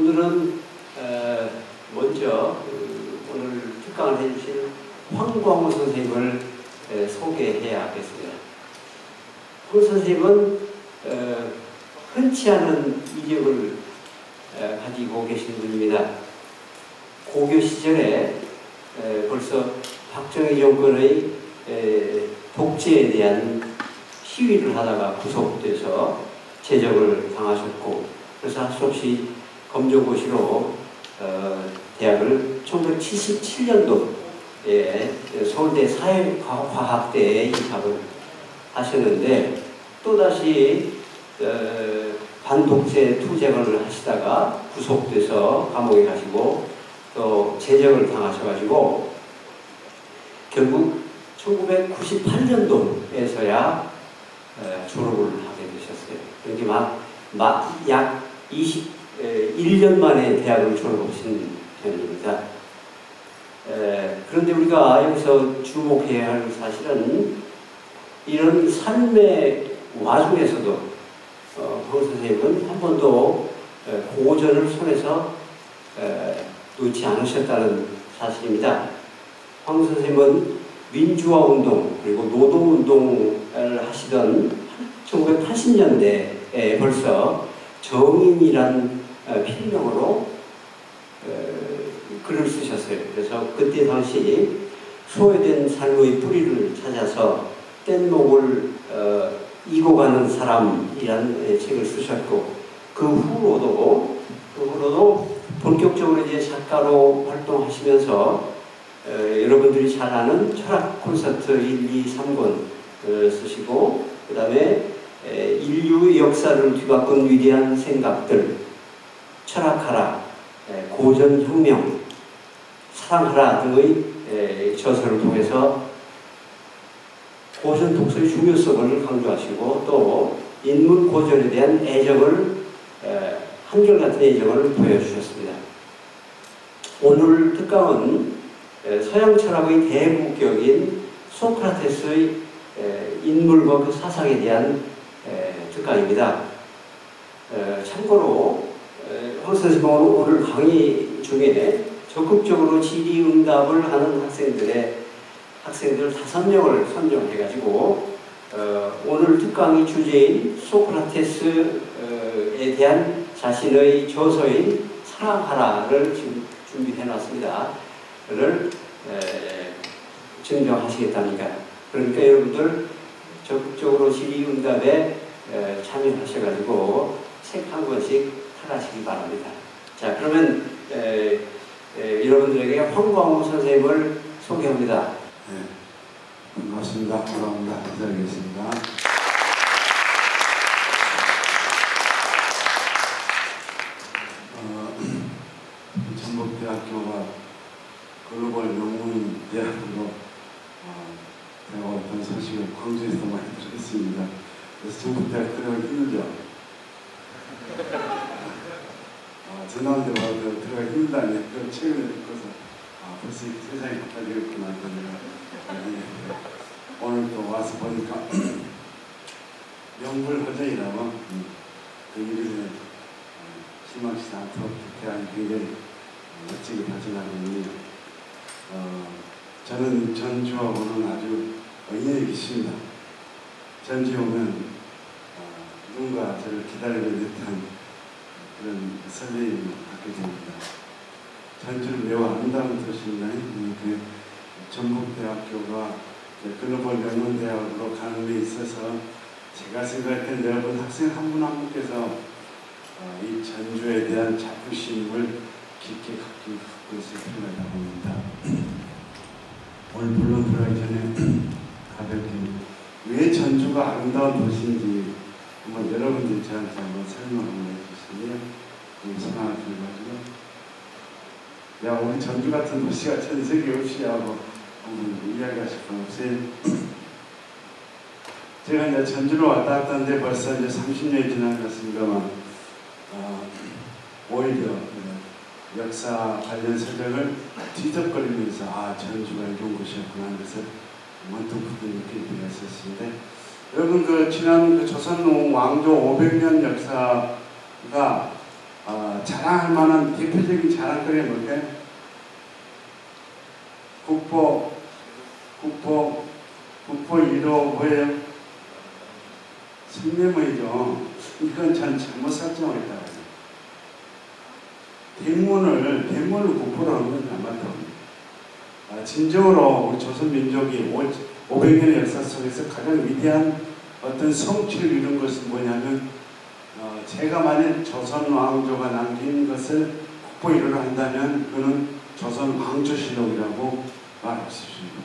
오늘은 먼저 오늘 특강을 해주실 황광호 선생님을 소개해야겠습니다. 황 선생님은 흔치 않은 이력을 가지고 계신 분입니다. 고교 시절에 벌써 박정희 정권의 독재에 대한 시위를 하다가 구속돼서 제적을 당하셨고, 그래서 할 수 없이 검정고시로 대학을 1977년도에 서울대 사회과학대에 입학을 하셨는데, 또다시 반독재 투쟁을 하시다가 구속돼서 감옥에 가시고 또 제적을 당하셔가지고 결국 1998년도에서야 졸업을 하게 되셨어요. 그렇게 약 21년 만에 대학을 졸업하신 편입니다. 그런데 우리가 여기서 주목해야 할 사실은 이런 삶의 와중에서도 황 선생님은 한 번도 고전을 손에서 놓지 않으셨다는 사실입니다. 황 선생님은 민주화운동 그리고 노동운동을 하시던 1980년대에 벌써 정인이란 필명으로 글을 쓰셨어요. 그래서 그때 당시 소외된 삶의 뿌리를 찾아서 뗏목을 이고가는 사람이라는 책을 쓰셨고, 그 후로도 본격적으로 이제 작가로 활동하시면서 여러분들이 잘 아는 철학 콘서트 1, 2, 3권 쓰시고, 그 다음에 인류 역사를 뒤바꾼 위대한 생각들, 철학하라, 고전혁명, 사랑하라 등의 저서를 통해서 고전 독서의 중요성을 강조하시고, 또 인문 고전에 대한 애정을, 한결같은 애정을 보여주셨습니다. 오늘 특강은 서양 철학의 대부격인 소크라테스의 인물과 그 사상에 대한 특강입니다. 참고로 황 선생님은 오늘 강의 중에 적극적으로 질의응답을 하는 학생들 5명을 선정해가지고 오늘 특강의 주제인 소크라테스에 대한 자신의 저서인 사랑하라를 지금 준비해놨습니다. 를 증정하시겠답니까? 그러니까 여러분들 적극적으로 질의응답에 참여하셔가지고 책 한 권씩 하나씩 바랍니다. 자, 그러면 여러분들에게 황광호 선생님을 소개합니다. 네, 반갑습니다. 반갑습니다. 기다리겠습니다. 전북대학교가 글로벌 명문대학으로 제가 어떤 소식을 광주에서 많이 들었습니다. 그래서 전북대학 들어가기 힘들죠. 전화한테 와서 들어가기 힘들다니 그 최근에 듣고서 벌써 세상이 바뀌었구나. 오늘 또 와서 보니까 명불허전이라고 그 이름에 실망치 않도록 대학이 굉장히 멋지게 발전하고 있습니다. 저는 전주하고는 아주 인연이 깊습니다. 전주에 오면 누군가 저를 기다리는 듯한 그런 설레임을 갖게 됩니다. 전주는 매우 아름다운 도시입니다. 그 전북대학교가 글로벌 명문대학으로 가는 데 있어서 제가 생각할 때 여러분 학생 한 분 한 분께서 이 전주에 대한 자부심을 깊게 갖고 있을 필요가 봅니다. 오늘 본론 들어가기 전에 가볍게 왜 전주가 아름다운 도시인지 한번 여러분들이 저한테 한번 설명 한번 해주시면 생각을 들어가지고, 야, 우리 전주 같은 도시가 전 세계에 없이 하고 한번 이야기하실 분 없어요? 제가 이제 전주로 왔다 갔다 하는데 벌써 이제 30년이 지난 것 같습니다만, 오히려 역사 관련 서적을 뒤적거리면서 전주가 이런 곳이었구나 하는 것을 문득 느끼게 되었었는데, 여러분 지난 조선 왕조 500년 역사가 자랑할 만한 대표적인 자랑거리가 뭘까요? 국보 1호 뭐예요? 성내모이죠. 이건 전 잘못 설정했다. 대문을 국보로 하는 건 안 맞다. 진정으로 우리 조선민족이 500년의 역사 속에서 가장 위대한 어떤 성취를 이룬 것은 뭐냐면 제가 만일 조선 왕조가 남긴 것을 국보 1호로 한다면 그는 조선 왕조실록이라고 말할 수 있습니다.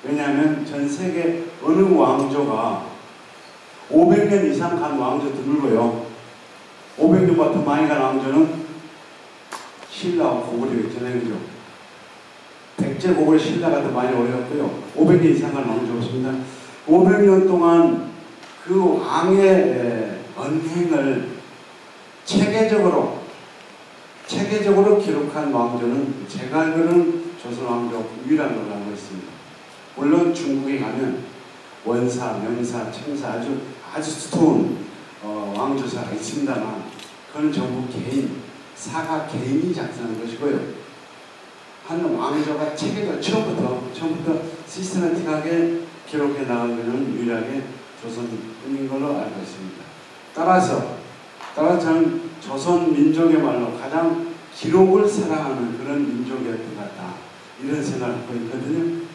왜냐하면 전 세계 어느 왕조가 500년 이상 간 왕조 드물고요. 500년보다 더 많이 간 왕조는 신라와 고구려였잖아요. 그죠? 백제, 고구려, 신라가 더 많이 오래 갔고요. 500년 이상 간 왕조가 없습니다. 500년 동안 그 왕의 언행을 체계적으로 기록한 왕조는 제가 알기로는 조선 왕조 유일한 걸로 알고 있습니다. 물론 중국에 가면 원사, 명사, 청사 아주 두터운 왕조사가 있습니다만 그건 전부 사가 개인이 작성한 것이고요. 한 왕조가 체계가 처음부터 시스테마틱하게 기록해 나간 것은 유일하게 조선뿐인 걸로 알고 있습니다. 따라서 저는 조선 민족의 말로 가장 기록을 사랑하는 그런 민족이었던 것 같다. 이런 생각을 하고 있거든요.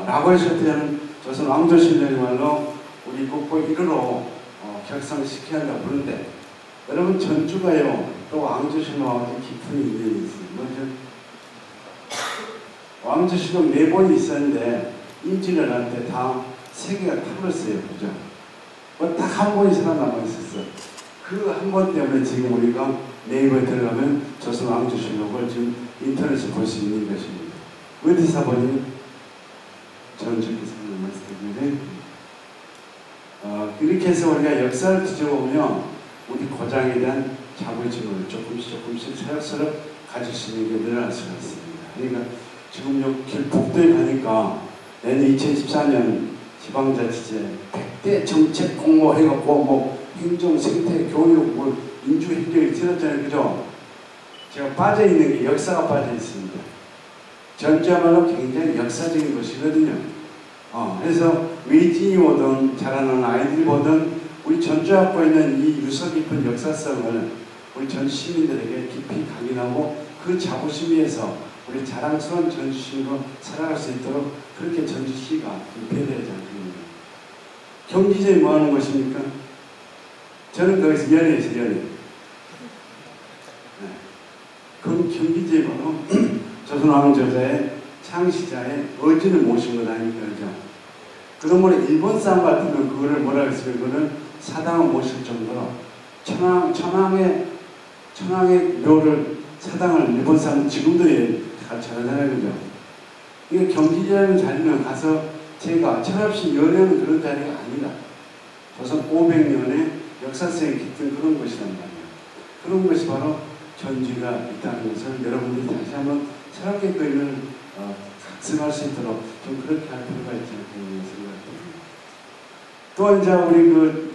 라고 했을 때는 조선 왕조실록의 말로 우리 국보 1호로 격상시켜야 한다고 부르는데 여러분 전주가요 또 왕조실록하고 깊은 인연이 있습니다. 뭐죠? 왕조실록 4번이 있었는데 임진왜란 때 다 3개가 타버렸어요. 그죠? 딱 한 번이 살아남아 있었어. 그 한 번 때문에 지금 우리가 네이버에 들어가면 조선 왕조실록을 지금 인터넷에 볼 수 있는 것입니다. 어디서 보니? 전주께서 말씀드리는데 이렇게 해서 우리가 역사를 뒤져보면 우리 고장에 대한 자부심을 조금씩 새록새록 가질 수 있는 게 늘어날 수가 있습니다. 그러니까 지금 여기 북도에 가니까 내년 2014년 지방자치제 100대 정책 공모 해갖고 뭐 행정, 생태, 교육, 뭐 인주 행정이 들었잖아요. 그죠? 제가 빠져있는 게 역사가 빠져있습니다. 전주야말로 굉장히 역사적인 곳이거든요. 그래서 외지인이 오든 자라는 아이들이 보든 우리 전주에 갖고 있는 이 유서 깊은 역사성을 우리 전주 시민들에게 깊이 각인하고 그 자부심 위에서 우리 자랑스러운 전주 시민으로 살아갈 수 있도록 그렇게 전주시가 배려하지 않습니다. 경기지에 뭐 하는 것입니까? 저는 거기서 연예에서 연예. 그럼 경기지에 바로 조선왕조자의 창시자의 어진을 모신 것 아닙니까? 그죠? 그러므로 일본 사람 같으면 그거를 뭐라 했으면 그거는 사당을 모실 정도로 천황의 묘를 사당을 일본 사람은 지금도 다 잘하잖아요. 그죠? 이게 경기지라는 자리는 가서 제가 철없이 연애하는 그런 자리가 아니다. 조선 500년의 역사성이 깃든 그런 것이란 말이에요. 그런 것이 바로 전주가 있다는 것을 여러분들이 다시 한번 새롭게 그 의미를 각성할 수 있도록 좀 그렇게 할 필요가 있지 않겠나 생각합니다. 또 이제 우리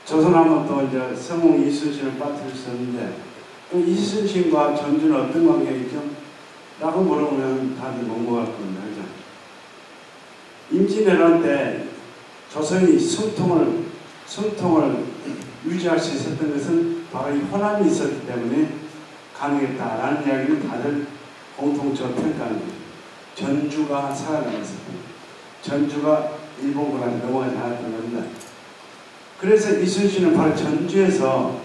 조선하면 또 이제 성웅 이순신을 빠뜨릴 수 없는데 또 이순신과 전주는 어떤 관계이죠? 라고 물어보면 다들 멍멍할 겁니다. 그죠? 임진왜란 때 조선이 숨통을 유지할 수 있었던 것은 바로 이 호남이 있었기 때문에 가능했다라는 이야기를 다들 공통적으로 평가하는 거죠. 전주가 살아남았습니다. 전주가 일본군한테 넘어가지 않았던 겁니다. 그래서 이순신은 바로 전주에서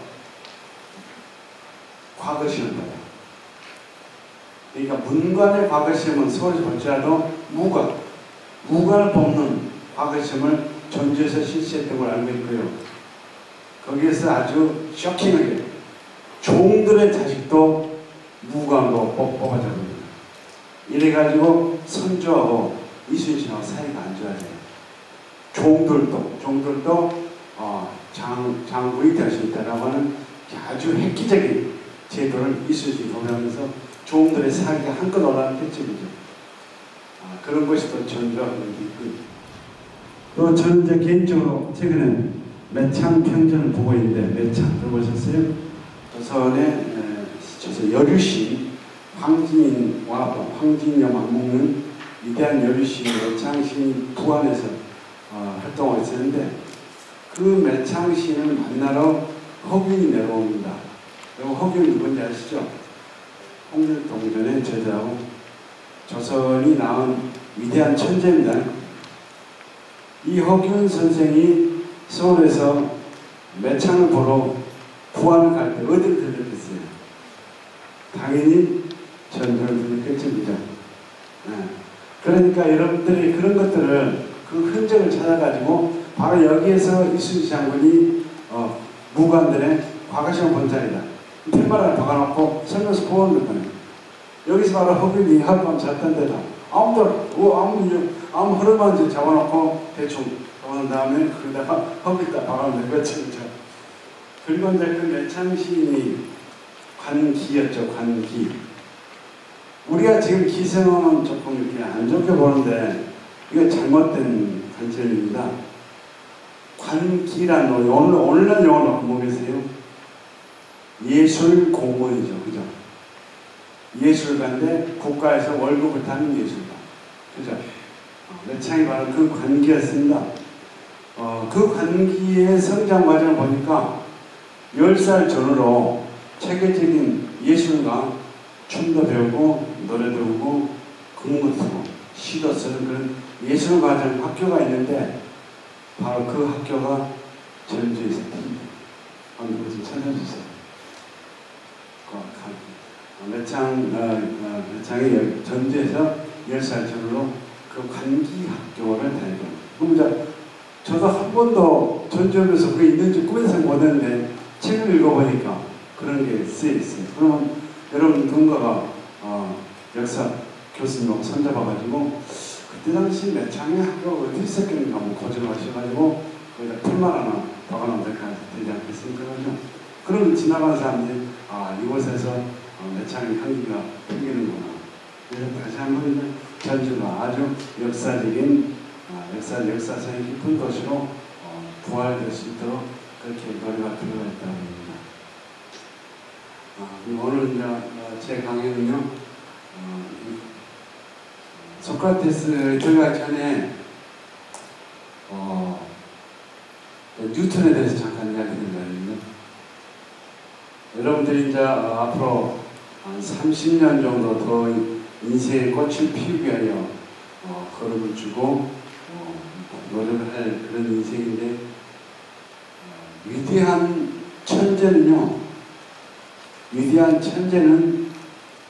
과거시험을 받아요. 그러니까 문관의 과거시험은 서울에서 볼지라도 무관을 뽑는 과거시험을 전주에서 실시했던 걸 알고 있고요. 거기에서 아주 쇼킹하게 종들의 자식도 무관으로 뽑아줍니다. 이래가지고 선조하고 이순신하고 사이가 안 좋아져요. 종들도 장군이 될 수 있다라고 하는 아주 획기적인 제도를 이순신이 도입하면서 종들의 사기가 한껏 올라가는 표적이죠. 그런 것이 또 전주하고 있고요. 또 저는 이제 개인적으로 최근에 매창 평전을 보고 있는데 매창 들어보셨어요? 조선 여류시 황진인과 황진여 맞먹는 위대한 여류시 매창시인이 부안에서 활동을 했었는데 그 매창시인을 만나러 허균이 내려옵니다. 그리고 허균이 누군지 아시죠? 홍길동전의 저자하고 조선이 낳은 위대한 천재입니다. 이 허균 선생이 서울에서 매창을 보러 부안을 갈 때 어디를 들렸겠어요? 당연히 전주를 들렸겠죠. 그러니까 여러분들이 그런 것들을 그 흔적을 찾아가지고 바로 여기에서 이순신 장군이 무관들의 과거시험 본자리다. 팻말을 박아놓고 설명서 보는 거예요. 여기서 바로 허균이 하룻밤 잤던 데다 아무 흐름만 잡아놓고 대충 잡아놓은 다음에 거기다가 허균에다 박아놓는 거죠. 그리고 이제 그 매창시인이 관기였죠. 관기. 우리가 지금 기생어는 조금 이렇게 안 좋게 보는데 이거 잘못된 관점입니다. 관기란 노래, 오늘날 용어로 갖고 계세요? 예술 공무원이죠. 그죠? 예술가인데 국가에서 월급을 타는 예술가. 그죠? 매창이 바로 그 관기였습니다. 그 관기의 성장 과정을 보니까 10살 전후로 체계적인 예술가, 춤도 배우고 노래도 배우고 글도 쓰고 시도 쓰는 그런 예술과정 학교가 있는데 바로 그 학교가 전주에 있습니다. 한번 좀 찾아주세요. 매창이 전주에서 10살 전후로 그 관기 학교를 다니고 그럼 저도 한 번도 전주에서 그게 있는지 꿈에서 못 했는데 책을 읽어보니까 그런 게 쓰여 있어요. 그러면 여러분 누군가가 역사 교수님하고 손잡아가지고 그때 당시 매창의 학교가 어디 있었겠는가 한번 고정하셔가지고 거기다 풀만 하나 박아놓으면 되지 않겠습니까? 그런 걸 지나가는 사람들이 이곳에서 매창의 향기가 풍기는구나. 그래서 다시 한번 전주가 아주 역사적인 역사성이 깊은 도시로 부활될 수 있도록 그렇게 노래가 필요했다고 합니다. 오늘 제 강의는요, 소크라테스 들어가기 전에 뉴턴에 대해서 잠깐 이야기드리려는데 여러분들이 이제 앞으로 한 30년 정도 더 인생의 꽃을 피우기 위하여 걸음을 주고 노력을 할 그런 인생인데 위대한 천재는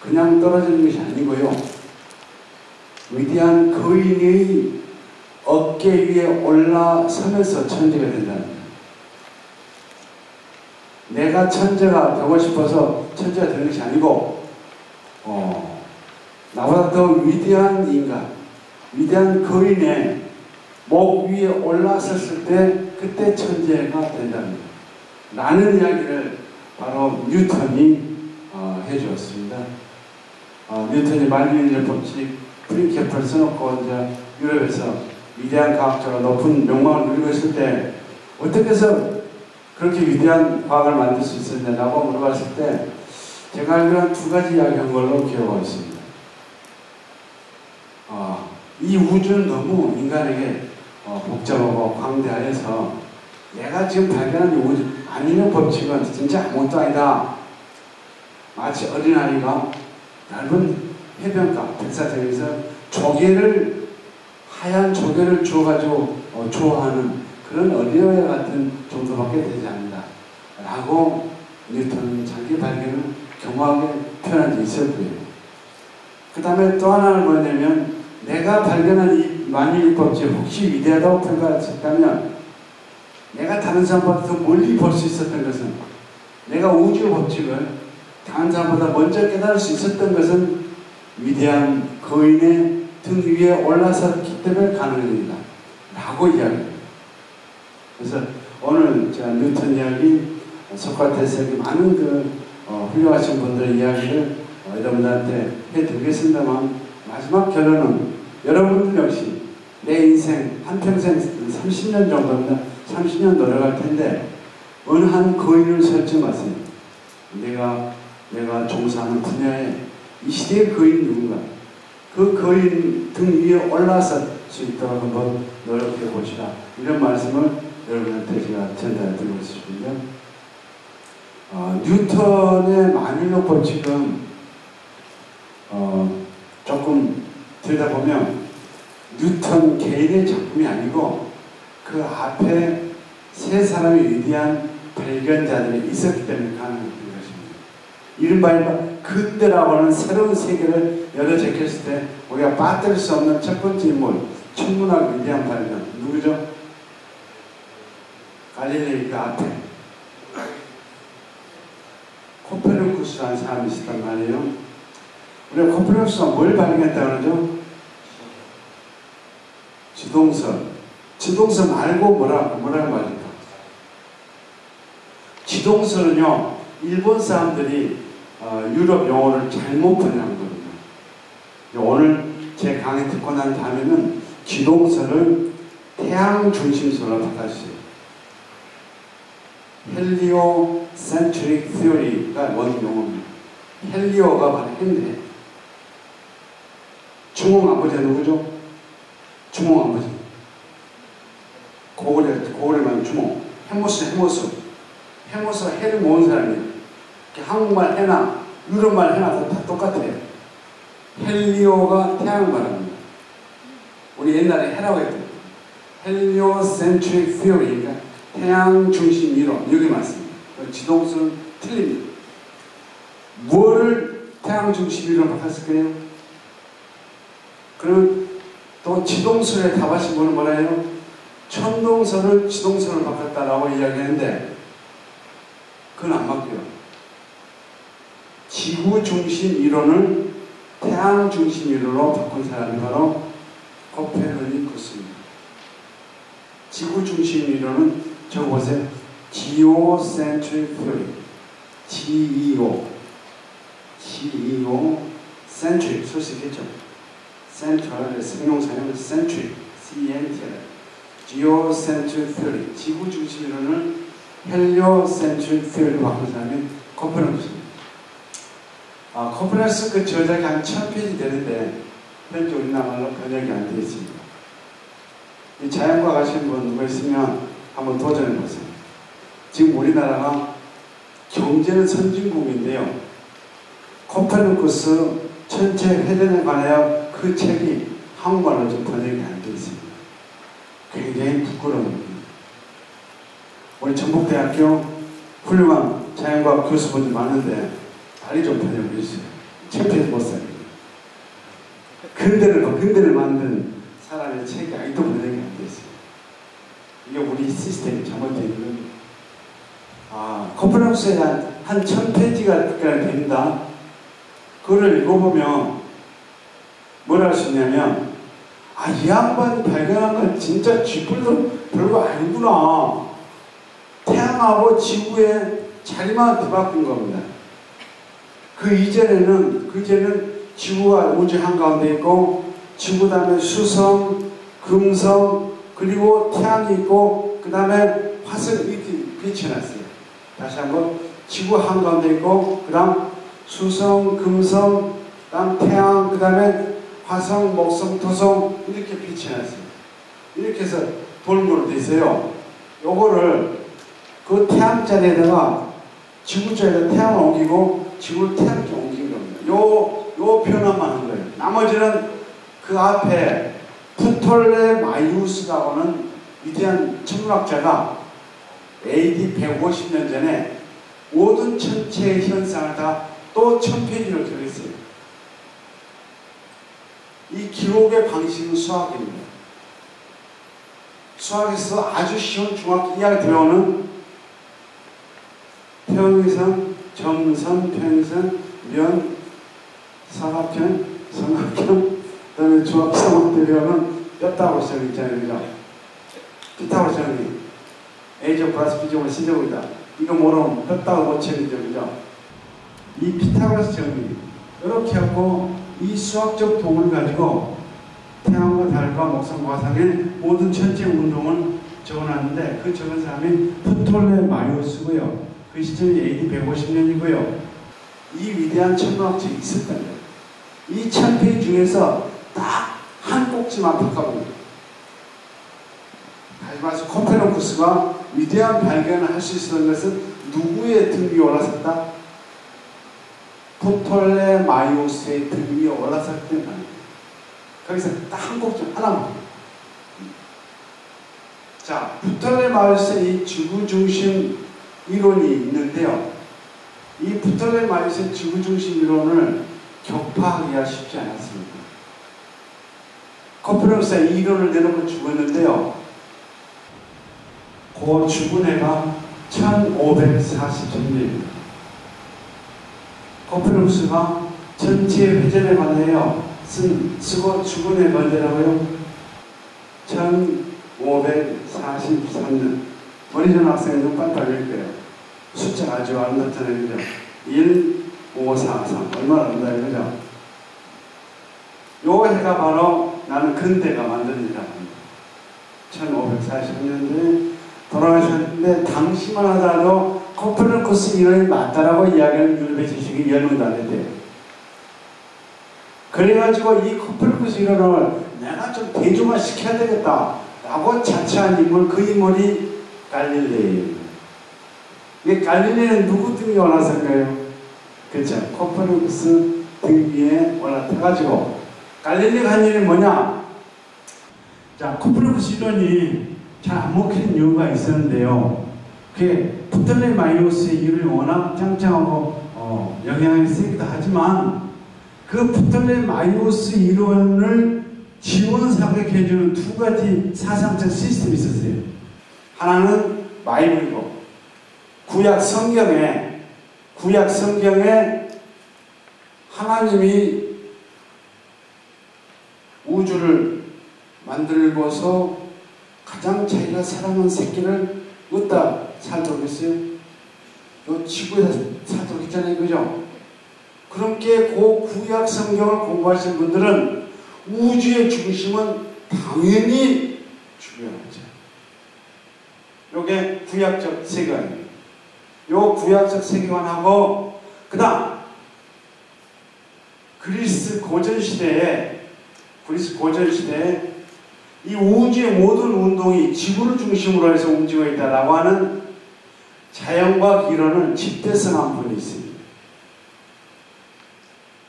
그냥 떨어지는 것이 아니고요. 위대한 거인의 어깨 위에 올라서면서 천재가 된답니다. 내가 천재가 되고 싶어서 천재가 되는 것이 아니고 나보다 더 위대한 인간, 위대한 거인의 목 위에 올라섰을 때 그때 천재가 된답니다. 라는 이야기를 바로 뉴턴이 해주었습니다. 뉴턴이 만유인의 법칙, 프린케프를 써놓고 이제 유럽에서 위대한 과학자로 높은 명망을 누리고 있을 때 어떻게 해서 그렇게 위대한 과학을 만들 수 있었냐고 물어봤을 때 제가 알기로는 2가지 이야기한 걸로 기억하고 있습니다. 이 우주는 너무 인간에게 복잡하고 광대하여서 내가 지금 발견한 이 우주 아니면 법칙은 진짜 아무것도 아니다. 마치 어린아이가 넓은 해변가 백사장에서 하얀 조개를 주워가지고 좋아하는 그런 어린아이 같은 정도밖에 되지 않는다 라고 뉴턴은 자기 발견을 겸허하게 표현한 적이 있었고요. 그 다음에 또 하나는 뭐냐면 내가 발견한 이 만유인법칙이 혹시 위대하다고 평가했었다면 내가 다른 사람보다 더 멀리 볼 수 있었던 것은 내가 우주 법칙을 다른 사람보다 먼저 깨달을 수 있었던 것은 위대한 거인의 등 위에 올라섰기 때문에 가능합니다 라고 이야기합니다. 그래서 오늘 제가 뉴턴 이야기, 소크라테스에게 많은 훌륭하신 분들의 이야기를 여러분들한테 해드리겠습니다만 마지막 결론은 여러분들 역시 내 인생 한평생 30년 정도면 30년 노력할 텐데 어느 한 거인을 설정하세요. 내가 종사하는 분야에 이 시대의 거인 누군가, 그 거인 등 위에 올라설 수 있도록 한번 노력해 보시라, 이런 말씀을 여러분한테 제가 전달해 드리고 싶은데요. 뉴턴의 만일로 법칙은 조금 들여다보면 뉴턴 개인의 작품이 아니고 그 앞에 세 사람의 위대한 발견자들이 있었기 때문에 가능한 것입니다. 이른바 그때라고 하는 새로운 세계를 열어 제꼈을 때 우리가 빠뜨릴 수 없는 첫 번째 인물, 천문학 위대한 발견, 누구죠? 갈릴레이 그 앞에 코페르니쿠스라는 사람이 있었단 말이에요. 우리가 코페르니쿠스가 뭘 발견했다고 그러죠? 지동설 말고 뭐라고 말할까? 지동설은요, 일본 사람들이 유럽 용어를 잘못 번역한 거거든요. 오늘 제 강의 듣고 난 다음에는 지동설을 태양 중심설로 바꿔주세요. 헬리오센트릭 티어리가 원인 용어입니다. 헬리오가 바로 헬리에. 주몽 아버지가 누구죠? 주몽 아버지. 고구려만 주몽. 해모스가 해를 모은 사람이에요. 한국말 해나 유럽말 해나 다 똑같아요. 헬리오가 태양을 말합니다. 우리 옛날에 해라고 했거든요. 헬리오센트릭 티어리가 태양 중심 이론, 여기 맞습니다. 지동설은 틀립니다. 뭐를 태양 중심 이론으로 바꿨을까요? 그럼 또 지동설에 답하신 분은 뭐라 해요? 천동설을 지동설로 바꿨다라고 이야기했는데 그건 안 맞고요. 지구 중심 이론을 태양 중심 이론으로 바꾼 사람이 바로 코페르니쿠스입니다. 지구 중심 이론은 저거 보세요. Geocentric Theory. GEO. Centric. 쓸 수 있겠죠? Central. 생용사용은 Centric. CENTR. Geocentric Theory. 지구 중심 이론을 Heliocentric Theory로 바꾼 사람이 코페르니쿠스입니다. 코페르니쿠스 그 저작이 한 1000페이지 되는데 현재 우리나라로 번역이 안 되어 있습니다. 이 자연과 가신 분 누가 있으면 한번 도전해 보세요. 지금 우리나라가 경제는 선진국인데요. 코페르니쿠스 전체 회전에 관하여 그 책이 한국말로 좀 번역이 안 되어 있습니다. 굉장히 부끄러운 일입니다. 우리 전북대학교 훌륭한 자연과학 교수분들 많은데 빨리 좀 번역을 해주세요. 창피해서 못 삽니다. 근대를 만든 사람의 책이 아직도 번역이 안 되어 있어요. 이게 우리 시스템이 잘못되어 있는 겁니다. 코페르니쿠스에 한 1000페이지가 됩니다. 그거를 읽어보면 뭘 할 수 있냐면 이 양반이 발견한 건 진짜 쥐뿔도 별거 아니구나. 태양하고 지구의 자리만 뒤바꾼 겁니다. 그 이전에는 지구가 우주 한가운데 있고 지구 다음에 수성, 금성, 그리고 태양이 있고 그 다음에 화성이 이렇게 비춰놨어요. 다시 한번 지구 한가운데 있고 그 다음 수성, 금성, 그 다음 태양, 그 다음에 화성, 목성, 토성 이렇게 비춰놨어요. 이렇게 해서 돌무로 돼 있어요. 요거를 그 태양 자리에다가 지구 자리에다 태양을 옮기고 지구를 태양 쪽에 옮긴 겁니다. 요 표현만 하는 거예요. 나머지는 그 앞에 프톨레마이우스라고 하는 위대한 천문학자가 AD 150년 전에 모든 천체의 현상을 다 또 1000페이지로 적었어요. 이 기록의 방식은 수학입니다. 수학에서 아주 쉬운 중학교 2학기 배우는 평선, 점선, 평선, 면, 사각형, 삼각형, 그 다음에 중학교 3학기 때 배우는 뼈다구로 시작 있잖아요. 그죠? 피타고라스 정리. A제곱 플러스 B제곱은 C제곱이다. 이거 모르면 뼈다구 못 채우죠. 그죠? 이 피타고라스 정리. 이렇게 하고 이 수학적 도구를 가지고 태양과 달과 목성과 화성의 모든 천체 운동을 적어놨는데 그 적은 사람이 프톨레마이오스고요. 그 시점이 AD 150년이고요. 이 위대한 천문학적이 있었던 거예요. 이 1000페이지 중에서 딱 한 꼭지만 바꿔봅니다. 다시 말해서 코페르니쿠스가 위대한 발견을 할 수 있었던 것은 누구의 등 위에 올라섰다? 프톨레마이오스의 등 위에 올라섰을 때는 아닙니다. 거기서 딱 한 꼭지 하나만. 자, 프톨레마이오스의 이 지구중심 이론이 있는데요. 이 프톨레마이오스의 지구중심 이론을 격파하기가 쉽지 않았습니다. 코페르니쿠스가 이 이론을 내놓고 죽었는데요. 그 죽은 해가 1543년입니다. 코페르니쿠스가 전체 회전에 관하여 쓰고 죽은 해가 언제라고요? 1543년. 머리전 학생이 좀 빨리빨리 거예요. 숫자가 아주 아름답잖아요. 그죠? 1543. 얼마나 아름다워요. 그죠? 요 해가 바로 나는 근대가 만들어지라고 합니다. 1543년도에 돌아가셨는데 당시만 하더라도 코페르니쿠스 이론이 맞다라고 이야기하는 유럽의 지식이 10명도 안 된대요. 그래가지고 이 코페르니쿠스 이론을 내가 좀 대중화 시켜야 되겠다 라고 자처한 인물, 그 인물이 갈릴레이입니다. 이 갈릴레이는 누구 등에 올라섰을까요? 그렇죠. 코페르니쿠스 등 위에 올라타가지고 갈릴레이가 한 일이 뭐냐? 자, 코페르니쿠스 이론이 잘 안 먹히는 이유가 있었는데요. 그게 프톨레마이오스의 이론이 워낙 짱짱하고 영향이 세기도 하지만 그 프톨레마이오스 이론을 지원사격해주는 두 가지 사상적 시스템이 있었어요. 하나는 바이블이고 구약 성경에 하나님이 우주를 만들고서 가장 자기가 사랑하는 새끼를 어디다 살도록 했어요? 요 지구에다 살도록 했잖아요. 그죠? 그렇게 그 구약 성경을 공부하신 분들은 우주의 중심은 당연히 중요하죠. 요게 구약적 세계관이에요. 요 구약적 세계관하고 그 다음 그리스 고전시대에 이 우주의 모든 운동이 지구를 중심으로 해서 움직이고 있다라고 하는 자연과학 이론을 집대성한 분이 있습니다.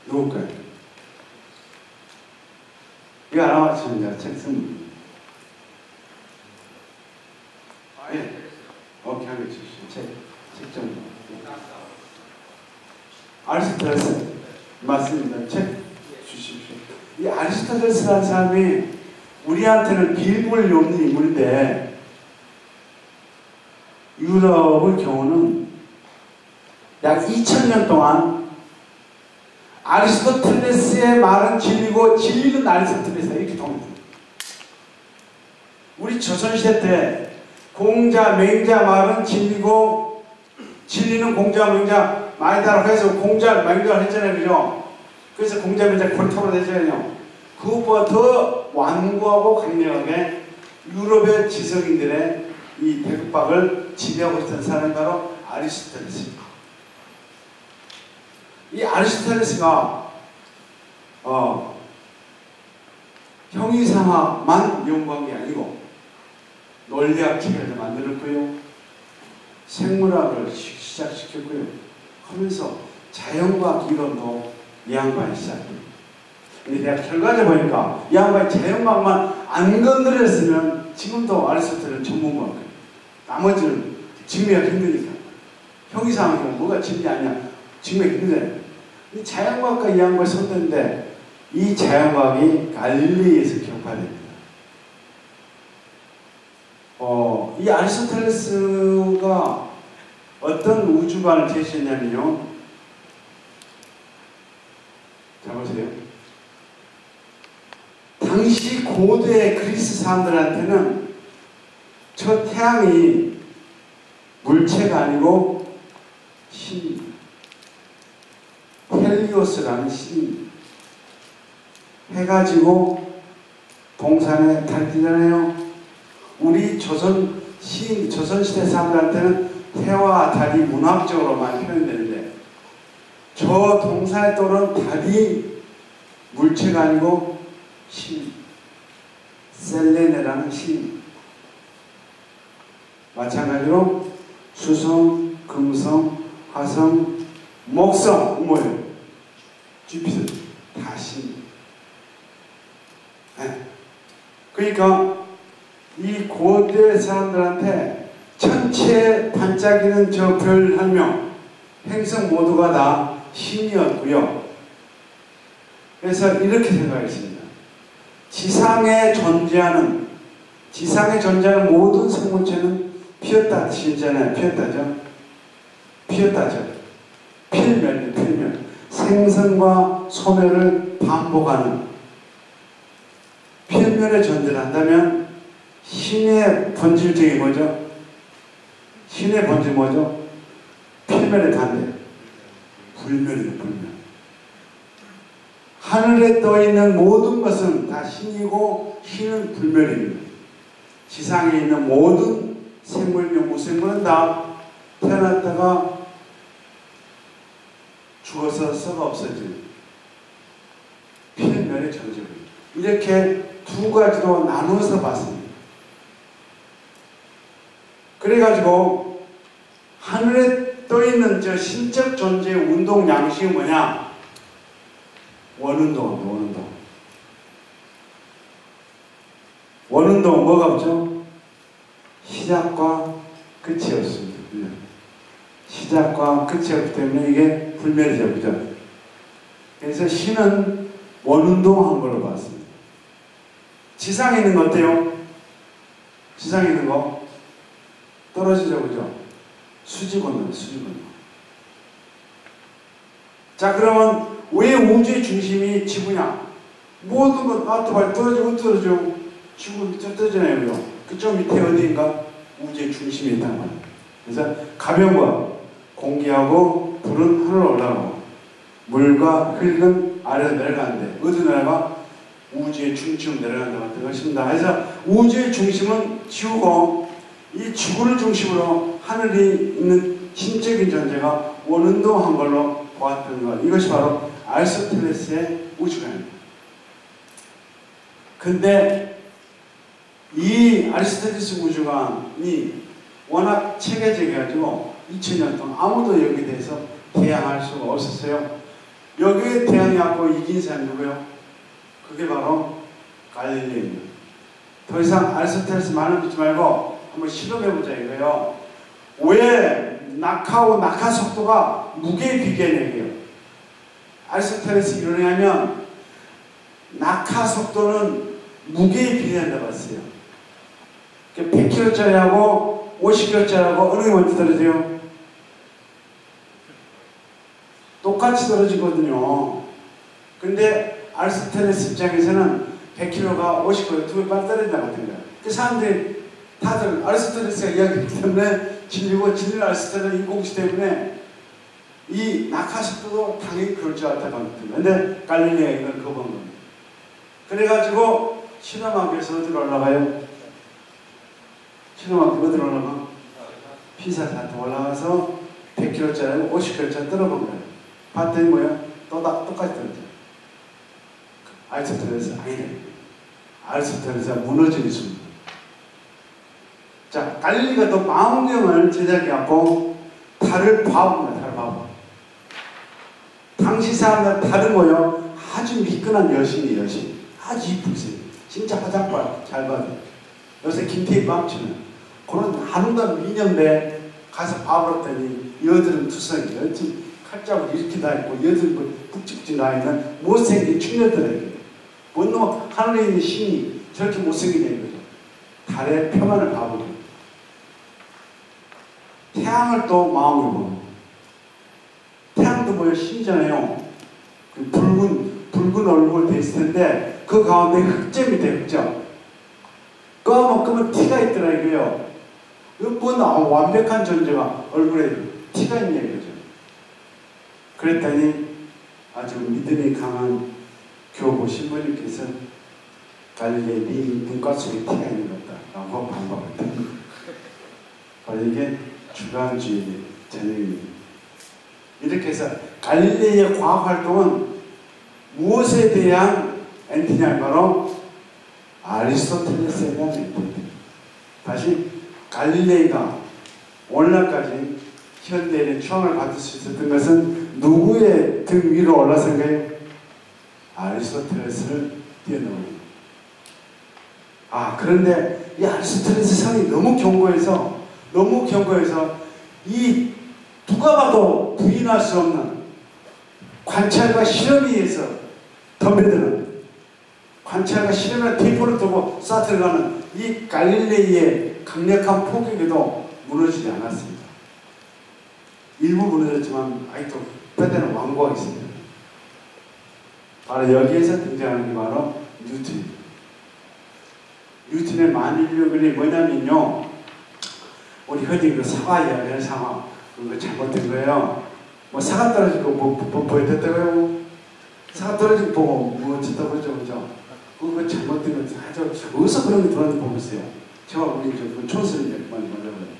누굴까요? 이거 알아맞히면 책 쓴. 예. 오케이, 하겠죠. 책 좀. 아리스토텔레스. 맞습니다. 책 주십시오. 이 아리스토텔레스라는 사람이 우리한테는 빌볼이 없는 인물인데 유럽의 경우는 약 2000년 동안 아리스토텔레스의 말은 진리고 진리는 아리스토텔레스다 이렇게 통합니다. 우리 조선시대 때 공자, 맹자 말은 진리고 진리는 공자, 맹자 말이다라고 해서 공자, 맹자를 했잖아요. 그죠? 그래서 공자, 맹자 골토로 했잖아요. 그것보다 더 완고하고 강력하게 유럽의 지성인들의 이 대국박을 지배하고 있던 사람이 바로 아리스토텔레스입니다. 이 아리스토텔레스가 형이상학만 연구한 게 아니고 논리학 체계를 만들었고요. 생물학을 시작시켰고요. 하면서 자연과학 이론도 이 양반이 시작합니다. 근데 내가 결과적으로 보니까 이 양반이 자연과학만 안 건드렸으면 지금도 아리스토텔레스는 전문가일 거예요. 나머지는 증명하기 힘드니까. 형이상학이 뭐가 진리 아니야. 증명하기 힘들어요. 이 자연과학과 이 양반이 손댔는데 이 자연과학이 갈릴리에서 격파됩니다. 이 아리스토텔레스가 어떤 우주관을 제시했냐면요. 자 보세요. 당시 고대 그리스 사람들한테는 저 태양이 물체가 아니고 신입니다. 헬리오스라는 신입니다. 해가지고 동산에 달이잖아요. 우리 조선시대 사람들한테는 해와 달이 문학적으로 많이 표현되는데, 저 동산에 떠오른 달이 물체가 아니고 신, 셀레네라는 신. 마찬가지로 수성, 금성, 화성, 목성, 뭐예요? 주피터, 다 신. 네. 그러니까 이 고대 사람들한테 천체에 반짝이는 저 별 한 명, 행성 모두가 다 신이었고요. 그래서 이렇게 생각했습니다. 지상에 존재하는 모든 생물체는 피었다 뜻이잖아요. 피었다죠. 필멸. 생선과 소멸을 반복하는 필멸에 존재를 한다면 신의 본질적인 뭐죠? 신의 본질 뭐죠? 필멸의 반대. 불멸이에요, 불멸. 하늘에 떠있는 모든 것은 다 신이고 신은 불멸입니다. 지상에 있는 모든 생물명, 무생물은 다 태어났다가 죽어서 썩어 없어지는 필멸의 존재입니다. 이렇게 두 가지로 나누어서 봤습니다. 그래가지고 하늘에 떠있는 저 신적 존재의 운동 양식이 뭐냐? 원운동입니다. 원운동은 뭐가 없죠? 시작과 끝이 없습니다. 시작과 끝이 없기 때문에 이게 불멸이죠. 그죠? 그래서 신은 원운동한 걸로 봤습니다. 지상에 있는 거 어때요? 지상에 있는 거 떨어지죠. 그죠? 수직원동. 자, 그러면 왜 우주의 중심이 지구냐? 모든 것 아트발 떨어지고 지구 밑으로 떨어지나요? 그죠? 그쪽 밑에 어디인가? 우주의 중심이 있단 말이에요. 그래서 가벼운 것, 공기하고 불은 하늘로 올라가고 물과 흙은 아래로 내려가는데 어디 내려가? 우주의 중심으로 내려간다고 것입니다. 그래서 우주의 중심은 지구고 이 지구를 중심으로 하늘이 있는 신적인 존재가 원운동한 걸로 보았던 것, 이것이 바로 아리스토텔레스의 우주관입니다. 근데 이 아리스토텔레스 우주관이 워낙 체계적이어가지고 2000년 동안 아무도 여기에 대해서 대항할 수가 없었어요. 여기에 대항해갖고 이긴 사람이 누구예요? 그게 바로 갈릴레오입니다. 더 이상 아리스토텔레스 말을 듣지 말고 한번 실험해보자 이거예요. 왜 낙하 속도가 무게에 비교하는 얘기예요. 아리스토텔레스 이론에 하면 낙하 속도는 무게에 비례한다고 했어요. 100km짜리하고 50km짜리하고 어느 게 먼저 떨어져요? 똑같이 떨어지거든요. 근데 아리스토텔레스 입장에서는 100km가 50km 두 배 빨리 떨어진다고 하는 거예요. 그 사람들이 다들 아리스토텔레스가 이야기했기 때문에 진리고 아리스토텔레스 인공시 때문에 이 낙하 속도도 당연히 그럴 줄 알았다고 합니다. 근데 갈릴레오가 이걸 거부한 겁니다. 그래가지고 실험하기 위해서 어디로 올라가요? 실험하기 어디로 올라가? 피사산에 올라가서 100km짜리 50km짜리 떨어본 거예요. 봤더니 뭐야? 똑같이 떨어져요. 아리스토텔레스 아니래. 아리스토텔레스가 무너지는 순간. 자, 갈릴리가 또 망원경을 제작해갖고 달을 봐봅니다. 달을 봐봐. 당시 사람들 달은 뭐요? 아주 미끈한 여신이에요. 여신. 아주 이쁘세요. 진짜 화장발 잘 봐요. 요새 김태희 빵치는 그런 아름다운 미녀인데 가서 봐봤더니 여드름 투성이 여친 칼자국 이렇게 다있고 여드름 북직북직 나있는 못생긴 충녀들에게 뭔 놈 하늘에 있는 신이 저렇게 못생기냐 이거죠. 달의 표면을 봐보죠. 태양을 또 마음을 보고 태양도 뭐예요? 신이잖아요. 그 붉은 얼굴 돼 있을 텐데 그 가운데 흑점이 돼. 흑점. 검은 티가 있더라 이거요. 뭔 완벽한 존재가 얼굴에 티가 있냐 이거죠. 그랬더니 아주 믿음이 강한 교부 신부님께서 갈릴레이 눈가 속에 티가 있는 것 같다라고 반박했다. 바로 이게 주관주의 전형입니다. 이렇게 해서 갈릴레이의 과학활동은 무엇에 대한 엔티냐 바로 아리스토텔레스에 대한 엔티냐. 다시 갈릴레이가 오늘날까지 현대인의 추앙을 받을 수 있었던 것은 누구의 등 위로 올라선가요? 아리스토텔레스를 뛰어넘은. 그런데 이 아리스토텔레스 성이 너무 견고해서 이 누가 봐도 부인할 수 없는 관찰과 실험에 의해서 덤벼드는, 관찰과 실험의 대포를 두고 쏴들어가는 이 갈릴레이의 강력한 포격에도 무너지지 않았습니다. 일부 무너졌지만 아직도 뼈대는 완고하게 있습니다. 바로 여기에서 등장하는 게 바로 뉴턴입니다. 뉴턴의 만인력이 뭐냐면요, 우리 흔히 그 사과 이야기하는 사과, 그거 잘못된 거예요. 뭐 사과 떨어지고 뭐 보였다고요? 사과 떨어지고 보고 뭐 어쩌다 보죠, 그죠? 그거 잘못된 거 아주 어디서 그런 게 들어왔는지 보겠어요. 제가 우리 저 촌스님 몇 번 말해봐요.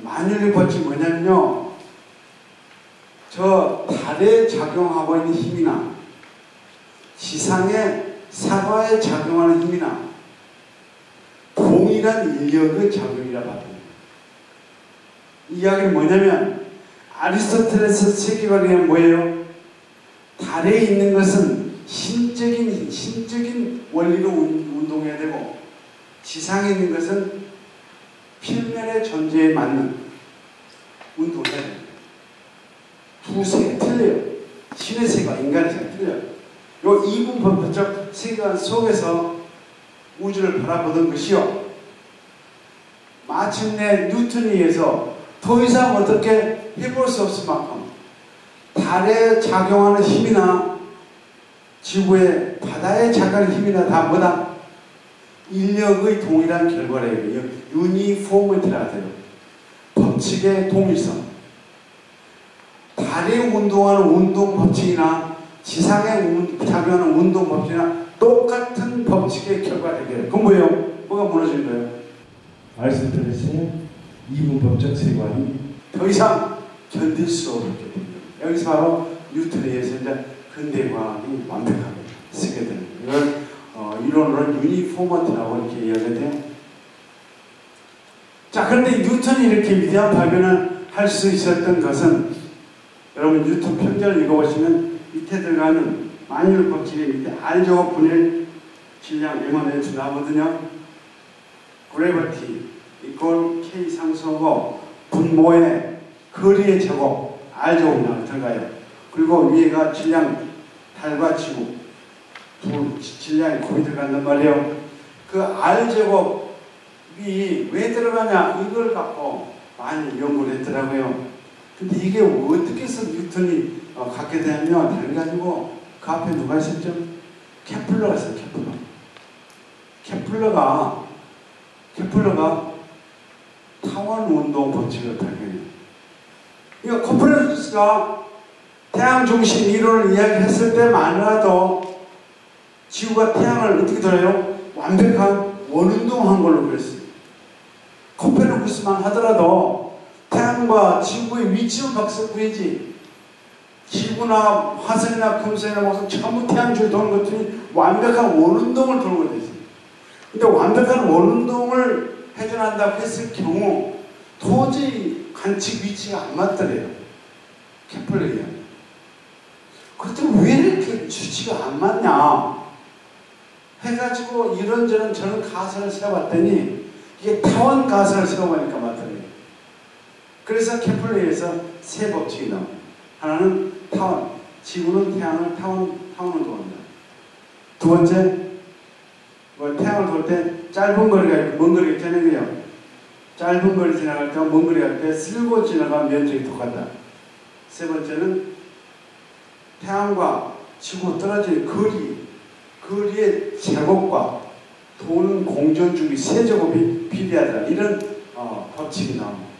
만인력 법칙이 뭐냐면요, 저 달에 작용하고 있는 힘이나 지상에 사과에 작용하는 힘이나 동일한 인력의 작용이라 받습니다. 이 이야기는 뭐냐면 아리스토텔레스 세계관이 뭐예요? 달에 있는 것은 신적인 원리로 운동해야 되고, 지상에 있는 것은 필면의 존재에 맞는 운동을 해야 됩니다. 두 세계가 틀려요. 신의 세계와 인간의 세계가 틀려요. 요 이분법적 세계관 속에서 우주를 바라보던 것이요, 마침내 뉴턴에 의해서 더 이상 어떻게 해볼 수 없을 만큼 달에 작용하는 힘이나 지구의 바다에 작용하는 힘이나 다 뭐다? 인력의 동일한 결과래요. 유니포미티라 해요. 법칙의 동일성. 달에 운동하는 운동 법칙이나 지상에 작용하는 운동 법칙이나 똑같은 법칙의 결과되게. 그건 뭐예요? 뭐가 무너진 거예요? 아리스토텔레스의 이분법적 세계관이 더 이상 견딜 수 없게 됩니다. 여기서 바로 뉴턴에 의해서 이제 근대과학이 완벽하게 쓰게 되는 거예요. 이걸 이론으로는 유니포머티라고 이렇게 이야기해요. 자, 그런데 뉴턴이 이렇게 위대한 발견을 할 수 있었던 것은, 여러분 뉴턴 편견을 읽어보시면 밑에 들어가는 만유력 법칙의 밑에 R제곱 분의 질량 M1H 나오거든요. 그래비티 이꼴 K 상수하고 분모의 거리의 제곱 R제곱이라고 들어가요. 그리고 위에가 질량 달과 지구 두 질량이 곱이 들어간단 말이에요. 그 R제곱이 왜 들어가냐, 이걸 갖고 많이 연구를 했더라고요. 근데 이게 어떻게 해서 뉴턴이 갖게 되냐면, 달가지고 그 앞에 누가 있었죠? 케플러가 있어요. 케플러가 타원 운동 법칙을 발견해요. 그러니까 코페르니쿠스가 태양 중심 이론을 이야기했을 때만이라도 지구가 태양을 어떻게 돌아요? 완벽한 원운동한 걸로 그랬어요. 코페르니쿠스만 하더라도 태양과 지구의 위치는 박스구이지, 지구나 화성이나 금성이나 목성 전부 태양 주위에 도는 것들이 완벽한 원운동을 돌고 있어요. 근데 완벽한 원운동을 회전한다고 했을 경우 도저히 관측 위치가 안 맞더래요. 케플러에 의하면. 그랬더니 왜 이렇게 수치가 안 맞냐 해가지고 이런저런 저런 가설을 세워봤더니 이게 타원 가설을 세워보니까 맞더래요. 그래서 케플러에 의해서 세 법칙이 나옵니다. 하나는 타원, 지구는 태양을 타원을 도합니다. 두 번째, 태양을 돌 때 짧은 거리가 있고 먼 거리가 있잖아요. 짧은 거리 지나갈 때와 먼 거리 갈 때 쓸고 지나간 면적이 똑같다. 세 번째는 태양과 지구 떨어지는 거리의 제곱과 도는 공전주기 세제곱이 비례하다. 이런 법칙이 나옵니다.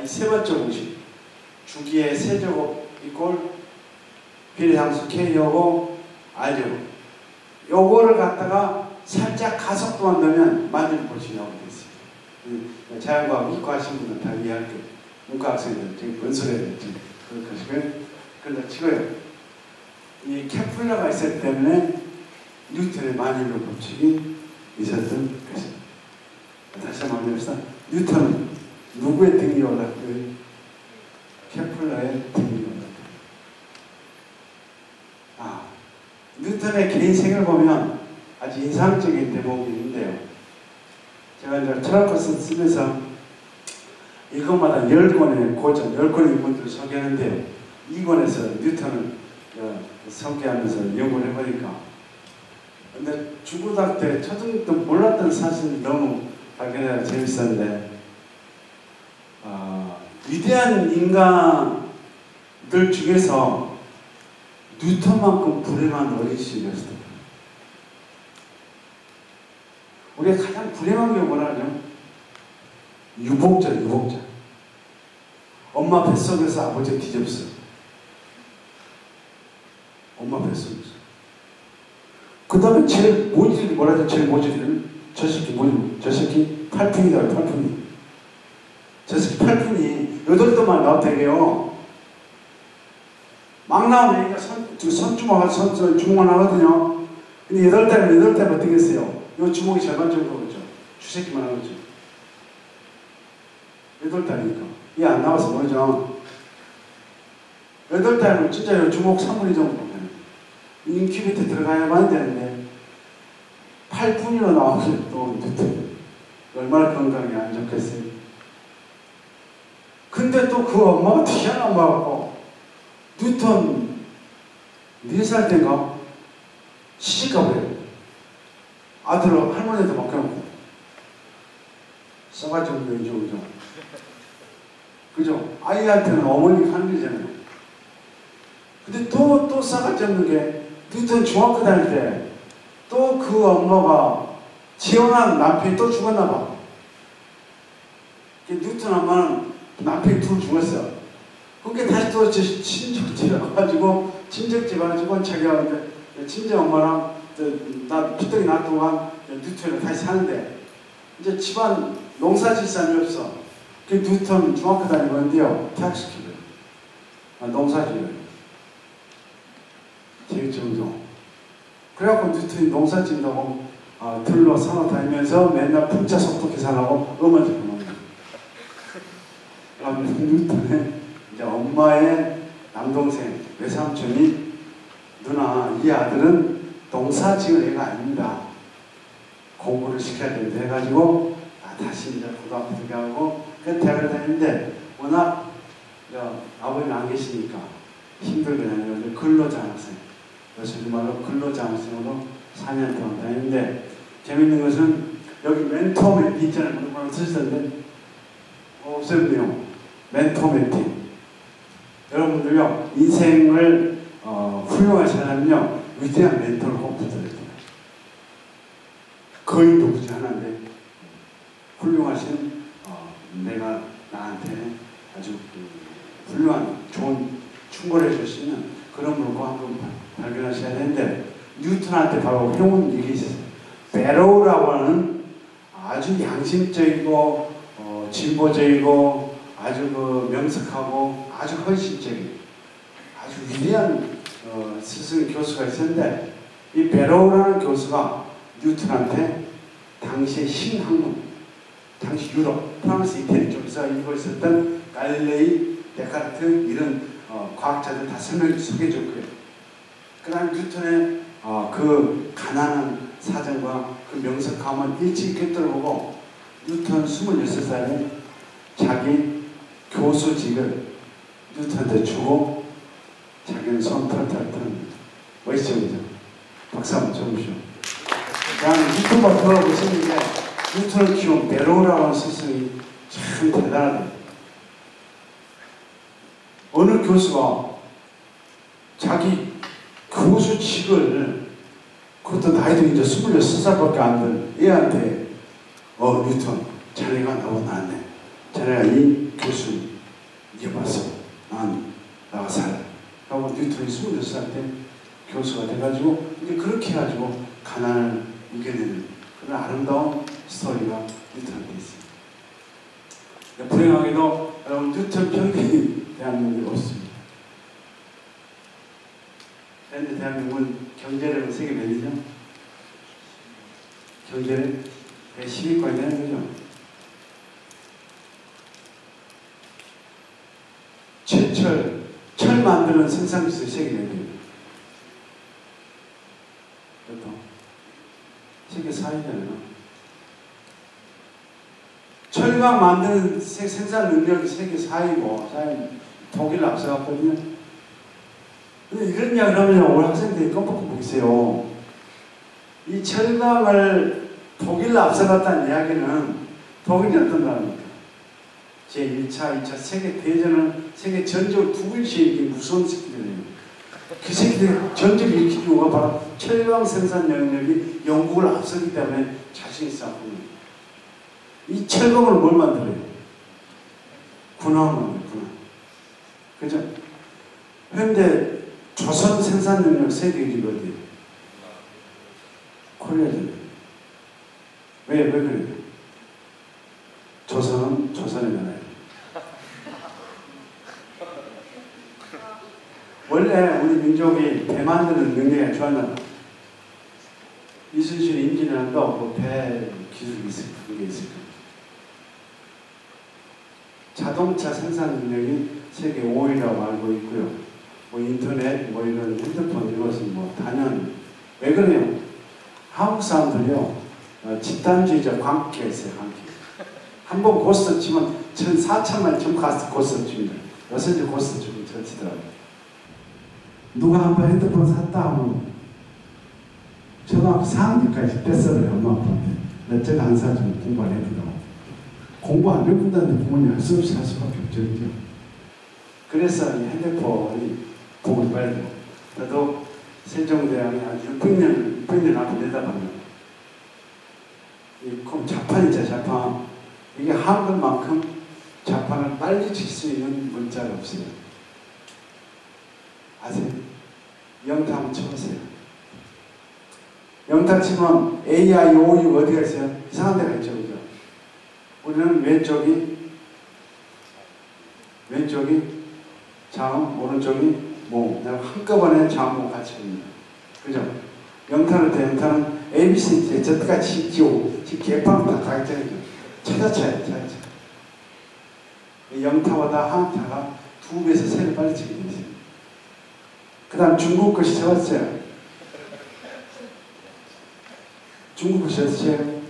이 세 번째 공식, 주기의 세제곱 이꼴 비례함수 K하고 R제곱. 요거를 갖다가 살짝 가속도만 넣으면 만질 볼수 나오게 됐어요. 자연과학 이과 하신 분은 다 이해할 거예요. 문과 학생들 지금 건설해야 될지 그럴 것이고요. 그런데 치고요. 이 케플러가 있었기 때문에 뉴턴의 만일론 법칙이 있었던 것입니다. 다시 한번 말해봅시다. 뉴턴은 누구의 등이 올랐고요? 케플러의 등이 올랐다. 뉴턴의 개인 생을 보면 아주 인상적인 대목이 있는데요. 제가 이제 철학것을 쓰면서 이것마다 10권의 고전, 10권의 인물들을 소개하는데요. 2권에서 뉴턴을 소개하면서 연구를 해보니까 근데 중고등학교 때 초등학교 때 몰랐던 사실이 너무 발견해서 재밌었는데 위대한 인간들 중에서 뉴턴만큼 불행한 어린이집이 없어요. 우리가 가장 불행한 게 뭐라죠? 유복자. 엄마 뱃속에서 아버지 뒤집었어. 엄마 뱃속에서. 그 다음에 제일 모질이 뭐라죠? 제일 모질이는 저 새끼 뭐지? 저 새끼 팔푼이다. 팔푼이. 저 새끼 팔푼이 8도만 나왔다 이게요. 막 나오면 얘가 주먹만 하거든요. 근데 8달이면 어떻게 했어요? 요 주먹이 절반 정도겠죠. 주새끼만 하겠죠. 8달이니까. 이게 안 나와서 모르죠. 8달이면 진짜 요 주먹 3분의 2 정도. 인큐베이터 들어가야만 되는데 8분이나 나오면 또 얼마나 건강이 안 좋겠어요. 근데 또 그 엄마가 희한한 엄마고 뉴턴 4살 때인가 시집가버려요. 아들을 할머니한테 맡겨놓고 써가지고 그죠? 그죠? 아이한테는 어머니가 하는 일이잖아요. 근데 또 싸가지 없는 게 뉴턴 중학교 다닐 때 또 그 엄마가 재혼한 남편이 또 죽었나 봐. 뉴턴 엄마는 남편이 둘 죽었어. 그게 다시 또 친정집에 가가지고 친정집 가가지고 자기가 친정 엄마랑 나 피떡이 날 동안 뉴턴을 다시 사는데 이제 집안 농사짓사람이 없어. 그 뉴턴 중학교 다니고 있는데요. 대학시키고요. 농사지어요. 재밌죠. 그래갖고 뉴턴이 농사 짓는다고 들로 산업 다니면서 맨날 풍차 속도 계산하고 음원 제품합니다. 그러면 뉴턴의 이제 엄마의 남동생 외삼촌이 누나 이 아들은 농사 지을 애가 아닙니다. 공부를 시켜야 된다 해가지고 다시 이제 고등학교 들어가고 그 대학을 다니는데 워낙 아버지는 안 계시니까 힘들게 다녀서 근로자 학생. 그래서 정말로 근로자 학생으로 4년 동안 다녔는데 재밌는 것은 여기 멘토 멘티 있잖아요. 물론 쓰셨는데 없었네요. 멘토 멘티. 여러분들요 인생을 훌륭하게 살려면요 위대한 멘토를 꼭 붙여야 돼요. 거의 누구지 하나인데 훌륭하신 내가 나한테 아주 훌륭한 좋은 충고를 해줄 수 있는 그런 물건 한번 발견하셔야 되는데 뉴턴한테 바로 훌륭한 일이 있었어요. 베로우라고 하는 아주 양심적이고 진보적이고 아주 명석하고 아주 헌신적인 아주 위대한 스승 교수가 있었는데 이 베로우라는 교수가 뉴턴한테 당시의 신학문 당시 유럽, 프랑스, 이태리 쪽에서 일고 있었던 갈릴레이, 데카르트 이런 과학자들 다 설명해 소개해 줄 거예요. 그 다음에 뉴턴의 그 가난한 사정과 그 명석함을 일찍 꿰뚫어보고 뉴턴 26살에 자기 교수직을 뉴턴한테 주고 자기는 손 털털 털입니다. 멋있죠, 그죠? 박수 한번 쳐보시오. 나는 뉴턴만 들어보시는데 뉴턴을 키운 베로우라고 하는 스승이 참 대단하다. 어느 교수가 자기 교수직을 그것도 나이도 이제 26살밖에 안 된 애한테 뉴턴 자네가 나보다 낫네. 자네가 이 교수 이겨봤어. 난 나가 살래. 하고 뉴턴이 26살 때 교수가 돼가지고 이제 그렇게 해가지고 가난을 이겨내는 그런 아름다운 스토리가 뉴턴한테 있습니다. 불행하게도 여러분 뉴턴 평균이 대한민국에 없습니다. 현재 대한민국은 경제력은 세계 몇이죠? 경제력 10위권이 되는 거죠. 철 만드는 생산기술 세계 몇위입니다. 그것도 세계 4위잖아요. 철강 만드는 생산 능력이 세계 4위고, 독일 앞서갔거든요. 근데 이런 이야기를 하면 우리 학생들이 껌뻑 보세요. 이 철강을 독일 앞서갔다는 이야기는 독일이 어떤 나라입니까? 제1차, 2차 세계대전을, 세계 전적을 두 번씩 일으킨 무서운 새끼들이에요. 그 새끼들이 전적을 일으킨 이유가 바로 철강 생산 영역이 영국을 앞서기 때문에 자신이 쌓고 이 철강을 뭘 만들어요? 군함을 만들어요, 군함. 그죠? 현재 조선 생산 능력 세계 1위가 어디예요? 코리아잖아요. 왜 그래요? 조선은 조선의 나라예요. 원래 우리 민족이 배 만드는 능력이 좋았나? 이순신 임진왜란도 없고 배 기술이 있을 그게 있을 거예요. 자동차 생산 능력이 세계 5위라고 알고 있고요. 뭐 인터넷, 뭐 이런 핸드폰 이것은 뭐 단연 왜 그래요? 한국 사람들이요 집단주의자 광기가 있어요. 광기. 한번 고스톱 치면 1,400만 점 가서 고스톱 칩니다. 요새 이제 고스톱 치면 잘 치더라고요. 누가 한번 핸드폰 샀다 하면 초등학교 4학년까지 뺏어버려요. 엄마 아빠한테. 나 저거 안 사주면 공부 안 해준다고. 공부 안 해준다는데 부모님 할 수 없이 할 수밖에 없죠. 그래서 이 핸드폰이 공을 빨리 되고 나도 세종대왕이 한 600년 앞에 내다보면 이 자판이죠. 자판. 이게 한글만큼 자판을 빨리 칠 수 있는 문자가 없어요. 아세요? 영타 한번 쳐보세요. 영타 치면 A, I, O, U 어디가 있어요? 이상한 데가 있죠. 그죠? 우리는 왼쪽이 자음, 오른쪽이 모. 내가 한꺼번에 자음모 같이 합니다. 그죠? 영타를 때 영타는 A, B, C, D, Z까지 지금 개빵 다 있잖아요. 찾아차요. 영타보다 한타가 2배에서 3배 빨리 치게 돼 있어요. 그 다음 중국 것이 적었어요. 중국 것이 어떻게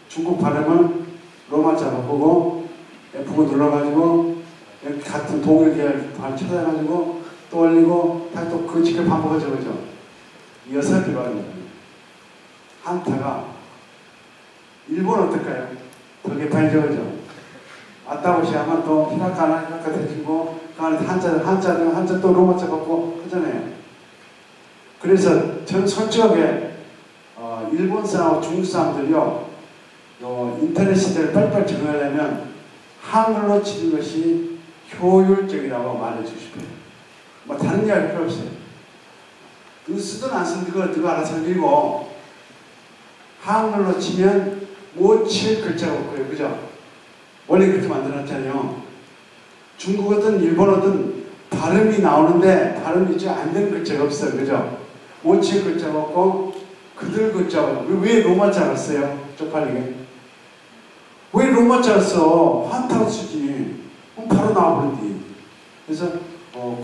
중국 발음을 로마자 바꾸고 F9 눌러가지고 같은 동일 계열 발 찾아가지고 또 올리고 다시 또 그 직접 반복하죠. 그죠? 6개 발음입니다. 한타가 일본 어떨까요? 더 개판이죠. 그죠? 아따고시 하면 또 히라카나 대주고 그 안에 한자 또 로마자 받고 하잖아요. 그래서 전 솔직하게 일본 사람하고 중국 사람들이요 인터넷 시대를 빨리빨리 적응하려면 한글로 치는 것이 효율적이라고 말해주고 싶어요. 뭐 다른 이야기 필요 없어요. 그 쓰든 안 쓰든 그거 알아서 읽고 한글로 치면 못 칠 글자가 없고요. 그죠? 원래 그렇게 만들어놨잖아요. 중국어든 일본어든 발음이 나오는데 발음이 안 되는 글자가 없어요. 그죠? 못 칠 글자가 없고 그들 글자가 왜 로마자를 써요? 쪽팔리게. 왜 로마자를 써? 한타로 쓰지. 그럼 바로 나와버린디. 그래서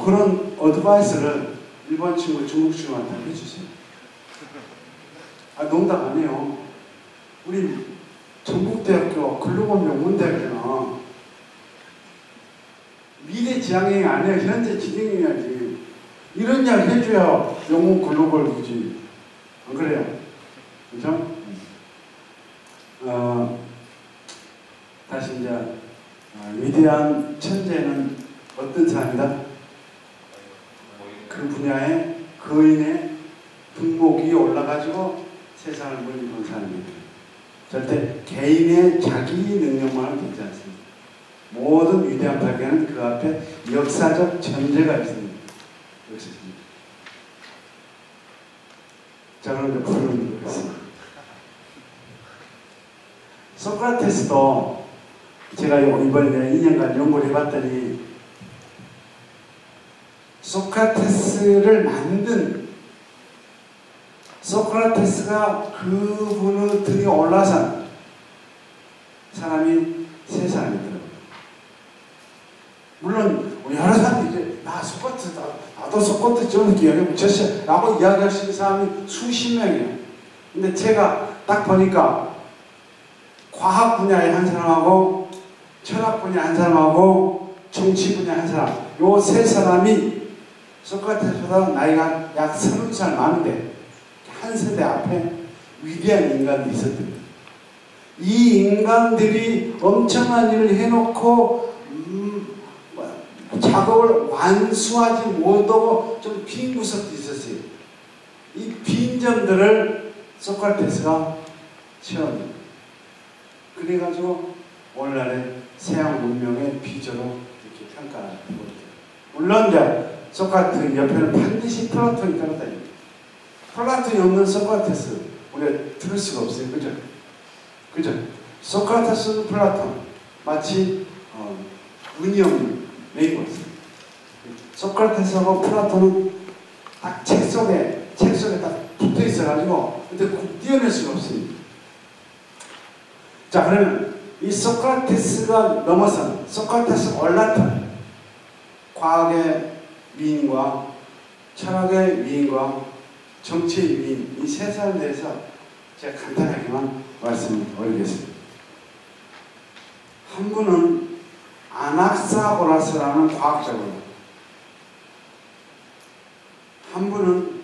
그런 어드바이스를 일본 친구, 중국 친구한테 해주세요. 농담 아니에요. 우리 전국대학교 글로벌 명문대학교는 미래 지향형이 아니에요. 현재 진행형이야지. 이런 이야기 해줘야 영문 글로벌이지. 안 그래요? 그죠? 다시 이제 위대한 천재는 어떤 사람이다? 그 분야의 거인의 분목 위에 올라가지고 세상을 멀리 본 사람입니다. 절대 개인의 자기 능력만은 되지 않습니다. 모든 위대한 발견은 그 앞에 역사적 전제가 있습니다. 저는 부르는 거였습니다. 소크라테스도 제가 이번에 2년간 연구를 해봤더니 소크라테스를 만든 소크라테스가 그분의 등에 올라선 사람이 3사람이더라고요. 물론 여러 사람들이 이제 소크라테스 나도 소크라테스 저런 기억에 묻혔어 라고 이야기하시는 사람이 수십 명이에요. 근데 제가 딱 보니까 과학 분야의 한 사람하고 철학 분야 한 사람하고 정치 분야 한 사람 요 3사람이 소크라테스보다 나이가 약 30살 많은데 한 세대 앞에 위대한 인간들이 있었답니다. 이 인간들이 엄청난 일을 해놓고 작업을 완수하지 못하고 좀 빈 구석도 있었어요. 이 빈 점들을 소크라테스가 채워냅니다. 그래가지고 오늘날의 서양 문명의 비조로 이렇게 평가하고 있어요. 물론 이제 소크라테스 옆에는 반드시 플라톤이 따라다닙니다. 플라톤이 없는 소크라테스 우리가 들을 수가 없어요. 그죠? 그죠? 소크라테스는 플라톤 마치 운이 없는 네이버스. 소크라테스하고 플라톤은 딱 책 속에 딱 붙어 있어가지고 근데 띄어낼 수가 없습니다. 자, 그러면 이 소크라테스가 넘어선 소크라테스 올라탄 과학의 위인과 철학의 위인과 정치의 위인 이 3사람에 대해서 제가 간단하게만 말씀을 올리겠습니다. 한 분은 아낙사고라스라는 과학자고요. 한 분은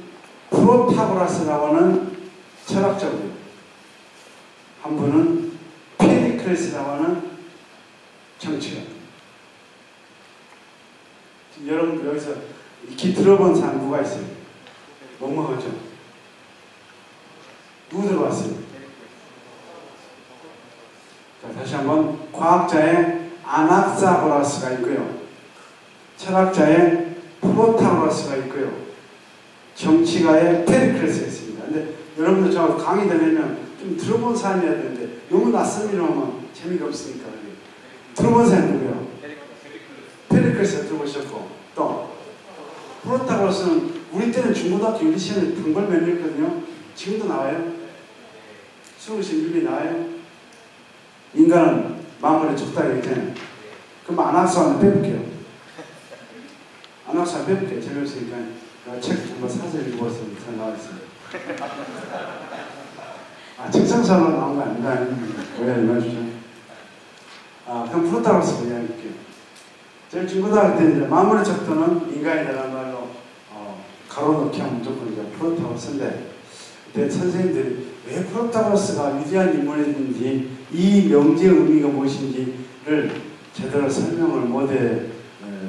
프로타고라스라고 하는 철학자고요. 한 분은 페리클레스라고 하는 정치가. 여러분 여기서 익히 들어본 사람 누가 있어요? 멍멍하죠? 누구 들어봤어요? 자, 다시 한번 과학자의 아낙사고라스가 있고요. 철학자의 프로타고라스가 있고요. 정치가의 페리클레스가 있습니다. 근데 여러분들 저 강의 들으면 좀 들어본 사람이어야 되는데 너무 낯선 이름은 재미가 없으니까 들어본 사람 누구요? 페리클레스 들어보셨고 또 프로타고라스는 우리 때는 중고등학교 윤리 시험에 등벌 몇 년이었거든요. 지금도 나와요? 수능시 윤리 나와요? 인간은 마음을 적당히 했잖아요. 그럼 아낙사는 빼볼게요. 아낙사 빼볼게요. 재미없으니까 책 한번 사서 읽어봤으면 잘 나와있어요. 책상사로 나온 거 아닌가? 오해하지 마시죠. 그럼 프로타고라스 이야기할게요. 제가 중고등학교 때 이제 마무리 척도는 인간이라는 말로 가로놓기 하면 무조건 이제 프로타고라스인데 그때 선생님들이 왜 프로타고라스가 위대한 인물이든지 이 명제의 의미가 무엇인지를 제대로 설명을 못해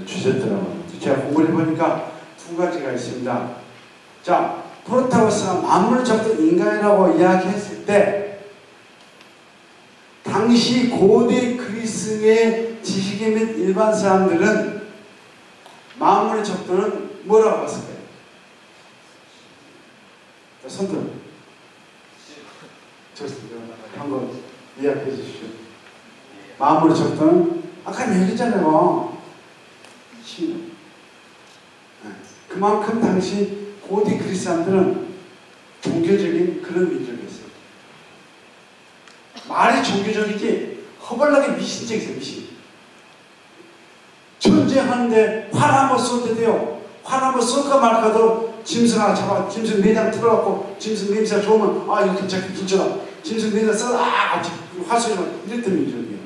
주셨더라고요. 제가 공부를 해보니까 2가지가 있습니다. 자, 프로타고라스가 만물을 척도 인간이라고 이야기했을 때 당시 고대 그리스의 지식인 및 일반 사람들은 만물의 척도는 뭐라고 봤을까요? 자, 손들어. 좋습니다. 한번 이야기해 주십시오. 만물의 척도는 아까 얘기했잖아요. 신명. 그만큼 당시 고대 그리스 사람들은 종교적인 그런 민족이었어요. 말이 종교적이지 허벌나게 미신적이세요. 미신. 전쟁하는데 활 한번 쏠 때도요. 활 한번 쏠까 말까도 짐승 하나 잡아 짐승 내장 틀어갖고 짐승 냄새가 좋으면 이거 괜찮게 괜찮아. 짐승 내장 써서 활 쏘면 이랬던 민족이에요.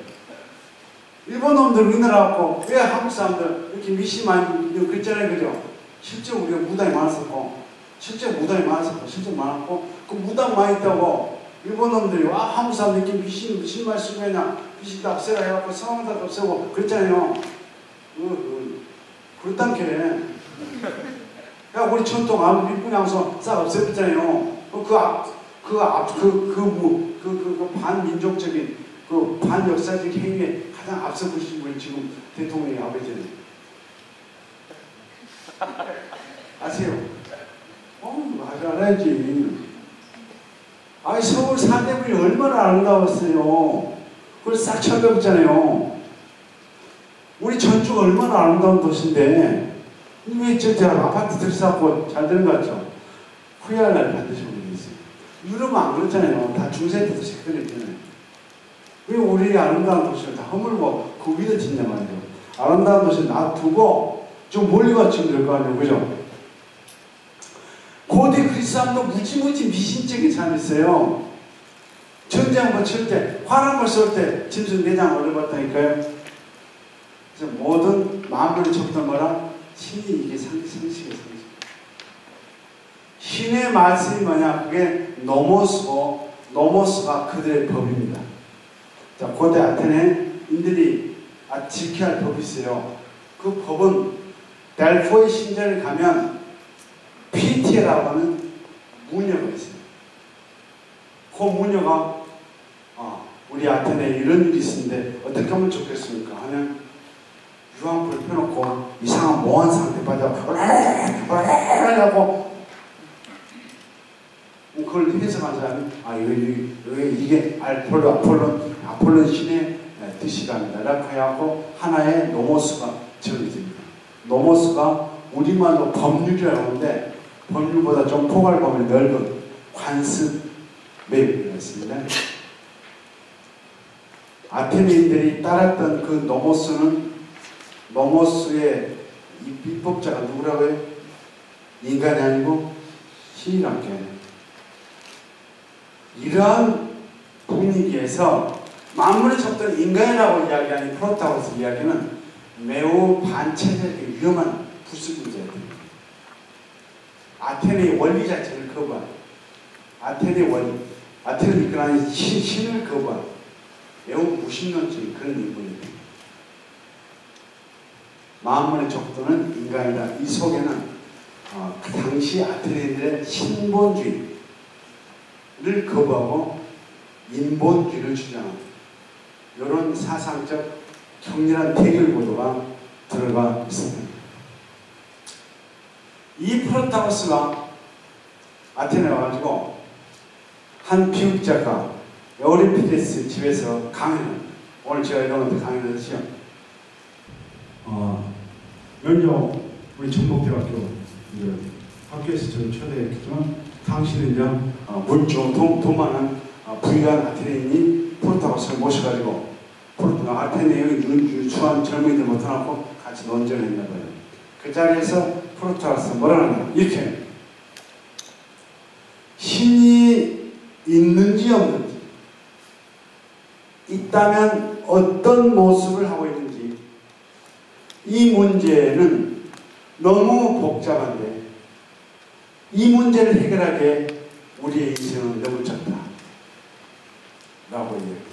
일본 놈들 우리나라 갖고 왜 한국 사람들 이렇게 미신 많이 그랬잖아요. 그죠? 실제 우리가 무당이 많았었고 실제 무당이 많았고 그 무당 많이 있다고 일본 놈들이 한국 사람들 이렇게 미신 많이 쓰고 그냥 미신 다 없애라 해갖고 성황사도 없애고 그랬잖아요. 그렇단게 야 우리 전통 일본이 항상 싹 없애버렸잖아요. 그 반민족적인 그 반역사적 행위에 가장 앞서 보신 분이 지금 대통령이 아버지잖아요. 아세요? 알아야지. 아니 서울 사대문이 얼마나 아름다웠어요. 그걸 싹 쳐다봤잖아요. 우리 전주가 얼마나 아름다운 도시인데 왜 저 아파트 들썩고 잘 되는 것 같죠? 후회할 날 반드시 오게 돼 있어요. 유럽은 안 그렇잖아요. 다 중세대 도시 그랬잖아요. 왜 우리 아름다운 도시를 다 허물고 그 위를 짓냐 말이에요. 아름다운 도시 놔두고 좀 멀리 가치면 될 거 아니에요. 그죠? 고대 그리스 사람도 무지무지 미신적인 사람이 있어요. 전쟁 뭐 칠 때, 화랑을 쏠 때 짐승 내장 올려봤다니까요. 그래서 모든 마음을 적던 거라 신이 이게 상식이에요, 상식. 신의 말씀이 뭐냐? 그게 노모스가 그들의 법입니다. 자, 고대 아테네인들이 지켜야 할 법이 있어요. 그 법은 델포의 신전에 가면 피티라고 하는 무녀가 있어요. 그 무녀가 우리 아테네에 이런 일이 있었는데 어떻게 하면 좋겠습니까? 하면 유황불 펴놓고 이상한 몽환 상태 빠져 하고 그걸 해석한 사람이 이게 아폴론 신의 뜻이랍니다. 라고 해갖고 하나의 노모스가 정해집니다. 노모스가 우리말로 법률이라고 하는데 법률보다 좀 포괄범위 넓은 관습 매입이가 있습니다. 아테네인들이 따랐던 그 노모스의 이 비법자가 누구라고 해요? 인간이 아니고 신이란 게 이러한 분위기에서 만물에 접던 인간이라고 이야기하는 프로타고스 이야기는 매우 반체제적인 위험한 부수분자입니다. 아테네의 원리 자체를 거부한, 아테네의 원리, 아테네를 이끌어가는 신을 거부한 매우 무신론적인 그런 인물입니다. 만물에 접도는 인간이다. 이 속에는 그 당시 아테네인들의 신본주의를 거부하고 인본주의를 주장하는 이런 사상적 격렬한 대결 구도가 들어가 있습니다. 이 프로타고스가 아테네에 와가지고 한 비극 작가 에우리피데스 집에서 강연을, 오늘 제가 이런 것도 강연을 했죠. 연료 우리 전북대학교 학교에서 저를 초대했지만 당시는 이제 물좀 돈 많은 부유한 아테네인이 프로타고스를 모셔가지고 아테네의 유수한 젊은이들 모셔놓고 같이 논쟁을 했나 봐요. 그 자리에서 프로타고스가 뭐라 하냐 이렇게 신이 있는지 없는지 있다면 어떤 모습을 하고 있는지 이 문제는 너무 복잡한데 이 문제를 해결하기에 우리의 인생은 너무 적다 라고 얘기합니다.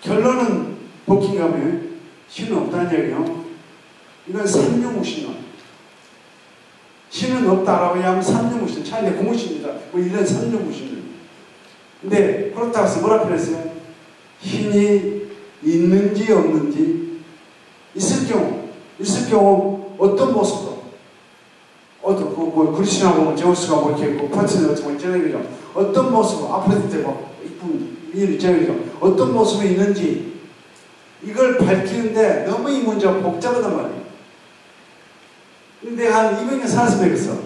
결론은 버킹엄에 신은 없다는 얘기요. 이건 삼류무신론. 신은 없다라고 하면 삼류무신, 차이내 공무신입니다. 뭐 이런 삼류무신론. 근데 프로타고스 뭐라 그랬어요? 신이 있는지 없는지 있을 경우 어떤 모습으로 그리스나 보면 제우스가 뭐 이렇게 있고 퍼치는 어쩌고 있잖아요. 어떤 모습으로 아프리테 뭐 이쁜 일 있잖아요. 어떤 모습이 있는지 이걸 밝히는데 너무 이 문제가 복잡하단 말이에요. 근데 한 200년 살았으면 되겠어.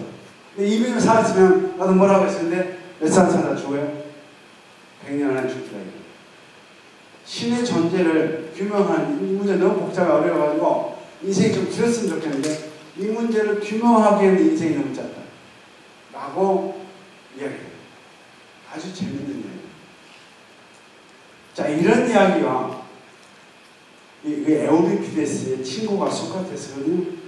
근데 200년 살았으면 나도 뭐라고 했었는데 몇 살 살다 죽어요? 100년 안에 죽더라. 신의 존재를 규명하는 이 문제 너무 복잡하고 어려워가지고 인생이 좀 길었으면 좋겠는데 이 문제를 규명하기에는 인생이 너무 짧다 라고 이야기해요. 아주 재밌는 이야기. 자, 이런 이야기가 에우리피데스의 친구가 소크라테스거든요.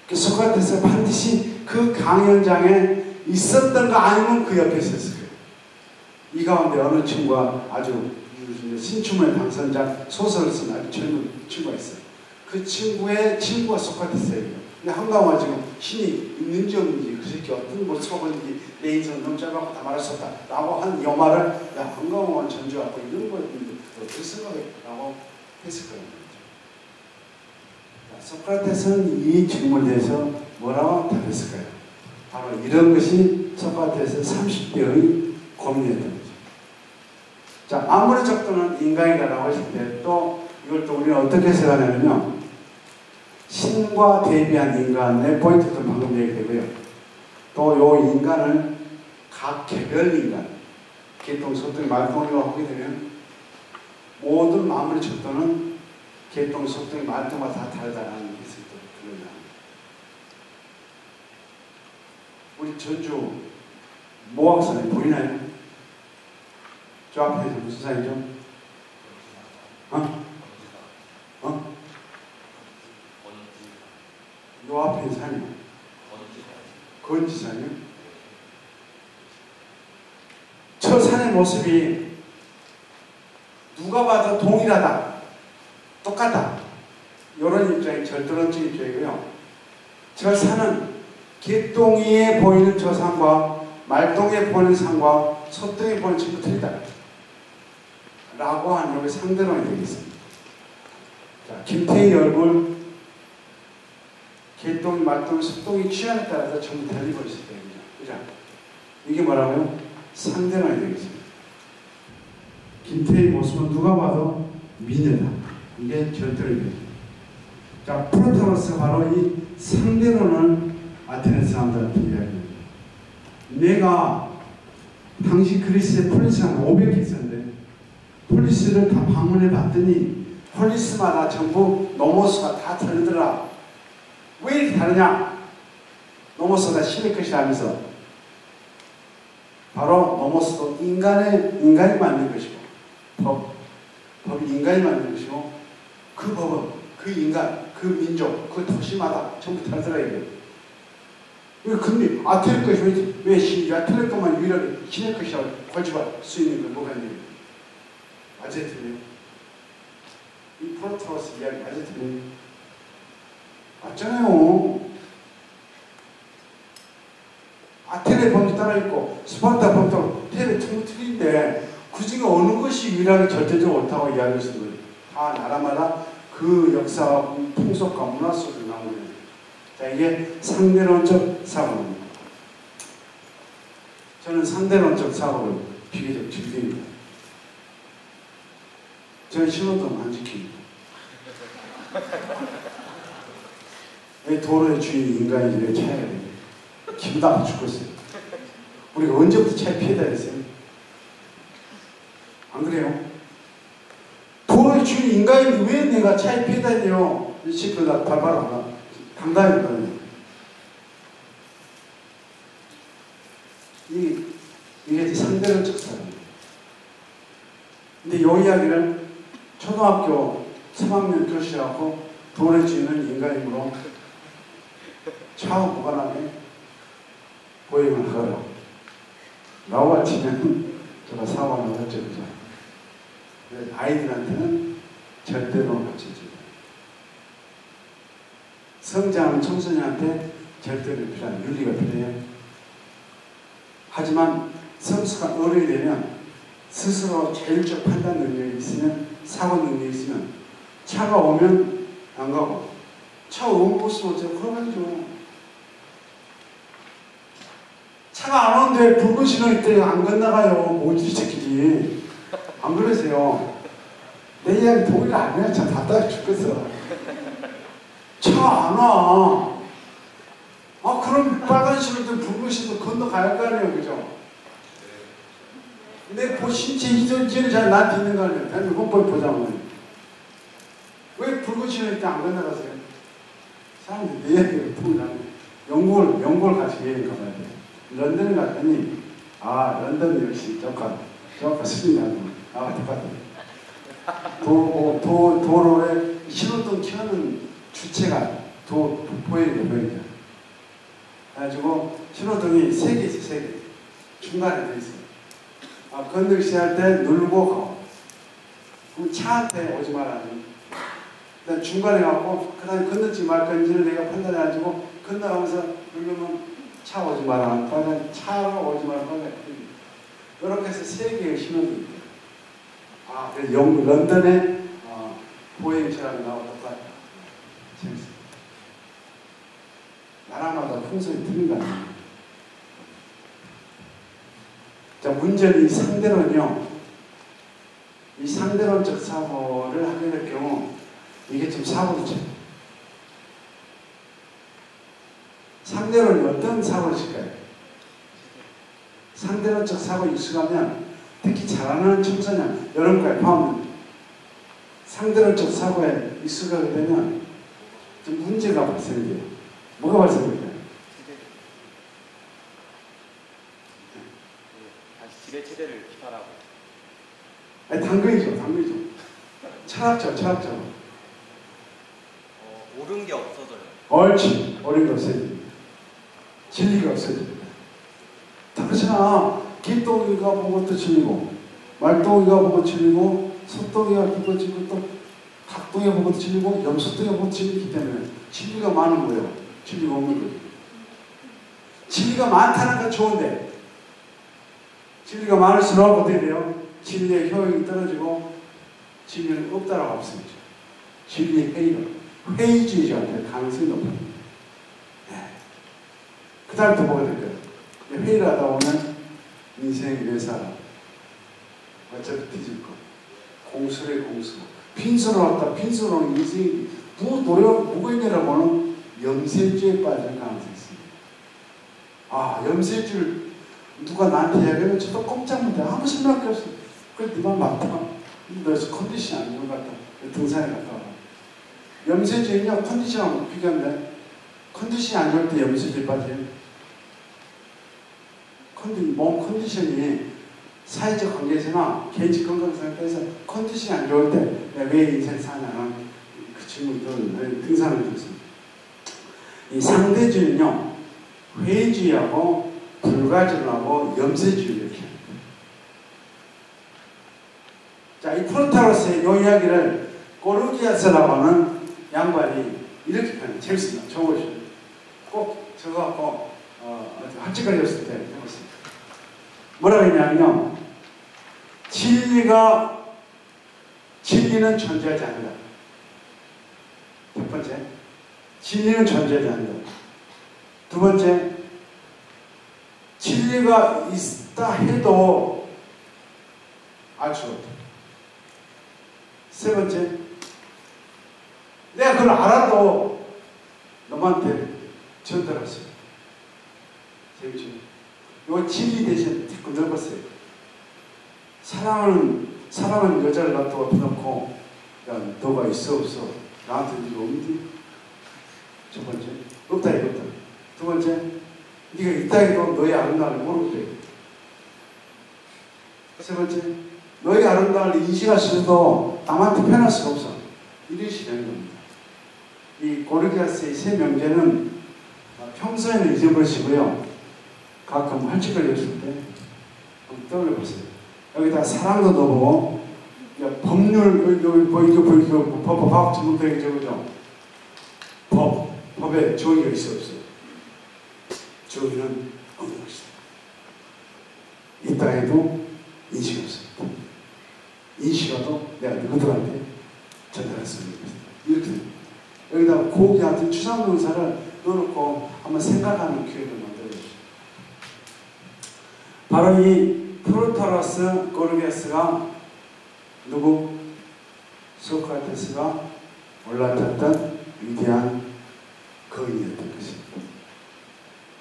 그 소크라테스가 반드시 그 강연장에 있었던 거 아니면 그 옆에 있었을 거예요. 이 가운데 어느 친구가 아주 신춘문예 당선자 소설을 쓴 아주 젊은 친구가 있어요. 그 친구의 친구가 소크라테스예요. 근데 한가운데 지금 신이 있는지 없는지 그 새끼 어떤 모습을 보는지 내 인생 너무 짧아서 다 말할 수 없다 라고 한 이 말을 야 한가운데 전주하고 이런 거 어떻게 생각해? 라고 했을 거예요. 소크라테스는 이 질문에 대해서 뭐라고 답했을까요? 바로 이런 것이 소크라테스 30대의 고민이었던 거죠. 자, 아무리 적도는 인간이다라고 했을 때 또 이걸 또 우리는 어떻게 해석하냐면요. 신과 대비한 인간의 포인트도 방금 얘기되고요. 또 요 인간을 각 개별 인간, 개똥, 소똥, 말똥이라고 하게 되면 모든 마무리 적도는 개똥, 소똥, 말똥과 다 다르다는 것을 또 드러납니다. 우리 전주 모악산에 보이나요? 저 앞에서 무슨 산이죠? 요 앞에 산이요? 건지산이요? 저 산의 모습이 누가 봐도 동일하다, 똑같다, 이런 입장이 절대론적 입장이고요. 저 산은 개똥이에 보이는 저 산과 말똥에 보이는 산과 소똥에 보이는 전부 틀리다 라고 하는 여기 상대론이 되겠습니다. 자, 김태희 얼굴, 개똥, 말똥, 소똥이 취향에 따라서 전부 달리고 있을 때입니다. 그죠? 이게 뭐라고요? 상대론이 되겠습니다. 김태희 모습은 누가 봐도 미녀다. 이게 절대론입니다. 자, 프로타고라스가 바로 이 상대론을 아테네 사람들한테 이야기합니다. 내가 당시 그리스의 폴리스가 500개 있었는데 폴리스를 다 방문해 봤더니 폴리스마다 전부 노모스가 다 다르더라. 왜 이렇게 다르냐? 노모스가 신의 것이라 하면서 바로 노모스도 인간이 만든 것이고 법이 인간이 만든 것이고 그 법은 그 인간, 그 민족, 그 도시마다 전부 다르더라 이거예요. 근데 아테네 것이 왜 아테네 것만 유일하게 신의 것이라고 고집할 수 있는 건 뭐가 있는 거예요? 맞아요, 틀려요? 이 프로타고라스 이야기 맞아요, 틀려요? 맞잖아요. 아테네 법도 따라 있고 스파르타 법도 테레 전부 틀린데 그 중에 어느 것이 유일하게 절대적으로 옳다고 이야기할 수 있는 거예요? 다 나라마다 그 역사와 풍속과 문화 속에서 나오는 거예요. 자, 이게 상대론적 사고입니다. 저는 상대론적 사고를 비교적 즐깁니다. 저는 신호등 안 지킵니다. 왜 도로의 주인이 인간이 왜 차이가 돼요? 기분 아파 죽겠어요. 우리가 언제부터 차에 피해 다녔어요? 안 그래요? 도로의 주인이 인간인데 왜 내가 차에 피해 다녀요? 이 시끄러다 발발 안 가. 당당히 그러네요. 이게 상대론적 사고입니다. 근데 이 이야기를 초등학교 3학년 교실하고 도로의 주인은 인간이므로 차와 무관하게 보행을 하라 라고 하시면 제가 사과를 하죠. 아이들한테는 절대로 가르쳐줘요. 성장하는 청소년한테 절대로 필요한 윤리가 필요해요. 하지만 성숙한 어른이 되면 스스로 자율적 판단 능력이 있으면, 사고 능력이 있으면 차가 오면 안 가고 차 오면 버스 오죠. 걸어가죠. 차가 안 오는데 붉은 신호 있대 안 건너가요. 모질이 새끼지. 안 그러세요? 내 이야기 동의가 아니야. 참 답답해 죽겠어. 차 안 와. 아, 그럼 빨간 신호든 붉은 신호든 건너가야 할 거 아니에요. 그죠? 내 신체 이전이 잘 나한테 있는 거 아니에요. 대한민국 헌법에 보자면. 왜 붉은 신호 있대 안 건너가세요? 사람들이 내 이야기를 동의하는 영국을 같이 여행 가봐야 돼요. 런던에 갔더니, 아, 런던 역시 저가 스리냐고. 아, 똑같아. 도로에 신호등 켜는 주체가 보행이죠. 그래가지고 신호등이 3개 있어, 3개. 중간에 돼 있어. 아, 건너기 시작할 때 누르고 가고. 그럼 차한테 오지 말라니. 그다음 중간에 가고, 그 다음에 건너지 말 건지를 내가 판단해가지고, 건너가면서 누르면 차 오지 마라. 그다음에 차가 오지 마라. 이렇게 해서 3개의 신호등이 있대요. 아, 그래서 런던에 보행처럼 나오고 똑같아요. 재밌어요. 나라마다 풍속이 틀린 거 아니에요. 자, 문제는 이 상대론이요. 이 상대론적 사고를 하게 될 경우 이게 좀 사고를 쳐요. 상대론이 어떤 사고를 칠까요? 상대론적 사고에 익숙하면 특히 잘하는 청소년, 여러분까지 포함합니다. 상대론적 사고에 익숙하게 되면 좀 문제가 발생돼요. 뭐가 발생될까요? 다시 지배 체제를 비판하고. 아니, 당근이죠, 당근이죠. 철학적. 옳은 게 없어져요. 옳지, 옳은 게 없어집니다. 진리가 없어집니다. 다 그렇잖아. 길동이가 보고 또 진리고, 말동이가 보고 진리고, 소동이가 보고 진리고, 또 각동이가 보고 진리고, 염소동이가 보고 진리기 때문에 진리가 많은 거예요. 진리가 없는 거예요. 진리가 많다는 건 좋은데, 진리가 많을수록 어떻게 돼요? 진리의 효용이 떨어지고 진리는 없다라고 없습니다. 진리의 회의주의자가 될 가능성이 높아요. 네. 그 다음에 또 뭐가 될까요? 회의를 하다 보면 인생이 왜 살아? 어차피 뒤질 거. 공수래 공수. 빈소로 왔다 빈소로는 인생이 뭐가 있냐라고 하는 염세주에 빠질 가능성이 있습니다. 아, 염세주를 누가 나한테 이야기하면 저도 꼼짝 못해. 아무 생각이 없어. 그래, 네 말 맞다. 너에서 컨디션이 안 좋은 것 같다. 등산에 갔다 와. 염세주는요, 컨디션하고 비교하면 컨디션이 안 좋을 때 염세주에 빠져요. 몸 컨디션이 사회적 관계에서나 개인적 건강 상태에서 컨디션이 안 좋을 때 왜 인생 사냐는 그 친구들 등산을 했습니다. 이 상대주의는요, 회의주의하고 불가지론하고 염세주의 이렇게 합니다. 자, 이 프로타고라스의 이 이야기를 고르기아스라고 하는 양반이 이렇게 표현해요. 재밌습니다. 적어보시죠. 꼭 적어갖고 학교 걸렸을 때 해봤습니다. 뭐라고 했냐면요, 진리는 존재하지 않는다. 첫 번째, 진리는 존재하지 않는다. 두 번째, 진리가 있다 해도 알 수가 없다. 세 번째, 내가 그걸 알아도 너한테 전달할 수 없다. 재밌죠? 이거 진리 대신 자꾸 넓었어요. 사랑하는 여자를 놔두고 놓고, 야, 너가 있어, 없어? 나한테 이거 없니? 첫 번째, 없다, 이거 없다. 두 번째, 네가 있다 해도 너의 아름다움을 모르게. 세 번째, 너의 아름다움을 인식할 수도 남한테 표현할 수가 없어. 이것이 되는 겁니다. 이 고르기아스의 세 명제는 평소에는 잊어버리시고요. 가끔 헐찍거렸을 때 한번 떠올려보세요. 여기다 사랑도 넣어보고, 법률, 법 전문가에게 적어줘. 법에 정의가 있어, 없어? 정의는 없는 것이다. 있다 해도 인식이 없습니다. 인식하도 내가 누구들한테 전달할 수 있는 것이다. 이렇게 됩니다. 여기다 고기 같은 추상명사를 넣어놓고 한번 생각하는 기회를 만들어주십시오. 바로 이 프로타고라스 고르기아스가 누구? 소크라테스가 올라탔던 위대한 거인이었던 것입니다.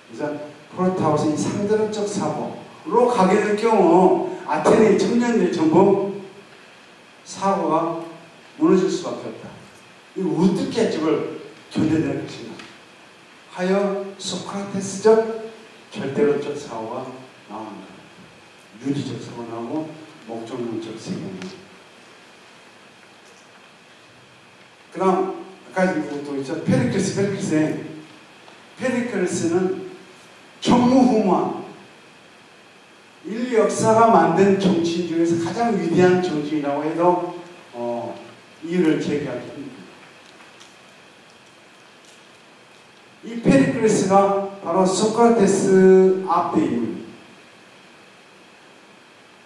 그래서 프로타고라스의 상대론적 사고로 가게 될 경우 아테네의 청년들이 전부 사고가 무너질 수밖에 없다. 이거 어떻게 저걸 견뎌낼 것인가? 하여 소크라테스적 절대론적 사고가 나오는 거예요. 유지적 사고가 나오고 목적론적 사고가 나오고. 그 다음 아까 또 있죠. 페리클레스는 전무후무한 인류 역사가 만든 정치인 중에서 가장 위대한 정치인이라고 해도 이유를 제기하기 힘듭니다. 이 페리클레스가 바로 소크라테스 앞에 있는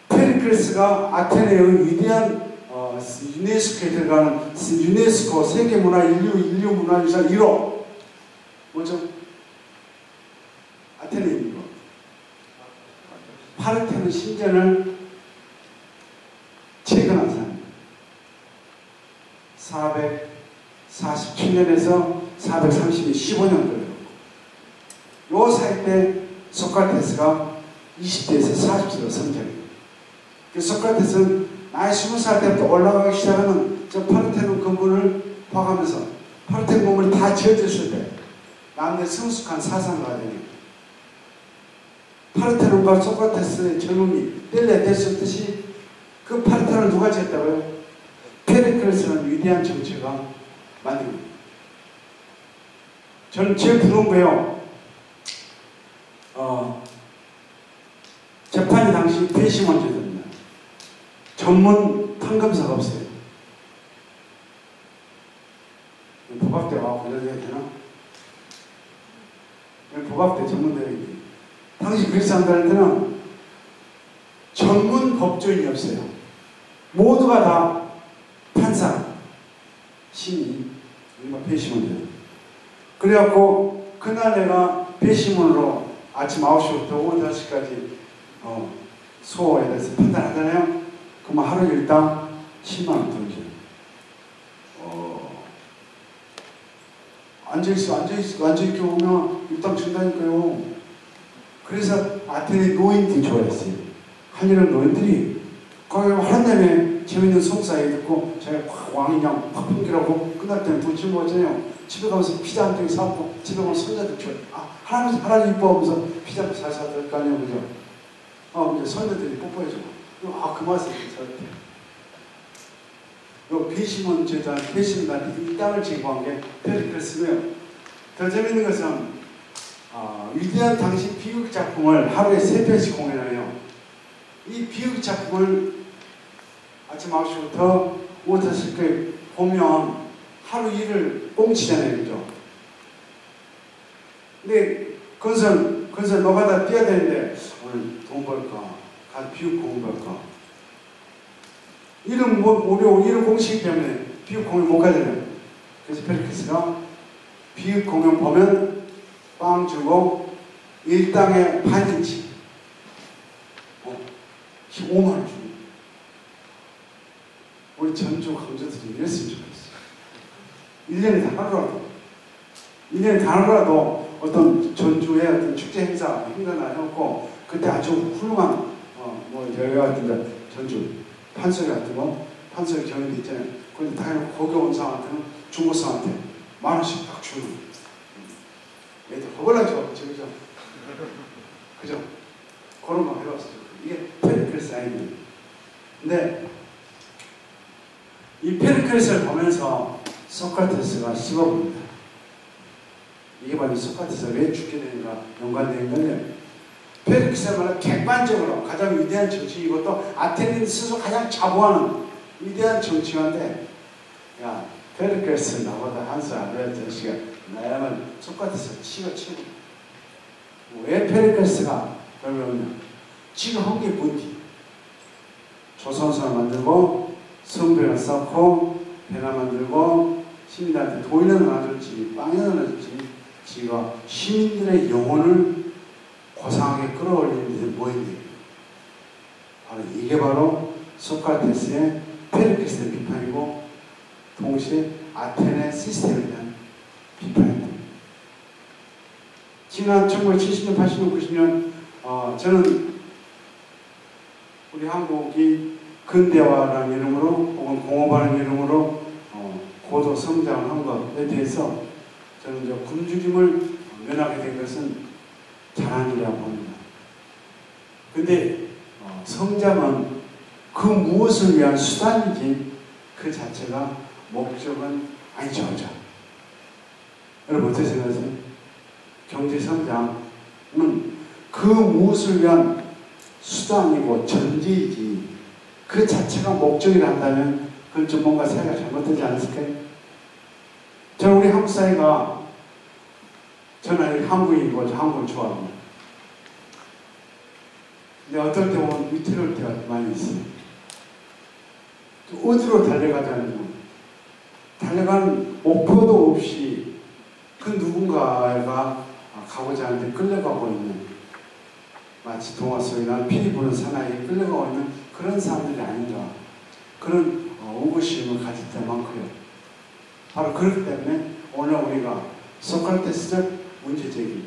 페리클레스가 아테네의 위대한 유네스코에 들어가는 유네스코 세계문화 인류 문화유산 1호 뭐죠? 아테네 있는 거 파르테논 신전을 재건한 사람입니다. 447년에서 430년 15년 걸렸고, 요 사이 때 소크라테스가 20대에서 40세로 성장해요. 소크라테스는 나이 20살 때부터 올라가기 시작하는 저 파르테논 건물을 봐가면서 파르테논 건물이 다 지어졌을 때 남들 성숙한 사상 과정이 파르테논과 소크라테스의 젊음이 뗄래댔었듯이 그 파르테논을 누가 지었다고요? 페르클레스라는 위대한 정치가 만든 겁니다. 저는 제일 부러운 거요. 재판이 당시 배심원제도입니다. 전문 판검사가 없어요. 법학대 와서 이런 얘기 되나? 법학대 전문대회인데 당시 그리스 사람들한테는 전문 법조인이 없어요. 모두가 다 판사, 신이, 배심원이에요. 그래갖고 그날 내가 배심원으로 아침 9시부터 오후 5시까지 수호에 대해서 판단하잖아요. 그러면 하루 일당 10만 원 던져요. 앉아있게 오면 일당 준다니까요. 그래서 아테네 노인들이 좋아했어요. 한일은 노인들이 거기 하나님의 재밌는 속사에 듣고 자기가 왕이냥 확 풍기라고 끝날 때는 돈좀 먹었잖아요. 집에 가면서 피자 한 덩이 사고 집에 가면 손자들 줘. 할아버지 이뻐하면서 피자 잘 사들 거 아니에요. 그죠? 이제 손자들이 뽀뽀해주고. 그 맛에 저렇게. 요 배심원 제단, 배심단이 이 땅을 제공한 게 페르클레스고요. 더 재밌는 것은 위대한 당시 비극 작품을 하루에 3편씩 공연해요. 이 비극 작품을 아침 9시부터 오후 5시까지 보면 하루 일을 꽁치잖아요. 그죠? 근데 건설 노가다 뛰어야 되는데 오늘 돈 벌까? 가서 비극 공연 벌까? 일은 일은 공시기 때문에 비극 공연 못 가잖아요. 그래서 페르클레스가 비극 공연 보면 빵 주고 일당의 반인치 15만 원 주고. 우리 전주 강조들이 이랬으면 좋겠어요. 1년에 단 하루라도 어떤 전주의 어떤 축제 행사나 해놓고 그때 아주 훌륭한 여기 같은 전주 판소리 같은 거 판소리 경연도 있잖아요. 그런데 다 해놓고 거기 온 사람한테는 중국 사람한테 10,000원씩 딱 주는. 얘들 허벌나죠, 그죠? 그죠? 그런 거 해봤어요. 이게 페르클레스 아닙니다. 근데 이 페르클레스를 보면서 소크라테스가 씹어봅니다. 이게 바로 소크라테스가 왜 죽게 되는가 연관되는 건데, 페르클레스는 객관적으로 가장 위대한 정치이고 또 아테네 스스로 가장 자부하는 위대한 정치가인데, 야 페르클레스 나보다 한 살 안 되는 정치가 나야만 소크라테스가 치고 왜 페르클레스가 그러면 지가 한 게 뭔지 조선소를 만들고 성벽을 쌓고 배나 만들고 시민들한테 돈이나 나눠줄지 빵이나 나눠줄지 지가 시민들의 영혼을 고상하게 끌어올리는 데 뭐였니? 바로 이게 바로 소크라테스의 페르클레스의 비판이고 동시에 아테네 시스템에 대한 비판입니다. 지난 1970년, 80년, 90년 저는 우리 한국이 근대화라는 이름으로 혹은 공업화라는 이름으로 고도 성장한 것에 대해서 저는 이제 굶주림을 면하게 된 것은 자랑이라고 봅니다. 근데 성장은 그 무엇을 위한 수단이지 그 자체가 목적은 아니죠. 여러분 어떻게 생각하세요? 경제 성장은 그 무엇을 위한 수단이고 전제이지 그 자체가 목적이라 한다면 그건 좀 뭔가 사회가 잘못되지 않았을까요? 저는 우리 한국 사회가 저는 한국인이고 한국을 좋아합니다. 근데 어떨 때 보면 위태로울 때가 많이 있어요. 어디로 달려가자는 달려가는 목표도 없이 그 누군가가 가고자 하는데 끌려가고 있는 마치 동화 속이나 피리 부는 사나이에 끌려가고 있는 그런 사람들이 아닌가, 그런 의구심을 가질 때 많고요. 바로 그렇기 때문에 오늘 우리가 소크라테스적 문제제기에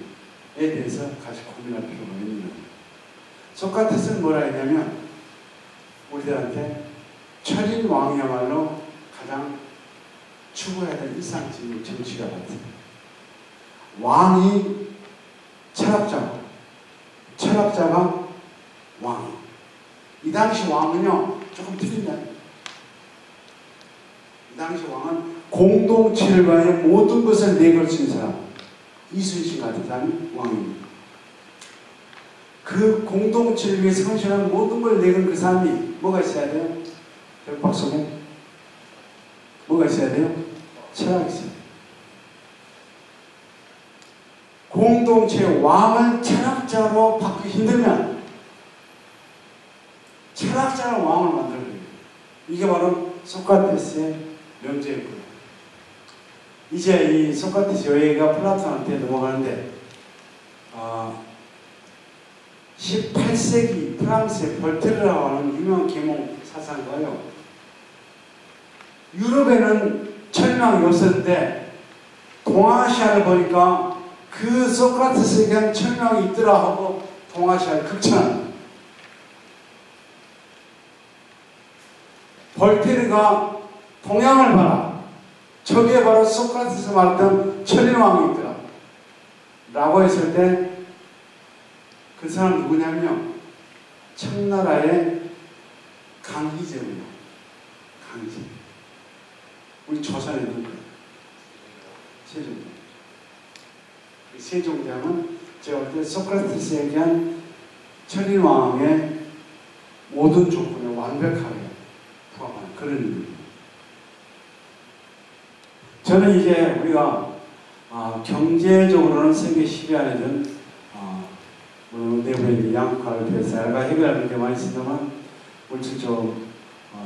대해서 같이 고민할 필요가 있는 거예요. 소크라테스는 뭐라 했냐면 우리들한테 철인 왕이야말로 가장 추구해야 될 일상적인 정치가 같아요. 왕이 철학자고 철학자가 왕. 이 당시 왕은요 조금 틀린다. 이 당시 왕은 공동체를 위해 모든 것을 내걸 수 있는 사람, 이순신 같은 사람이 왕입니다. 그 공동체를 위해 성실한 모든 걸 내건 그 사람이 뭐가 있어야 돼요? 벽박 속에 뭐가 있어야 돼요? 철학이 있어야 돼요. 공동체의 왕을 철학자로 바꾸기 힘들면 철학자로 왕을 만들어야 돼요. 이게 바로 소크라테스의 명제였고요. 이제 이 소크라테스 여행가 플라톤한테 넘어가는데 18세기 프랑스의 볼테르라고 하는 유명한 계몽 사상가요. 유럽에는 철학이 없었는데 동아시아를 보니까 그 소크라테스에 대한 철학이 있더라 하고 동아시아를 극찬합니다. 볼테르가 동양을 봐라. 저기에 바로 소크라테스 말했던 철인왕이 있더라. 라고 했을 때 그 사람 누구냐면요. 청나라의 강희제군요. 강희제. 우리 조선에 있는 거예요. 세종대. 세종대왕은 제가 볼 때 소크라테스에 대한 철인왕의 모든 조건을 완벽하게 포함한 그런 의미입니다. 저는 이제 우리가 경제적으로는 세계 10위 안에 든 내부의 양극화를 비해서 알바 해결하는 게 많이 있습니다만 물질적으로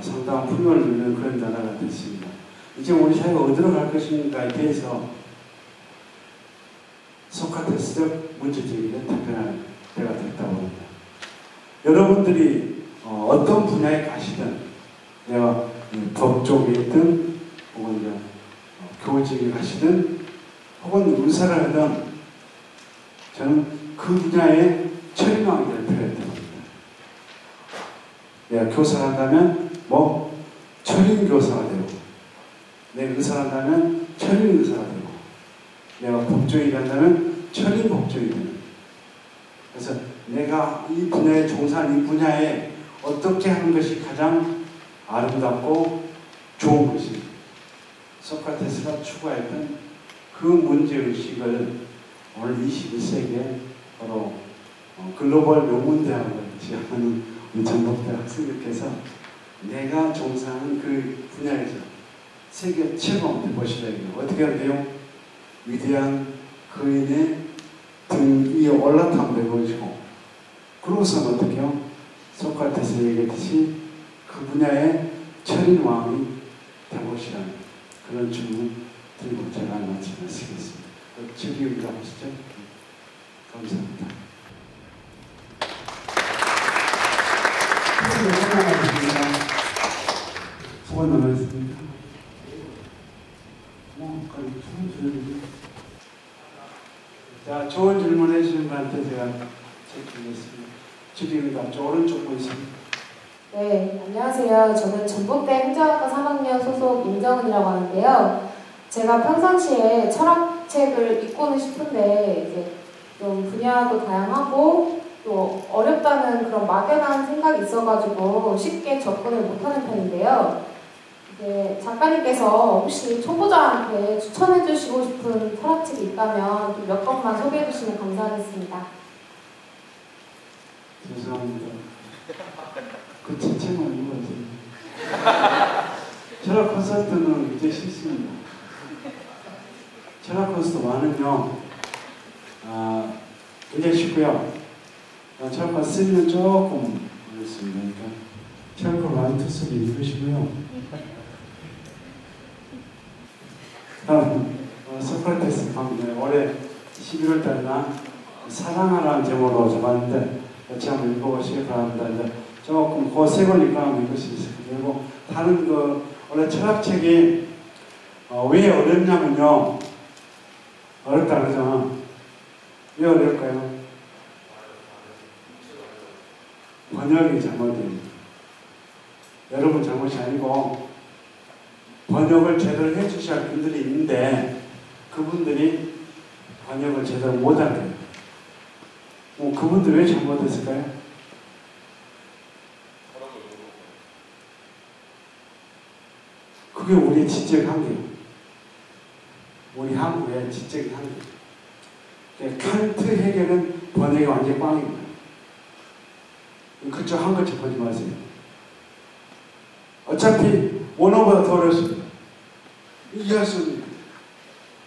상당한 풍요를 누리는 그런 나라가 됐습니다. 이제 우리 사회가 어디로 갈 것인가에 대해서 소크라테스적 문제제기는 답변할 때가 됐다고 합니다. 여러분들이 어떤 분야에 가시든 내가 법 쪽에 있든 혹은 이제 교직에 가시든 혹은 의사를 하든 저는 그 분야에 철인왕이 될 필요가 있다고 합니다. 내가 교사를 한다면 철인 교사가 되고, 내가 의사를 한다면 철인 의사가 되고, 내가 법조인이 한다면 철인 법조인이 되는. 그래서 내가 이 분야에 종사하는 이 분야에 어떻게 하는 것이 가장 아름답고 좋은 것이 소크라테스가 추구했던 그 문제의식을 오늘 21세기에 바로 글로벌 명문대학을 지향하는 우리 전북대 학생들께서 내가 종사하는 그 분야에서 세계 최고 보시라. 어떻게 하면 돼요? 위대한 거인의 등 위에 올라타면 되고, 그러고서는 어떻게 해요? 소크라테스 얘기했듯이 그 분야의 철인왕이 되보시라는 그런 주문 드리고 제가 말씀을 쓰겠습니다. 즐기기로 하시죠. 감사합니다. 수고 많으셨습니다. 자, 좋은 질문 해주신 분한테 제가 드리겠습니다. 주디가 오른쪽 보이십니다. 네, 안녕하세요. 저는 전북대 행정학과 3학년 소속 임정은이라고 하는데요. 제가 평상시에 철학책을 읽고는 싶은데 이제 좀 분야도 다양하고 또 어렵다는 그런 막연한 생각이 있어가지고 쉽게 접근을 못하는 편인데요. 이제 작가님께서 혹시 초보자한테 추천해주시고 싶은 철학책이 있다면 몇 권만 소개해주시면 감사하겠습니다. 죄송합니다. 그 책만 읽어주세요. 철학 콘서트는 이제 싫습니다. 철학 콘서트 많은요. 굉장히 쉽고요. 철학 콘서트는 조금 어렵습니다. 그러니까 철학을 많이 투석이 읽으시고요. 다음 소크라테스 방금 올해 11월 달이나 사랑하라는 제목으로 잡았는데 같이 한번 읽어보시기 바랍니다. 이제 조금 그 세 권 읽고 한번 읽으실 수 있어요. 그리고 다른 원래 철학책이 왜 어렵냐면요. 어렵다 그러잖아. 왜 어려울까요? 번역이 잘못됩니다. 여러분 잘못이 아니고 번역을 제대로 해주셔야 할 분들이 있는데 그분들이 번역을 제대로 못한 거예요. 그분들 왜 잘못했을까요? 그게 우리의 지적 한계예요. 우리 한국의 지적 한계. 칸트 해결은 번역이 완전히 꽝입니다. 그쪽 한 것쯤 보지 마세요. 어차피 원어보다 더 어렵습니다. 이해할 수 없습니다.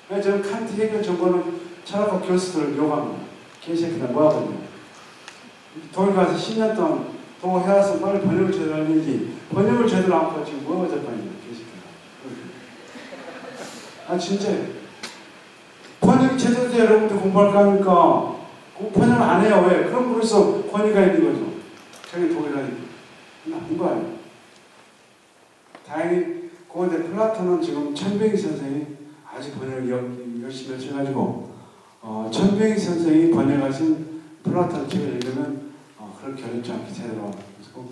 저는 칸트 해결 정보는 철학과 교수들을 욕합니다. 개새끼들 뭐하거든요. 독일 가서 10년 동안 동호해와서 빨리 번역을 제대로 하는지 번역을 제대로 안 하고 지금 뭐하고 잡아있냐 개새끼들. 진짜요. 번역이 제대로 돼야 여러분들 공부할 거 아닙니까? 번역 안 해요. 왜? 그럼 그래서 권위가 있는 거죠. 자기 독일어니까. 나쁜 거 아니에요. 다행히 그런데 플라톤은 지금 천병희 선생이 아주 번역을 열심히 하셔가지고 천병희 선생이 번역하신 플라톤 책을 읽으면 그렇게 어렵지 않게 제대로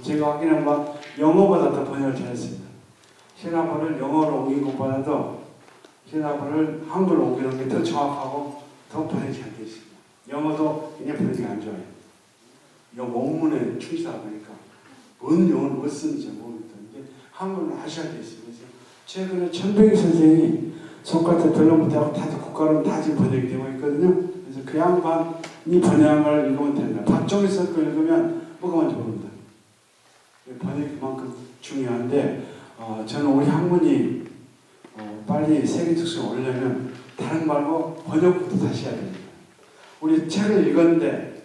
제가 확인한 바 영어보다 더 번역을 잘했습니다. 신화본을 영어로 옮긴 것보다도 신화본을 한글로 옮기는 게 더 정확하고 더 번역이 잘 되어 있습니다. 영어도 그냥 번역이 안 좋아요. 영어 원문에 충실하다 보니까 뭔 영어를 못 쓰는지 모르겠다. 이게 한글로 하셔야 되어 있습니다. 그래서 최근에 천병희 선생이 손가락 별로부터 다 국가로 다 지금 번역이 되고 있거든요. 그래서 그 양반이 번역을 읽으면 됩니다. 박정희 써 거 읽으면 뭐가 뭔지 모릅니다. 번역이 그만큼 중요한데 저는 우리 학문이 빨리 세계 특수에 오려면 다른 말고 번역부터 다시 해야 됩니다. 우리 책을 읽었는데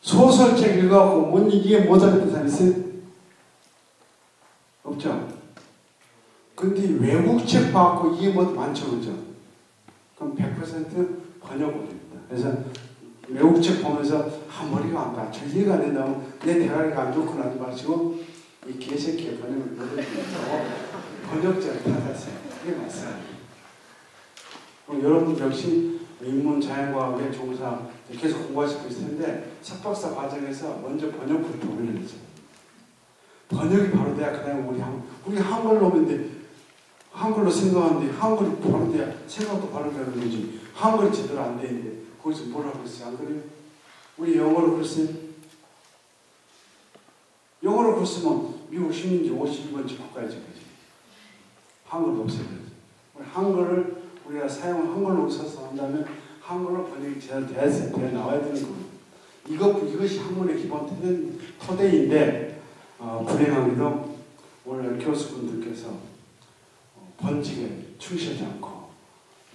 소설책 읽어갖고 못 이기게 못하겠다는 사람 있어요? 없죠? 근데 외국책 봐갖고 이게 뭐 많죠, 그죠? 그럼 100% 번역입니다. 그래서 외국책 보면서 머리가 안 가, 저 이해가 안 된다고 내 대가리가 안 좋구나 하지 마시고 이 개새끼의 번역을 못해준다고 번역자를 탓하세요. 이게 맞어요. 그럼 여러분 역시 인문 자연과학의 종사 계속 공부하시고 있을 텐데 석박사 과정에서 먼저 번역부터 올려야죠. 번역이 바로 돼야 그다음에 우리 한글로 오는데 한글로 생각하는데 한글이 바로 돼야 생각도 바로 되는 거지. 한글이 제대로 안 돼 있는데 거기서 뭘 하고 있어요? 안 그래요? 우리 영어로 글쎄 영어로 글쓰면 미국 시민지 51번째 바꿔야지 그지. 한글로 없애야지. 우리 한글을 우리가 사용을 한글로 써서 한다면 한글로 번역이 제대로 되어 나와야 되는 겁니다. 이것이 학문의 기본 토대인데 불행하게도 오늘 교수분들께서 번직에 충실하지 않고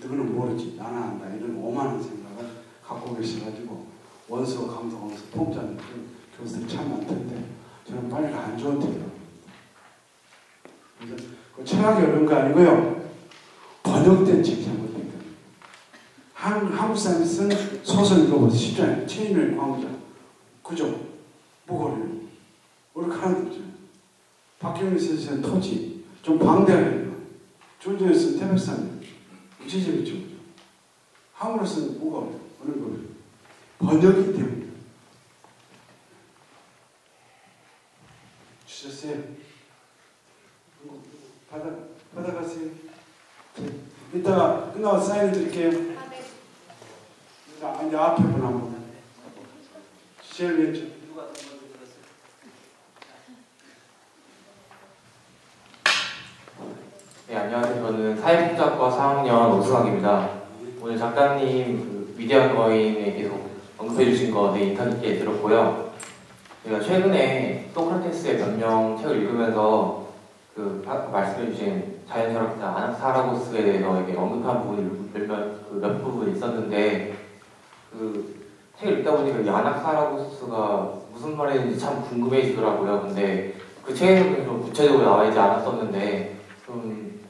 누구는 모르지 나는 안다 이런 오만한 생각을 갖고 계셔가지고 원수 강도 원수 폭자는 교수들이 참 많던데 저는 빨리 안 좋은 태도입니다. 그래서 그 철학이 어려운 거 아니고요. 번역된 책 잘못된 거예요. 한국 사람이 쓴 소설 읽어보세요. 쉽지 않아요. 최인의 광자. 그죠? 뭐가 어려워요? 우리 하나도 없잖아요. 박경희 선생님 토지. 좀 방대하게 조정에 쓴 태백산. 구체적이죠. 한국어 쓰는 뭐가 어려워요? 어느 거예요? 번역이 때문에. 주셨어요? 받아가세요. 이따가 끝나고 사인 드릴게요. 이제 앞에 분 한번. 제일 왼쪽. 누가 먼저 들었어요? 네, 안녕하세요. 저는 사회복지학과 4학년 오승학입니다. 오늘 작가님 위대한 거인에 계속 언급해주신 거 인상 깊게 들었고요. 제가 최근에 소크라테스의 변명 책을 읽으면서 아까 말씀해주신 자연철학자 아낙사라고스에 대해서 이렇게 언급한 부분이 몇 부분 있었는데 책을 읽다 보니까 이 아낙사라고스가 무슨 말인지 참 궁금해지더라고요. 근데 그 책에는 좀 구체적으로 나와 있지 않았었는데 좀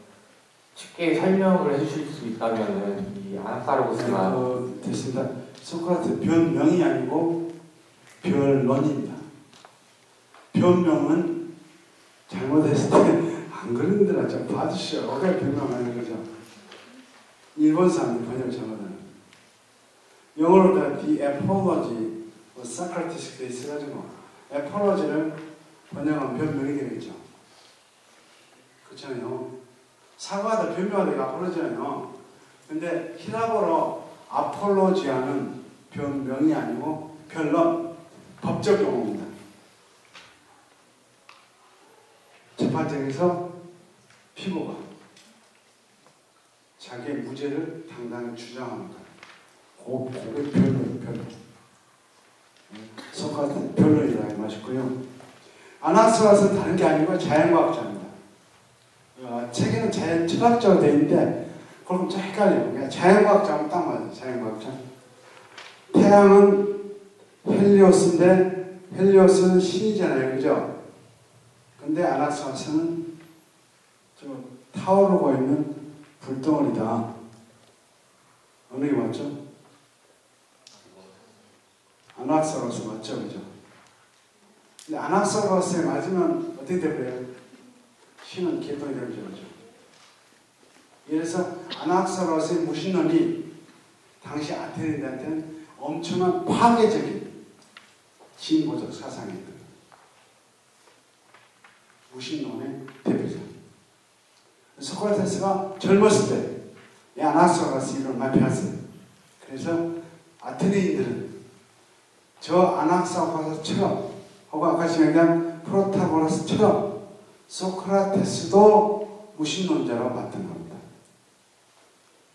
쉽게 설명을 해주실 수 있다면은 이 아낙사라고스가 됐습니다. 소크라테스 변명이 아니고 변론입니다. 변명은 잘못했을 때 안 그런 데라 좀 봐주시오. 왜 변명하는 거죠? 일본 사람들이 번역 잘못하는. 영어로 the apology, 사크라티스가 있어가지고 apology를 번역하면 변명이 되겠죠. 그렇잖아요. 사과하다 변명하다가 apology잖아요. 근데 히라보로 apology하는 변명이 아니고 변론, 법적 용어입니다. 재판장에서 피고가 자기의 무죄를 당당히 주장합니다. 그게 변론이에요, 변론. 소크라테스 변론이라고 하셨고요. 아나스라스는 다른 게 아니고 자연과학자입니다. 책에는 자연 철학자가 되어 있는데 그럼 좀 헷갈려요. 그냥 자연과학자면 딱 맞아요. 자연과학자. 태양은 헬리오스인데 헬리오스는 신이잖아요. 그죠? 근데 아나스라스는 좀 타오르고 있는 불덩어리다. 어느 게 맞죠? 아나스로스 맞죠? 그죠? 근데 아나스로스에 맞으면 어떻게 되고요? 신은 개통이 되죠. 그죠? 그래서 아나스로스의 무신론이 당시 아테네인들한테는 엄청난 파괴적인 진보적 사상이었던 거예요. 무신론의 대표자. 소크라테스가 젊었을 때 아나스로스 이걸 많이 배웠어요. 그래서 아테네인들은 저 아나스로스처럼 혹은 아까 진행한 프로타고라스처럼 소크라테스도 무신론자라고 봤던 겁니다.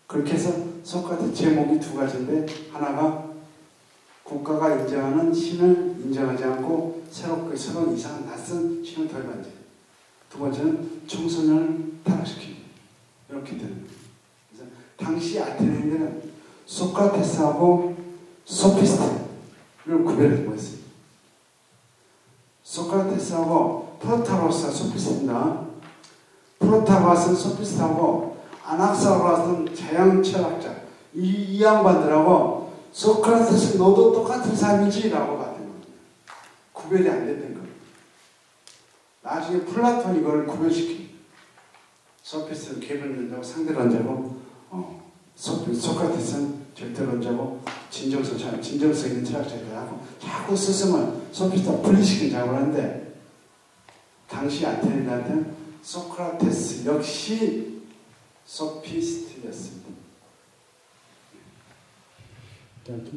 그렇게 해서 소크라테스 제목이 두 가지인데 하나가 국가가 인정하는 신을 인정하지 않고 새롭게 새로운 이상한 낯선 신을 도입한 죄. 두 번째는 청소년을 타락시키는 이렇게 되는 거예요. 그래서 당시 아테네인들은 소크라테스하고 소피스트를 구별을 못했어요. 소크라테스하고 프로타고라스가 소피스트입니다. 프로타고라스는 소피스트하고 아나크사고라스는 자연 철학자. 이 양반들하고 소크라테스 너도 똑같은 사람이지 라고 봤던 겁니다. 구별이 안 됐던 겁니다. 나중에 플라톤이 이걸 구별시킵니다. 소피스트는 개별론자고 상대론자고 소크라테스는 절대론자고 진정성 있는 철학자이다 하고 자꾸 스승을 소피스트와 분리시킨 작업을 하는데 당시 아테네인들한테는 소크라테스 역시 소피스트였습니다.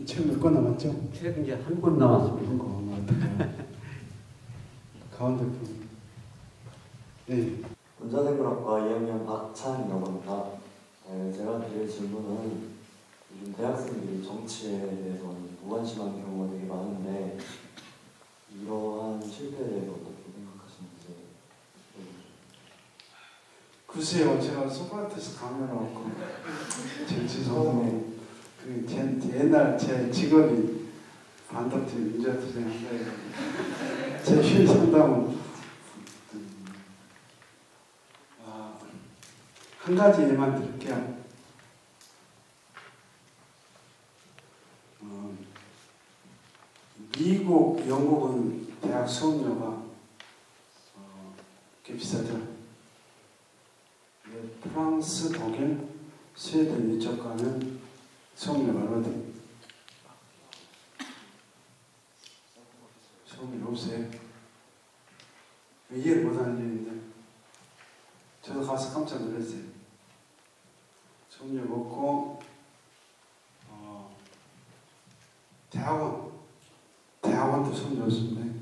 책 몇 권 남았죠? 책 이제 한 권 남았습니다. 한 권 남았다. 가운데 분. 네. 문자생물학과 2학년 박찬이라고 합니다. 제가 드릴 질문은 요즘 대학생들이 정치에 대해서 무관심한 경우가 되게 많은데 이러한 실패에 대해서 어떻게 생각하시는지. 글쎄요, 제가 소크라테스 강연하고 정치 소송에 옛날 제 직업이 반도체 민주투쟁 한다 해가지고 제 실 상담은 한 가지 예만 드릴게요. 미국, 영국은 대학 수업료가 꽤 비싸죠. 프랑스, 독일, 스웨덴 이쪽 가면 수업료가 얼마든지 수업료 없어요. 이해를 못하는 일인데 저도 가서 깜짝 놀랐어요. 수업료 없고 대학원도 수업료 없습니다.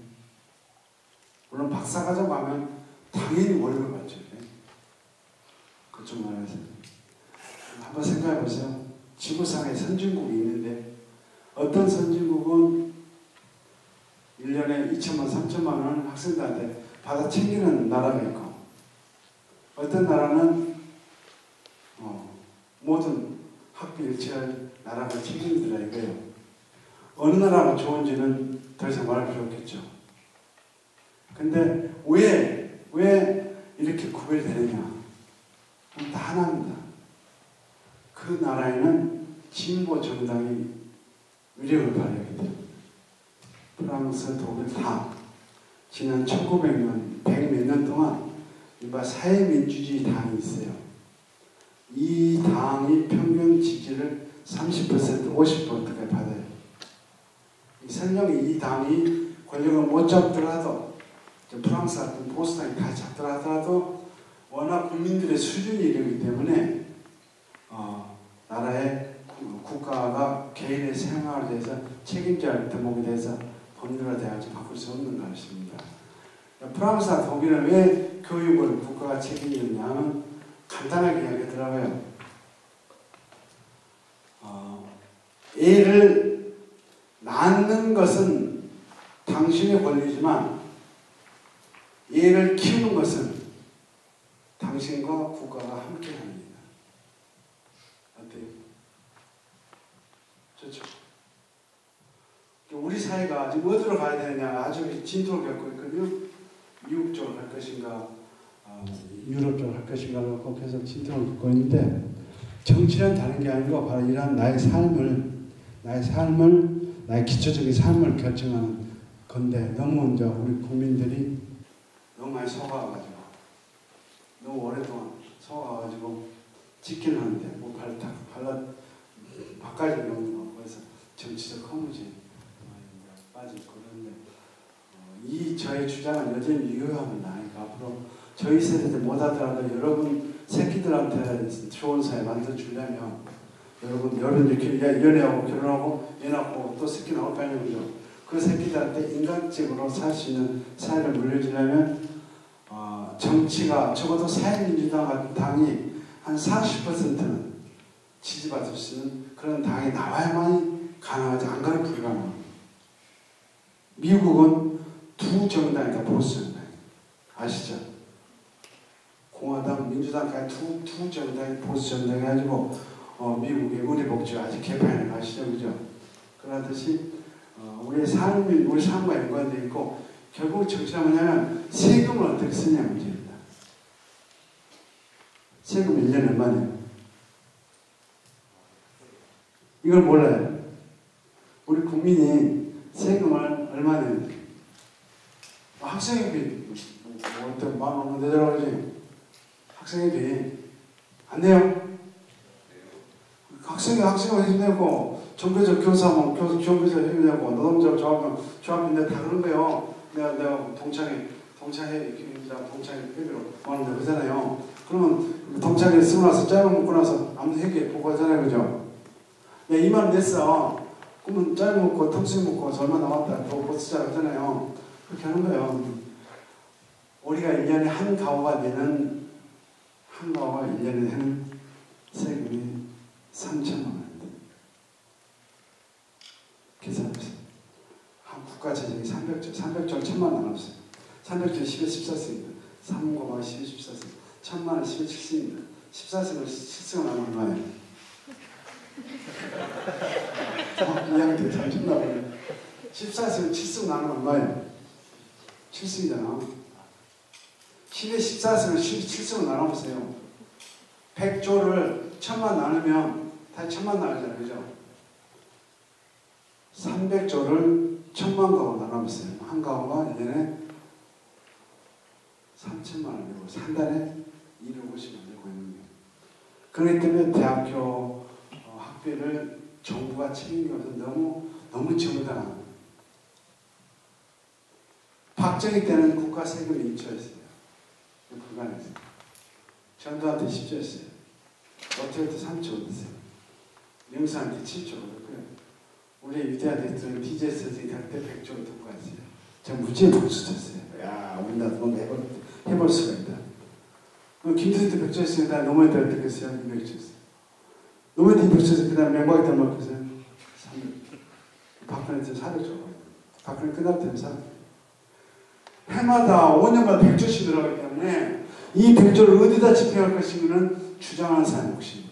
물론 박사과정 가면 당연히 월급 받죠. 그쪽 나라에서 한번 생각해 보세요. 지구상에 선진국이 있는데 어떤 선진국은 1년에 2천만, 3천만 원을 학생들한테 받아 챙기는 나라가 있고 어떤 나라는 모든 학비 일체할 나라가 책임지더라 이거예요. 어느 나라가 좋은지는 더 이상 말할 필요 없겠죠. 근데 왜 이렇게 구별되느냐? 다 하나입니다. 그 나라에는 진보 정당이 위력을 발휘하게 됩니다. 프랑스, 독일 다 지난 1900년, 100몇 년 동안 이른바 사회민주주의 당이 있어요. 이 당이 평균 지지를 30%, 50%까지 받아요. 설령 이 당이 권력을 못 잡더라도 프랑스 같은 보수당이 다 잡더라도 워낙 국민들의 수준이 이르기 때문에 나라의 국가가 개인의 생활에 대해서 책임져야 할 대목에 대해서 법률화돼야지 바꿀 수 없는 것입니다. 프랑스와 독일은 왜 교육을 국가가 책임지느냐 하면 간단하게 이야기하더라고요. 애를 낳는 것은 당신의 권리지만 애를 키우는 것은 당신과 국가가 함께 합니다. 어때요? 좋죠? 우리 사회가 지금 어디로 가야 되느냐 아주 진토를 겪고 있거든요. 미국 쪽으로 갈 것인가 유럽 쪽으로 갈 것인가를 꼭 해서 진토를 겪고 있는데 정치는 다른 게 아니고 바로 이런 나의 기초적인 삶을 결정하는 건데 너무 이제 우리 국민들이 너무 많이 속아가지고 너무 오랫동안 속아가지고 짓기는 하는데 뭐 발라 바꿔지는 경우가 그래서 정치적 허무지 빠지고 그러는데 저의 주장은 여전히 유효합니다. 그러니까 앞으로 저희 세대들 못하더라도 여러분 새끼들한테 좋은 사회 만들어주려면 여러분 이렇게 연애하고 결혼하고 애 낳고 또 새끼 나올 거 아니에요. 그죠? 그 새끼들한테 인간적으로 살 수 있는 사회를 물려주려면 정치가 적어도 사회민주당 같은 당이 한 40%는 지지받을 수 있는 그런 당이 나와야만이 가능하지 안 그러면 불가능합니다. 미국은 두 정당이니까 보수 정당 아시죠? 공화당, 민주당까지 두 정당이 보수 정당이 가지고 미국의 의료복지가 아직 개판이 아시죠? 그죠? 그러듯이 우리의 우리 삶과 연관되어 있고 결국 정치가 뭐냐면 세금을 어떻게 쓰냐 문제입니다. 세금 1년에 얼마네요? 이걸 몰라요. 우리 국민이 세금을 얼마 내는지. 학생회비 어떤 만 원 내더라고 그러지. 학생회비 안 내요? 학생회비 내고 정교적 교사면 정교적 회비 내고 노동자 조합인데 다 그런 거예요. 내가 동창회 회비로 하는데 그러잖아요. 그러면 동창회 쓰고 나서 짜장 먹고 나서 아무도 회계 보고 하잖아요. 그죠? 야, 2만 냈어. 그러면 짜장 먹고 탕수육 먹고 얼마 남았다. 보고 쓰자 그러잖아요. 그렇게 하는 거예요. 우리가 1년에 한 가구가 1년에 내는 세금이 3천만 원입니다. 계산해보세요. 한 국가 재정이 300조 1000만 원 나눴어요. 300조 10에 14승입니다. 3,10에 14승. 1000만 원 10에 7승입니다. 14승을 7승을 나누면 얼마예요? 이 양들 잘 쳤나 보네. 14승을 7승 나누면 얼마예요? 7승이잖아. 10에 14승을 7승을 나눠보세요. 100조를 1000만 나누면 다시 1000만 나누잖아요. 그죠? 300조를 1000만 가구 나눠보세요. 한 가구가 1년에 3천만 원 내고 한 달에 250만 내고 있는 거예요. 그렇기 때문에 대학교 학비를 정부가 책임지면서 너무 정당한. 박정희 때는 국가 세금이 2조였어요. 불가능했어요. 전두환 때 10조였어요. 어떻게 때 3조 됐어요. 명수한테 7조 그랬고요. 우리 위대한 대통령 TJ 선생이 그때 100조를 통과했어요. 저 무지에 박수 쳤어요. 야, 우리나라 뭔가 해볼 수가 있다. 김대중 때 100조 했으니까 노무현 때 어떻게 했어요? 200조 했어요. 노무현 때 200조 했어요. 그 다음에 맹박이 때 얼마 했어요? 300. 박근혜 때 400조. 박근혜 끝날 때는 400. 해마다 5년마다 100조씩 들어가기 때문에 이 100조를 어디다 집행할 것인가는 주장하는 사람이 몫입니다.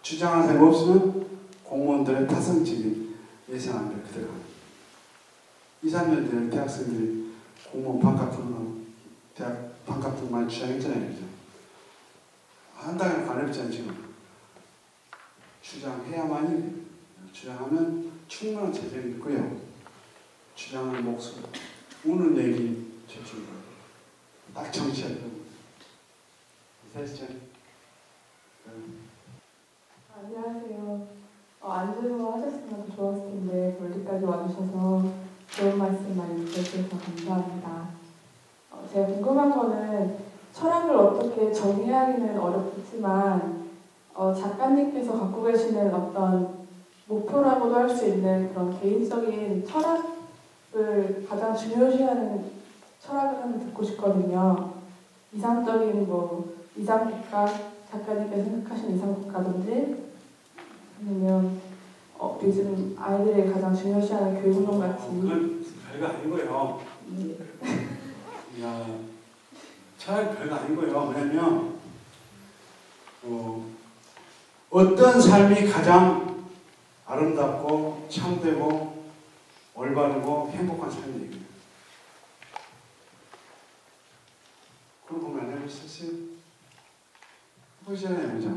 주장하는 사람이 없으면 공무원들의 타성적인 예산안을 그대로 합니다. 2, 3년 전에 대학생들이 공무원 반값으로 대학 반값 많이 주장했잖아요. 그죠? 한 달에 관lep잖아요. 지금 주장해야만이 주장하면 충분한 재정이 있고요. 주장하는 목소리, 우는 얘기 제출 딱 정치하고 됐죠? 안녕하세요. 안주로 하셨으면 더 좋았을 텐데 멀리까지 와주셔서 좋은 말씀 많이 해주셔서 감사합니다. 제가 궁금한 거는 철학을 어떻게 정의하기는 어렵지만 작가님께서 갖고 계시는 어떤 목표라고도 할 수 있는 그런 개인적인 철학을 가장 중요시하는 철학을 하나 듣고 싶거든요. 이상적인 이상국가, 작가님께서 생각하시는 이상국가든지 아니면 요즘 아이들이 가장 중요시하는 교육론 같이. 그건 별거 아니고요. 야, 차라리 별거 아니고요. 왜냐면 어떤 삶이 가장 아름답고 참되고 올바르고 행복한 삶이 얘기예요. 그런 고민 안 해보셨어요? 해보시잖아요, 그죠?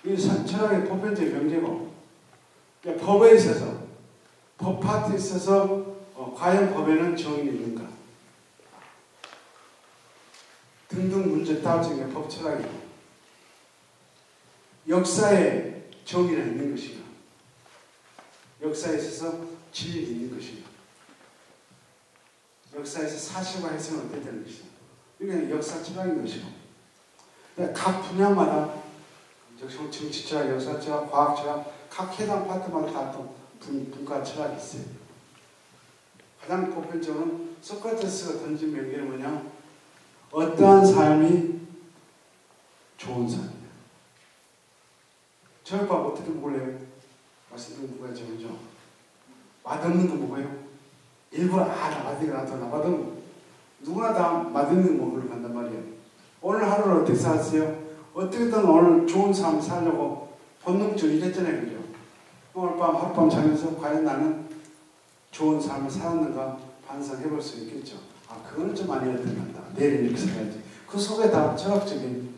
이 철학의 보편적 명제고, 그러니까 법에 있어서, 법 파트에 있어서 과연 법에는 정의는 있는가? 등등 문제 따지는 게 법 철학이고, 역사에 정의는 있는 것인가? 역사에 있어서 진리는 있는 것인가? 역사에서 사실과 해석은 어떻게 되는 것인가? 이게 역사 철학인 것이고, 각 분야마다 정치 철학, 역사 철학, 과학 철학, 각 해당 파트마다 다 또 분과 철학이 있어요. 가장 보편적으로는 소크라테스가 던진 명제는 뭐냐? 어떠한 삶이 좋은 삶이냐. 저녁밥 어떻게 먹을래요? 맛있는 거 먹어야죠, 그죠? 맛없는 거 먹어요? 일부러 나 맛있는 거 놔둬, 나 맛없는 누구나 다 맛있는 거 먹으러 간단 말이에요. 오늘 하루를 어떻게 살았어요? 어떻게든 오늘 좋은 삶을 살려고 본능적으로 일했잖아요, 그죠? 오늘 밤 하룻밤 자면서 과연 나는 좋은 삶을 살았는가 반성해 볼 수 있겠죠. 그거는 좀 아니어야 된다. 내일 이렇게 살아야지. 그 속에 다 철학적인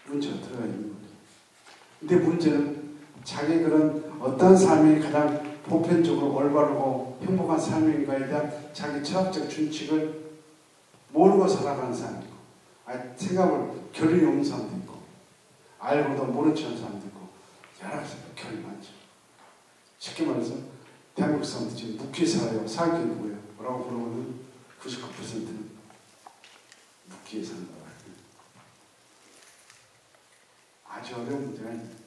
문제가 들어가 있는 거죠. 근데 문제는 자기 그런 어떤 삶이 가장 보편적으로 올바르고 행복한 삶인가에 대한 자기 철학적 준칙을 모르고 살아가는 사람이 있고, 생각을 결론이 없는 사람도 있고, 알고도 모른 척 하는 사람도 있고, 여러 가지 결이 많죠. 쉽게 말해서 대한민국 사람들 지금 묵기에 살아요. 사학교에 누구예요? 뭐라고 부르면 99%는 묵기에 산다. 아주 어려운 문제가 있습니다.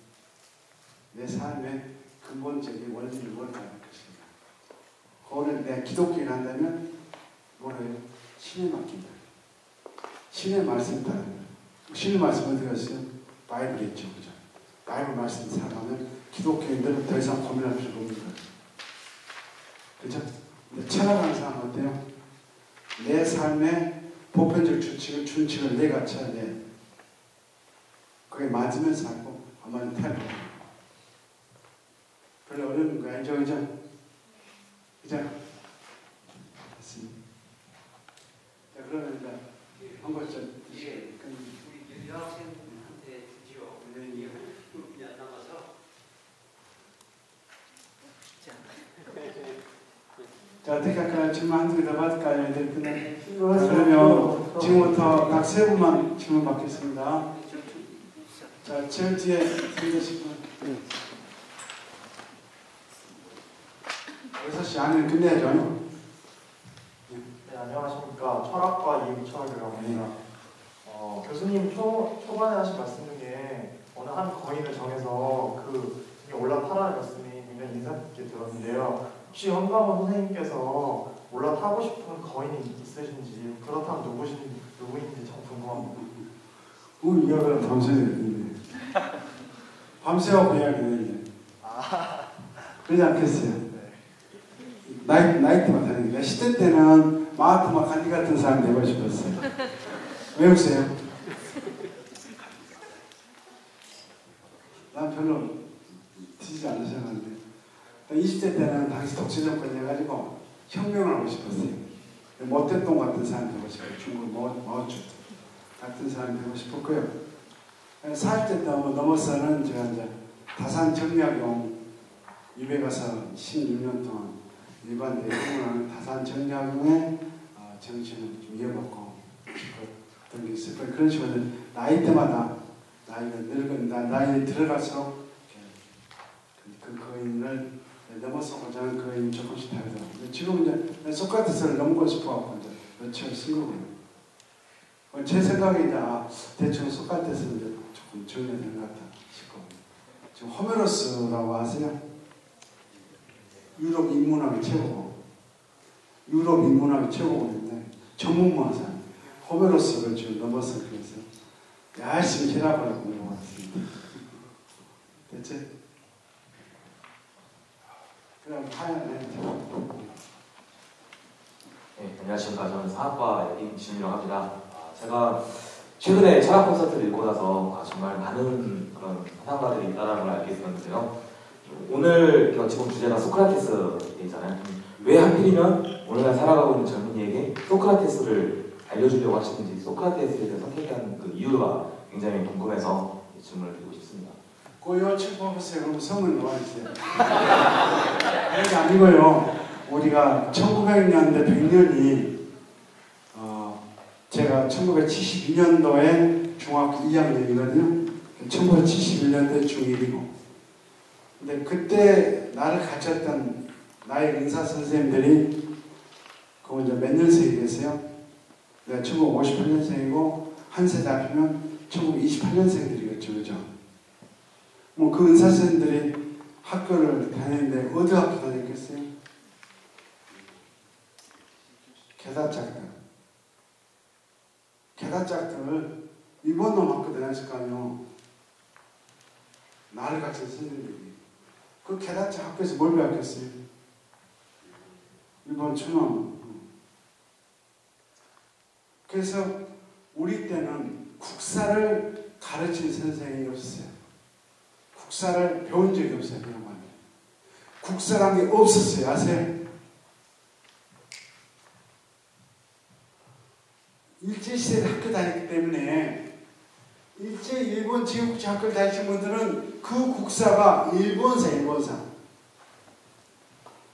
내 삶의 근본적인 원리를 뭘까 할 것인가. 그거를 내가 기독교인 한다면 뭐래요? 신에 맡긴다. 신의 말씀 따라. 신의 말씀 어디 갔어요? 바이블에 있죠, 그죠? 바이블 말씀 살아가면 기독교인들은 더 이상 고민할 필요가 없는 거예요. 그죠? 근데 찾아가는 사람은 어때요? 내 삶의 보편적 준칙을 내가 찾아야 돼. 그게 맞으면 살고, 안 맞으면 탈고. 별로 어려운 거 아니죠, 그죠? 그죠? 됐습니다. 자, 그러면 이제 한 번 좀. 우리 여학생한테 드디어 이 안 남아서. 자, 어떻게 할까요? 질문 한두 개 더 받을까요? 이제 끝내. 그러면 지금부터 각 세 분만 질문 받겠습니다. 자, 제일 뒤에 앉으신 분. 6시 안에 끝내야죠. 네, 안녕하십니까. 철학과 이해철학이라고 합니다. 교수님 초반에 하신 말씀 중에 어느 한 거인을 정해서 그 중에 올라타라는 말씀이 굉장히 인상 깊게 들었는데요. 혹시 현광원 선생님께서 올라타고 싶은 거인이 있으신지, 그렇다면 누구인지 참 궁금합니다. 이야기를 밤새 했는데 밤새하고 이야기했는데 그러지 않겠어요? 나이 때만 다니는 게 10대 때는 마하트마 간디 같은 사람 되고 싶었어요. 왜 웃어요? 난 별로 튀지 않는 생각하는데 20대 때는 당시 독재정권 해가지고 혁명을 하고 싶었어요. 모택동 같은 사람 되고 싶어요. 중국 마오쩌둥 같은 사람 되고 싶었고요. 40대 때 넘어서는 제가 이제 다산 정약용 유배 가서 16년 동안 일반 내국문화는 다산 정약용의 정신을 좀 이어받고 그런 게 있을 거예요. 그런 식으로 나이 때마다 나이가 나이 들어갈수록 그 거인을 넘어서고자 하는 거인이 조금씩 다르더라고요. 지금 이제 소크라테스를 넘고 싶어갖고 이제 며칠 쓴 거고요. 제 생각에 이제 대충 소크라테스는 이제 조금 정리된 것 같다 싶고, 지금 호메로스라고 아세요? 유럽 인문학의 최고고, 유럽 인문학의 최고인데 전문문화사 호메로스를 지금 넘어서 그래서 열심히 히라바를 공부하고 있습니다. 됐지? 그럼 네, 안녕하십니까. 저는 사학과 임진이라고 합니다. 제가 최근에 철학 콘서트를 읽고 나서 정말 많은 그런 사상가들이 있다는 걸 알게 되었는데요. 오늘 지금 주제가 소크라테스이잖아요. 왜 하필이면 오늘날 살아가고 있는 젊은이에게 소크라테스를 알려주려고 하시는지, 소크라테스에 선택한 그 이유가 굉장히 궁금해서 질문을 드리고 싶습니다. 고요 칠퍼보세요. 그럼 성은 놓아주세요. 그게 아니고요. 우리가 1900년대 100년이 제가 1972년도에 중학교 2학년이거든요. 1971년도에 중1이고, 근데 그때 나를 가르쳤던 나의 은사 선생님들이 그거 이제 몇 년생이 계세요? 내가 1958년생이고 한 세대 합치면 1928년생들이겠죠, 그죠? 뭐 그 은사 선생님들이 학교를 다녔는데 어디 학교 다녔겠어요? 게다짝들 일본 놈 학교 다녔을 거 아니에요. 나를 가르친 선생님들이 그 게다짝 학교에서 뭘 배웠겠어요? 일본 춘원. 그래서 우리 때는 국사를 가르친 선생님이 없었어요. 국사를 배운 적이 없어요. 그런 말이에요. 국사라는 게 없었어요. 아세요? 일제시대 학교 다녔기 때문에 일제 일본 제국지 학교를 다니신 분들은 그 국사가 일본사.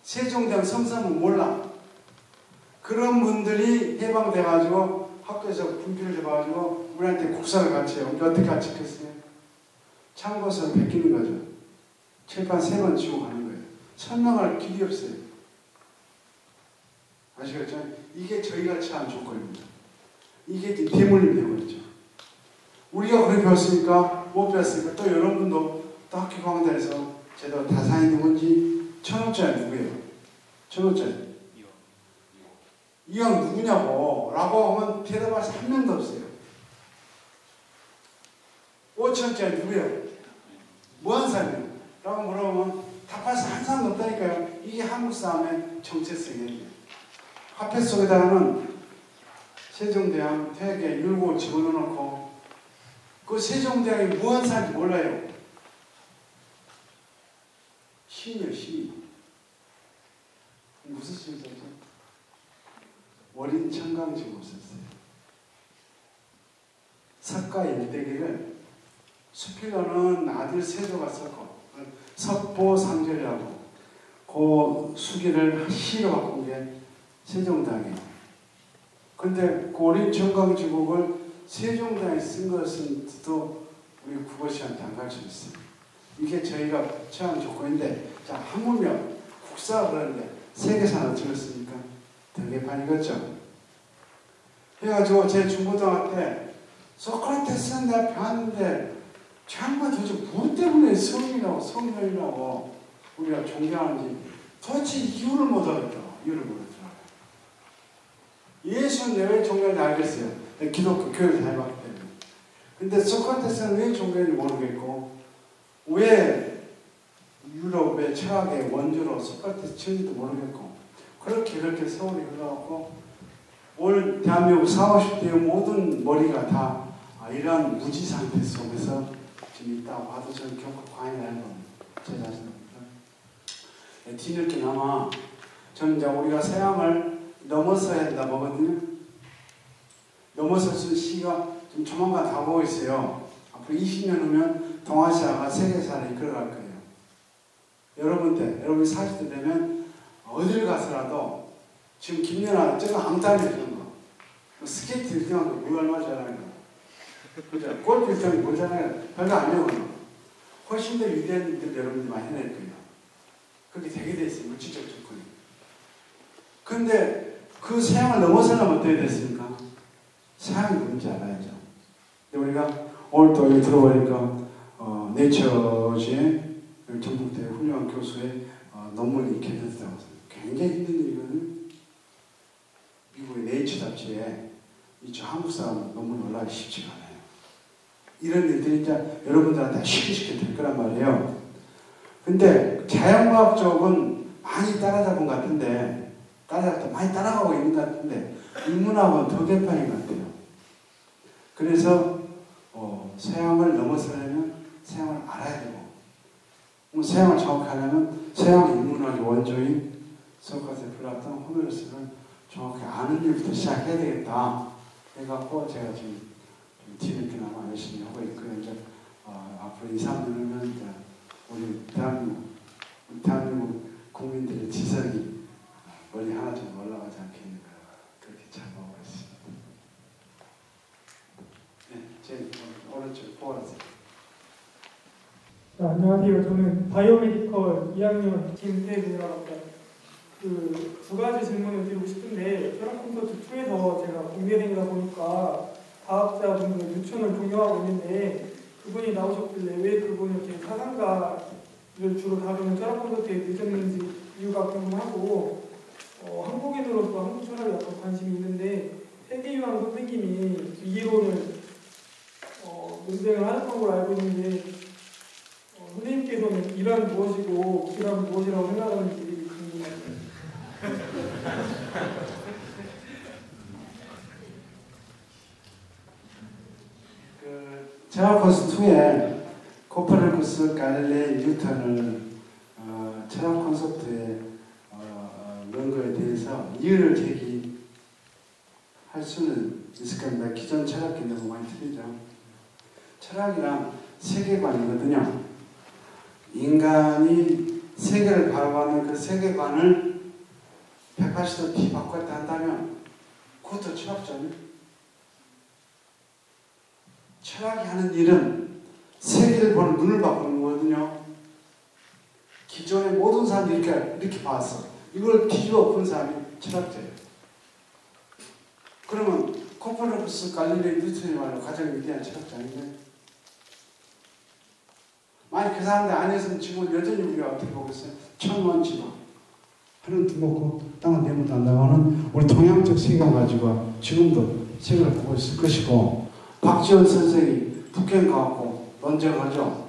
세종대왕 성삼은 몰라. 그런 분들이 해방돼가지고 학교에서 분필을 잡아가지고 우리한테 국사를 가르쳐요. 우리 어떻게 가르쳤겠어요? 참고서를 베끼는 거죠. 칠판 3번 지고 가는 거예요. 설명할 길이 없어요. 아시겠죠? 이게 저희가 처한 조건입니다. 이게 대물림 되고 있죠. 우리가 그렇게 배웠으니까 못 배웠으니까 또 여러분도 또 학교 강단에서 제대로 다산이 누군지 1000원짜리 누구예요? 1000원짜리 이왕 누구냐고 라고 하면 대답할 수 한 명도 없어요. 5천원짜리 누구예요? 뭐한 사람이에요? 라고 물어보면 답할 수 한 사람도 없다니까요. 이게 한국 사람의 정체성이에요. 화폐 속에다가는 세종대왕 퇴계 율곡 집어넣어놓고 그 세종대왕이 뭐한 사람인지 몰라요. 신이요, 신. 무슨 신이었죠? 월인 청강지고 있었어요. 석가 열대기를 수필로는 아들 세조가 썼고 석보상절이라고 그 수기를 시로 바꾼 게 세종대왕이에요. 근데 그 월인 청강지국을 세종대왕이 쓴 것은 또 우리 국어시한테 안 가르쳐줬어요. 이게 저희가 처한 조건인데, 자, 하물며 국사가 그러는데 세계사는 어떻게 했습니까? 등계판이겠죠. 해가지고 제 중고등학교 때 소크라테스는 내가 배웠는데 정말 도대체 뭐 때문에 성령이라고 우리가 존경하는지 도대체 이유를 못 알았더라고요. 예수는 왜 존경인지 알겠어요. 기독교 교육을 잘 받기 때문에. 근데 소크라테스는 왜 존경인지 모르겠고, 왜 유럽의 철학의 원조로 소크라테스 치는지도 모르겠고, 그렇게 세월이 흘러가고 오늘 대한민국 40, 50대의 모든 머리가 다 이런 무지 상태 속에서 지금 있다고 봐도 저는 결코 과언이 아닌 겁니다. 제 자신입니다. 뒤늦게나마 저는 이제 우리가 서양을 넘어서야 된다 보거든요. 넘어설 수 있는 시기가 좀 조만간 다가오고 있어요. 앞으로 20년 후면 동아시아가 세계사를 이끌어갈 거예요. 여러분이 40대 되면 어딜 가서라도 지금 김연아 저거 앙탈이 주는 거, 스케이트 1등한 거 뭐 얼마 잘하는 거, 그죠? 골프 1등이 뭘 잘하는 거 별거 아니에요. 훨씬 더 위대한 일들 여러분들이 많이 해낼 거예요. 그렇게 되게 돼 있어요. 물질적 조건이. 근데 그 세상을 넘어서려면 어떻게 됐습니까? 세상이 뭔지 알아야죠. 근데 우리가 오늘 또 여기 들어보니까 네이처지의 전북대 훌륭한 교수의 논문이 개설됐다고 해서 굉장히 힘든 일이거든요. 미국의 네이처 잡지에 이 한국 사람 논문이 올라가기 쉽지가 않아요. 이런 일들이 이제 여러분들한테 쉽게 될 거란 말이에요. 근데 자연과학 쪽은 많이 따라잡은 것 같은데, 많이 따라가고 있는 것 같은데, 인문학은 더 개판인 것 같아요. 그래서 서양을 넘어서려면 서양을 알아야 되고, 서양을 정확하려면 서양 인문학의 원조인 소크라테스, 플라톤, 호메로스를 정확히 아는 일부터 시작해야 되겠다. 그래갖고 제가 지금 뒤늦게나마 열심히 하고 있고요. 이제 앞으로 2, 3년이면 이제 우리 대한민국 국민들의 지성이 머리 하나 좀 올라가지 않겠는가, 그렇게 참고하고 있습니다. 네, 제 오른쪽 보아주세요. 안녕하세요. 저는 바이오메디컬 2학년 김태준이라고 합니다. 두 가지 질문을 드리고 싶은데, 철학 콘서트 2에서 제가 공대생이다 보니까 과학자분들 유천을 존경하고 있는데, 그분이 나오셨길래 왜 그분이 이렇게 사상가를 주로 다루는 철학 콘서트에 늦었는지 이유가 궁금하고, 한국인으로서 한국 철학에 약간 관심이 있는데, 세계유한 선생님이 위기론을 논쟁을 하셨던 걸 알고 있는데, 선생님께서는 이란 무엇이고 기란 무엇이라고 생각하는지 궁금합니다. 철학 콘서트 2에 코페르니쿠스, 갈릴레이, 뉴턴을 철학 콘서트에 넣은 거에 대해서 이유를 제기할 수는 있을 겁니다. 기존 철학이 너무 많이 틀리죠. 철학이란 세계관이거든요. 인간이 세계를 바라보는 그 세계관을 180도 뒤바꿨다 한다면 그것도 철학자는 철학이 하는 일은 세계를 보는 눈을 바꾸는 거거든요. 기존의 모든 사람들이 이렇게 봤어. 이걸 뒤집어 본 사람이 철학자예요. 그러면 코페르니쿠스, 갈릴레이, 뉴턴이야말로 가장 위대한 철학자인데, 만약 그 사람들 아니었으면 지금 여전히 우리가 어떻게 보고 있어요? 천원지방. 하늘은 두껍고 땅은 네모도 한다고 하는 우리 동양적 세계관 가지고 지금도 세계를 보고 있을 것이고, 박지원 선생이 북한 가갖고 논쟁하죠.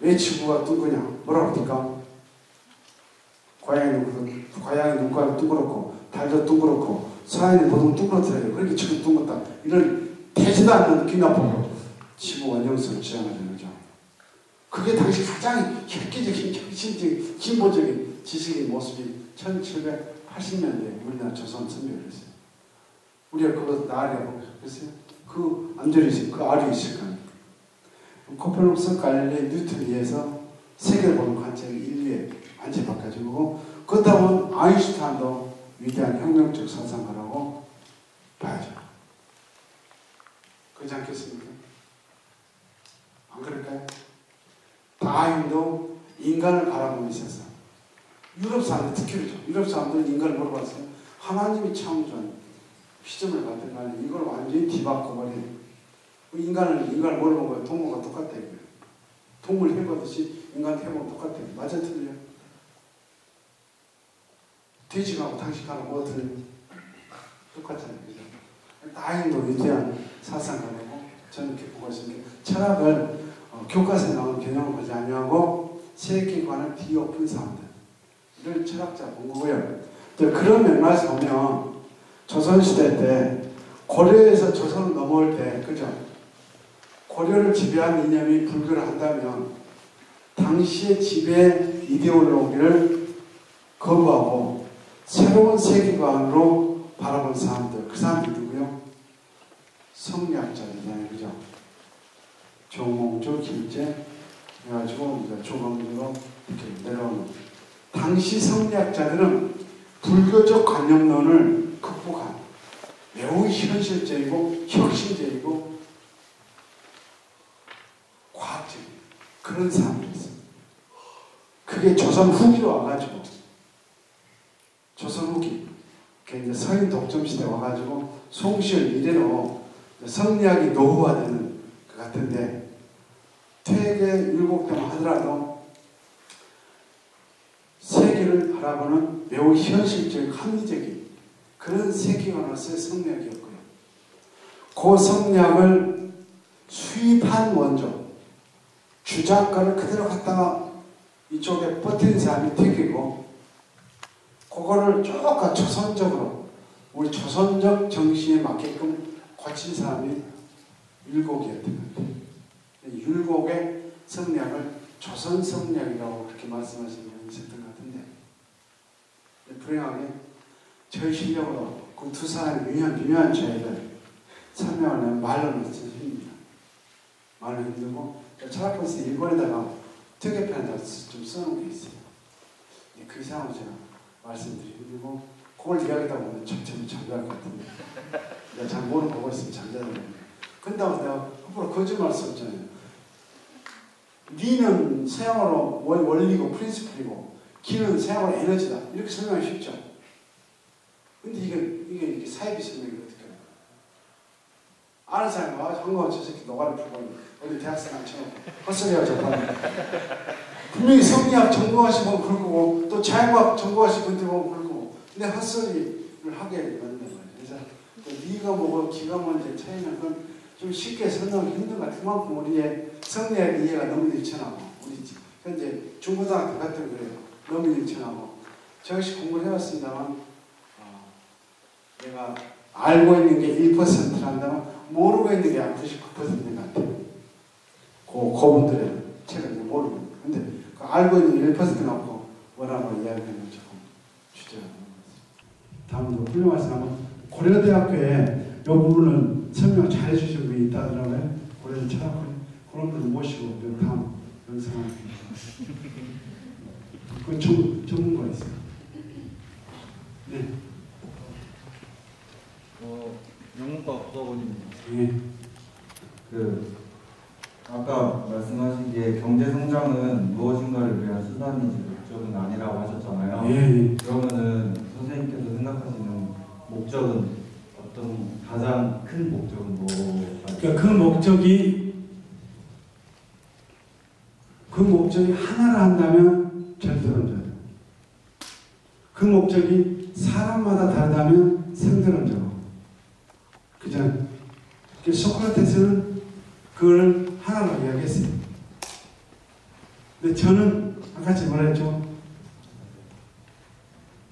왜 지구가 둥그냐? 뭐라고 합니까? 고양이 눈가가 둥그렇고 달도 둥그렇고 서해는 보통 둥그렇더라고요. 그렇게 지구 둥그렇다. 이런 되지도 않는 기나보고 지구 원형성을 주장하는 거죠. 그게 당시 가장 획기적인, 혁신적인, 진보적인 지식의 모습이 1780년대에 우리나라 조선 선배를 했어요. 우리가 그거 나으려고 했어요. 그 안절이 있어요. 그 알이 있을 거니까. 코페르니쿠스, 갈릴레이, 뉴턴에 의해서 세계를 보는 관점이 인류에 완전히 바꿔지고, 그렇다면 아인슈타인도 위대한 혁명적 사상가라고 봐야죠. 그렇지 않겠습니까? 안 그럴까요? 다윈도 인간을 바라보고 있어서, 유럽 사람들 특히죠. 유럽 사람들은 인간을 물어봤어요. 하나님이 창조한 피조물 같은 거 아니에요. 이걸 완전히 뒤바꿔버린 인간을 물어본 거예요. 동물과 똑같다 이거예요. 동물 해보듯이 인간 해보면 똑같아요. 맞아 틀려요? 돼지하고 당신하고 뭐 틀려요? 똑같잖아요. 그죠? 다윈도 위대한 사상가라고 저는 이렇게 보고 있습니다. 철학을 교과서에 나오는 개념을 보지 아니하고 세계관을 뒤엎은 사람들, 철학자 본 거고요. 그런 맥락에서 보면 조선시대 때 고려에서 조선을 넘어올 때, 그죠? 고려를 지배한 이념이 불교를 한다면 당시의 지배 이데올로기를 거부하고 새로운 세계관으로 바라본 사람들, 그 사람들이 누구요? 성리학자들이잖아요, 그죠? 조몽주, 김제 해가지고 조광조로 이렇게 내려오는 당시 성리학자들은 불교적 관념론을 극복한 매우 현실적이고 혁신적이고 과학적인 그런 사람들이었습니다. 그게 조선 후기로 와가지고 조선 후기 이제 서인 독점 시대 와가지고 송시열 이래로 성리학이 노후화되는 것 같은데 퇴계 율곡되면 하더라도 세계를 바라보는 매우 현실적인 합리적인 그런 세계관으로서의 성리학이었고요. 그 성리학을 수입한 원조 주작가를 그대로 갖다가 이쪽에 버티는 사람이 퇴계고 그거를 조금 조선적으로 우리 조선적 정신에 맞게끔 고친 사람이 율곡이었던 것 같아요. 율곡의 성리학을 조선 성리학이라고 그렇게 말씀하시는 분이 있었던 것 같은데 불행하게 저희 실력으로 그 두 사람의 미묘한 차이를 설명하려면 말로는 진짜 힘듭니다. 말로 힘들고 철학버스 일본에다가 특별편에다가 좀 써놓은 게 있어요. 그 이상으로 제가 말씀드리고 그걸 이야기하다 보면 점점 잠잘 것 같은데 내가 잘 모르는 보고 있으면 잠자는 거예요. 근다고 내가 함부로 거짓말 할 수 없잖아요. 리는 서양어로 원리고 프린시플이고 기는 서양어로 에너지다 이렇게 설명하기 쉽죠. 근데 이게 사이비 설명이 어떻게 하는 거야. 아는 사람이 와 한국어 저 새끼 노가리 풀고 어디 대학생 앉혀놓고 헛소리하고 접하는 분명히 성리학 전공하신 분 그럴 거고 또 자연과학 전공하신 분들 보면 그럴 거고 근데 헛소리를 하게 만든단 말이에요. 그래서 네가 뭐고 기가 뭔지 차이는 그건 좀 쉽게 설명하기 힘든 것 같아요. 그만큼 우리의 성리학 이해가 너무 일천하고 우리 현재 중고등학교 같은 그래요. 너무 일천하고 저 역시 공부를 해왔습니다만 내가 알고 있는 게 1%한다면 모르고 있는 게 한 99%인 것 같아요. 그분들의 책을 모르고 근데 그 알고 있는 1% 놓고 뭐라고 이야기하면 조금 주제가 되는 것 같습니다. 다음으로 훌륭하신 한번 고려대학교에 이 부분은 설명 잘 해주신 분이 있다더라고요. 고려대 철학과 그런 분을 모시고 다음 영상을 그 전문가 있어요. 네. 영문과 국어원입니다. 네. 아까 말씀하신 게 경제 성장은 무엇인가를 위한 수단이지 목적은 아니라고 하셨잖아요. 예. 그러면은 선생님께서 생각하시는 목적은 어떤 가장 큰 목적은 뭐가? 그러니까 그 목적이 하나라 한다면 절대론자죠. 그 목적이 사람마다 다르다면 상대론자고. 그죠? 소크라테스는 그걸 하나로 이야기했어요. 근데 저는 아까 뭐라 했죠?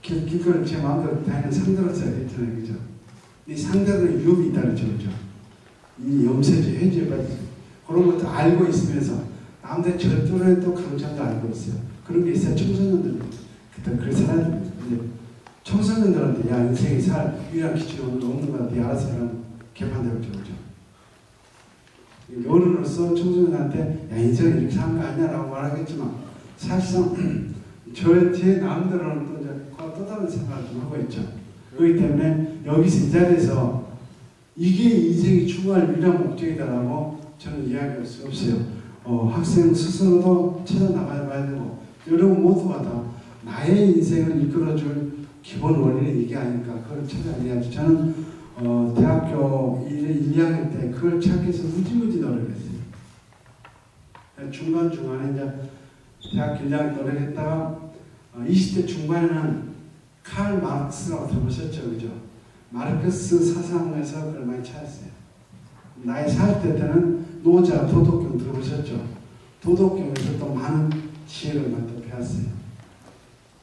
길거리를 제 마음대로 다니는 상대로서 했잖아요. 그죠? 이 상대로는 위험이 있다는 거죠. 이 염세지, 해지까지 그런 것도 알고 있으면서 남들 절도를 또 강점도 알고 있어요. 그런 게 있어요. 청소년들 그때 그렇게 살아야 됩니다. 근데 청소년들한테 야 인생이 살 유일한 기준이 오늘 없는 거 같아. 알아서 하라는 개판되고 그죠. 어른으로서 청소년한테 야 인생은 이렇게 사는 거 아니냐라고 말하겠지만 사실상 제 남들은 또 이제 또 다른 생각을 좀 하고 있죠. 그렇기 때문에 여기서 이 자리에서 이게 인생이 추구할 유일한 목적이다라고 저는 이야기할 수 없어요. 학생 스스로도 찾아나가야 봐야 되고 여러분 모두가 다 나의 인생을 이끌어줄 기본 원리는 이게 아닐까 그걸 찾아내야지. 저는 대학교 1, 2학년 때 그걸 찾기 위해서 무지무지 노력했어요. 중간중간에 이제 대학교 1학년 노력했다가 20대 중반에는 칼 마르크스라고 들어보셨죠? 그죠? 마르크스 사상에서 그걸 많이 찾았어요. 나이 40대 때는 노자, 도덕경 들어보셨죠? 도덕경에서 또 많은 지혜를 많이 배웠어요.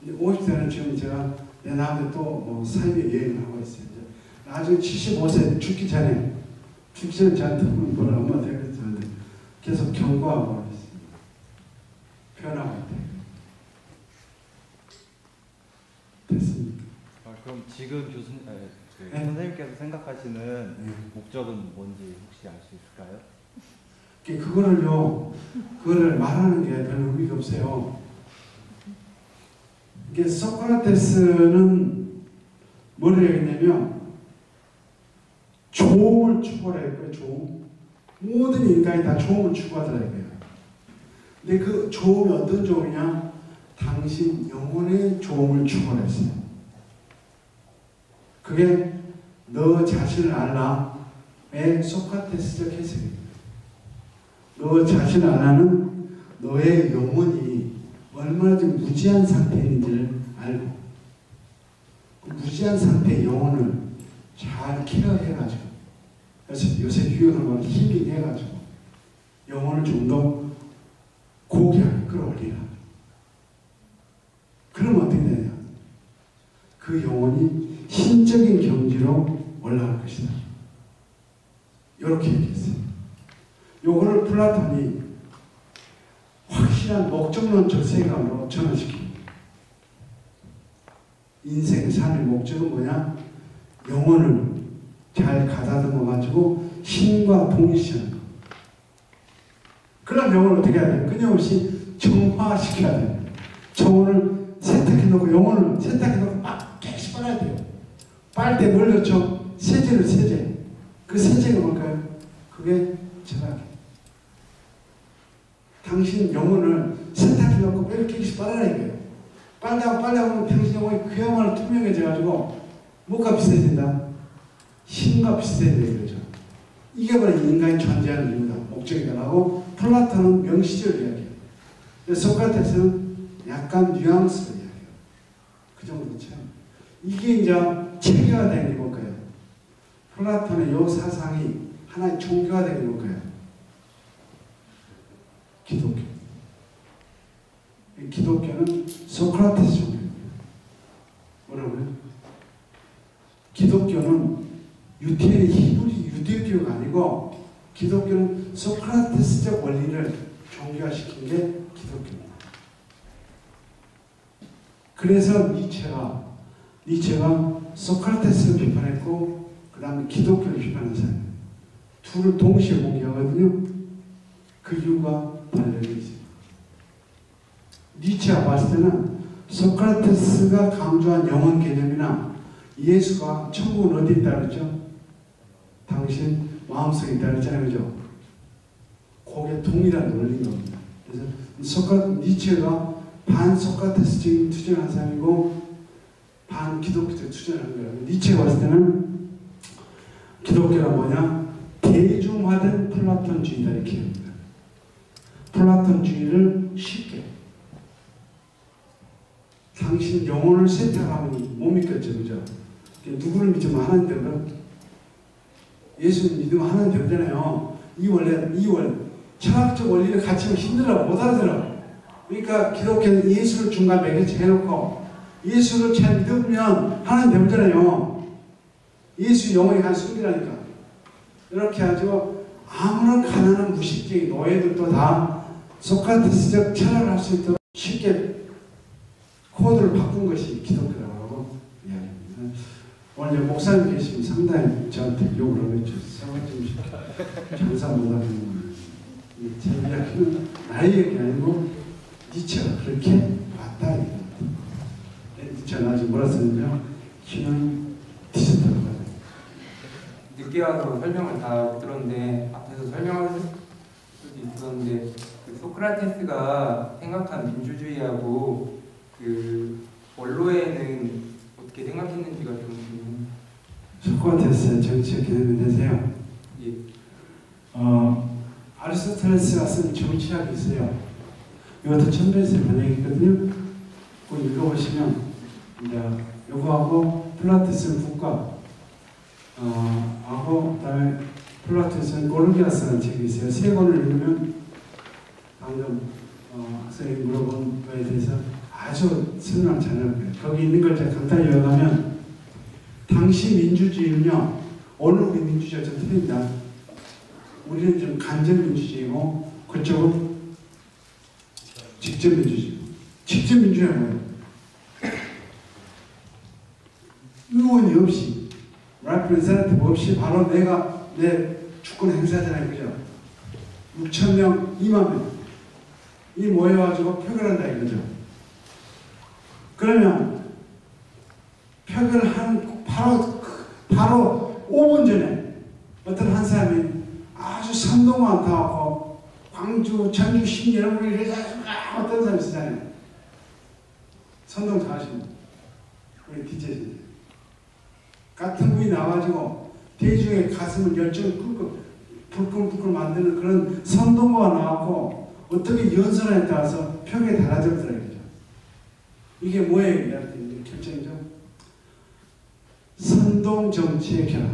50대는 지금 제가 내 나한테 또 사회의 여행을 하고 있어요. 이제 나중에 75세 죽기 전에 저한테 뭐라 엄마 되겠는데 계속 경고하고 있습니다. 표현하고 있대요. 됐습니까? 그럼 지금 선생님께서 생각하시는 목적은 뭔지 혹시 알 수 있을까요? 그거를 말하는 게 별로 의미가 없어요. 이게 소크라테스는 뭐를 얘기했냐면 조음을 추구하라고요. 조음. 모든 인간이 다 조음을 추구하더라고요. 근데 그 조음이 어떤 조음이냐? 당신 영혼의 조음을 추구했어요. 그게 너 자신을 알라의 소크라테스적 해석입니다. 너 자신을 알라는 너의 영혼이 얼마나 좀 무지한 상태에 있는지를 알고 그 무지한 상태의 영혼을 잘 케어해가지고 그래서 요새 유행하는 건 힐링해가지고 영혼을 좀 더 고귀하게 끌어올리라. 그러면 어떻게 되냐? 그 영혼이 신적인 경지로 올라갈 것이다. 이렇게 얘기했어요. 요거를 플라톤이 확실한 목적론적 세계관으로 전환시킵니다. 인생의 삶의 목적은 뭐냐? 영혼을 잘 가다듬어가지고 신과 동시하는 거. 그럼 영혼을 어떻게 해야 돼요? 끊임없이 정화시켜야 돼요. 정혼을 세탁해놓고 영혼을 세탁해놓고 막 계속 빨아야 돼요. 빨 때 뭘 넣죠? 세제를 세제. 그 세제가 뭘까요? 그게 철학이에요. 당신 영혼을 세탁해놓고 이렇게 계속 빨아라 이거예요. 빨다가 하면 당신 영혼이 그야말로 투명해져가지고 뭐가 비슷해진다? 신과 비슷해져야 되죠. 이게 바로 인간이 존재하는 이유다. 목적이다라고 플라톤은 명시적으로 이야기해요. 소크라테스는 약간 뉘앙스로 이야기해요. 그 정도 차이. 이게 이제 체계가 되는 걸까요? 플라톤의 요 사상이 하나의 종교가 되는 걸까요? 기독교. 기독교는 소크라테스 종교입니다. 뭐라고요? 기독교는 유대교가 아니고 기독교는 소크라테스적 원리를 종교화시킨 게 기독교입니다. 그래서 니체가 소크라테스를 비판했고 그 다음에 기독교를 비판한 사람이에요. 둘을 동시에 공개하거든요. 그 이유가 달려져 있습니다. 니체가 봤을 때는 소크라테스가 강조한 영혼 개념이나 예수가 천국은 어디 있다 그랬죠? 당신 마음속에 있다 그랬잖아요. 그죠? 그게 동일한 논리인 겁니다. 그래서 니체가 반소크라테스적인 투쟁을 한 사람이고 반기독교적 투쟁을 한 거예요. 니체가 봤을 때는 기독교가 뭐냐? 대중화된 플라톤주의다 이렇게 합니다. 플라톤주의를 쉽게 당신 영혼을 세탁하면 못 믿겠죠. 그죠? 누구를 믿으면 하나님 되고요. 예수를 믿으면 하나님 되잖아요. 이 철학적 원리를 갖추면 힘들어. 못 알아들어. 그러니까 기독교는 예수를 중간 매개체 해놓고 예수를 잘 믿으면 하나님 되잖아요. 예수 영혼이 간 숨기라니까. 이렇게 하죠. 아무런 가난한 무식적인 노예들도 다 소크라테스적 철학을 할 수 있도록 쉽게 코드를 바꾼 것이 기독교라고 하고 이야기합니다. 오늘 목사님 계시면 상당히 저한테 욕을 하겠죠. 장사 못하는 제 이야기는 나의 얘기 아니고 니체가 그렇게 봤다 이겁니다. 니체는 아직 뭐라 썼냐면 희망 디저트라고 하죠. 늦게 와서 설명을 다 들었는데 앞에서 설명할 수도 있었는데 그 소크라테스가 생각한 민주주의하고 그 원로에는 어떻게 생각했는지가 좀 소크라테스의 정치적 개념에 대해서요. 예. 아리스토텔레스가 쓴 정치학이 있어요. 이것도 천배에서 번역했거든요. 그거 읽어보시면 이제 요거하고 플라테스는 국가 하고 그다음에 플라테스는 고르기아스라는 책이 있어요. 세 권을 읽으면 방금 학생이 물어본 거에 대해서 아주 설명을 잘할 거예요. 거기 있는 걸 제가 간단히 요약하면 당시 민주주의는요. 오늘 우리 민주주의가 좀 틀립니다. 우리는 좀 간접민주주의고 그쪽은 직접민주주의고. 직접민주주의가 뭐예요? 의원이 없이 representative 없이 바로 내가 내 주권 행사잖아요. 그죠? 6,000명, 2만 명이 모여가지고 표결한다 이거죠. 그러면 표결을 한 바로 5분 전에 어떤 한 사람이 아주 선동 많다고 광주, 전주, 신 여러분이 이래서 어떤 사람이 쓰잖아요. 선동 잘하시는 우리 디제이들 같은 분이 나와가지고 대중의 가슴을 열정을 불끈불끈 만드는 그런 선동가가 나왔고 어떻게 연설에 따라서 표결이 달라졌더라고요. 이게 뭐예요? 결정이죠. 선동 정치의 결합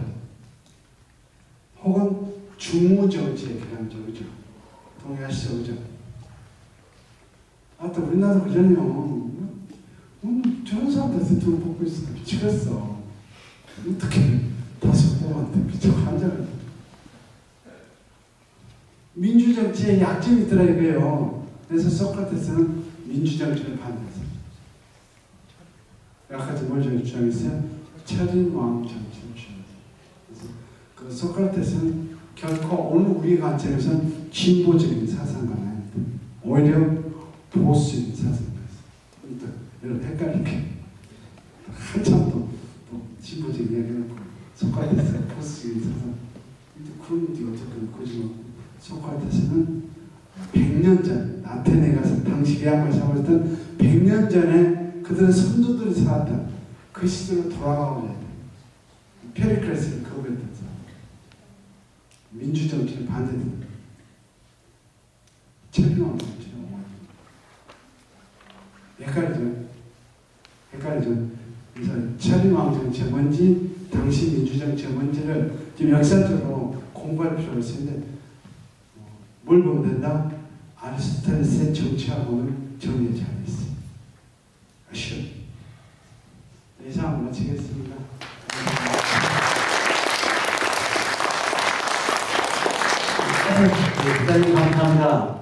혹은 중무 정치의 결합이죠. 그죠? 동의하시죠? 그죠? 또 우리나라 그전에요. 저런 사람들 두고 뽑고 있어. 미치겠어. 어떻게 다섯 뽑았는데 미쳐 환장을. 민주정치에 약점이 있더라 이거예요. 그래서 소크라테스는 민주정치를 반대했어요. 아까 뭘 주장했어요? 철인왕 정치를 주장했어요. 그래서 그 소크라테스는 결코 오늘 우리 관점에서는 진보적인 사상가는 아닙니다. 오히려 보수적인 사상가였어요. 여러분 헷갈리게 한참 또 진보적인 이야기를 소크라테스가 보수적인 사상 그런 게 어떻게 거짓말 소크라테스는 100년 전 아테네 가서 당시 계약을 잡았던 100년 전에 그들의 선조들이 살았던 그 시절로 돌아가고자 해요. 페리클레스를 거부했던 사람. 민주정치를 반대했던 철인왕 정치를 옹호했던 헷갈리죠. 그래서 철인왕 정치가 뭔지 당시 민주정치가 뭔지를 지금 역사적으로 공부할 필요가 있는데 뭘 보면 된다? 아리스토텔레스의 정치하고는 정리가 잘 있어요. 아쉬워. 이상 마치겠습니다. 부장님 감사합니다.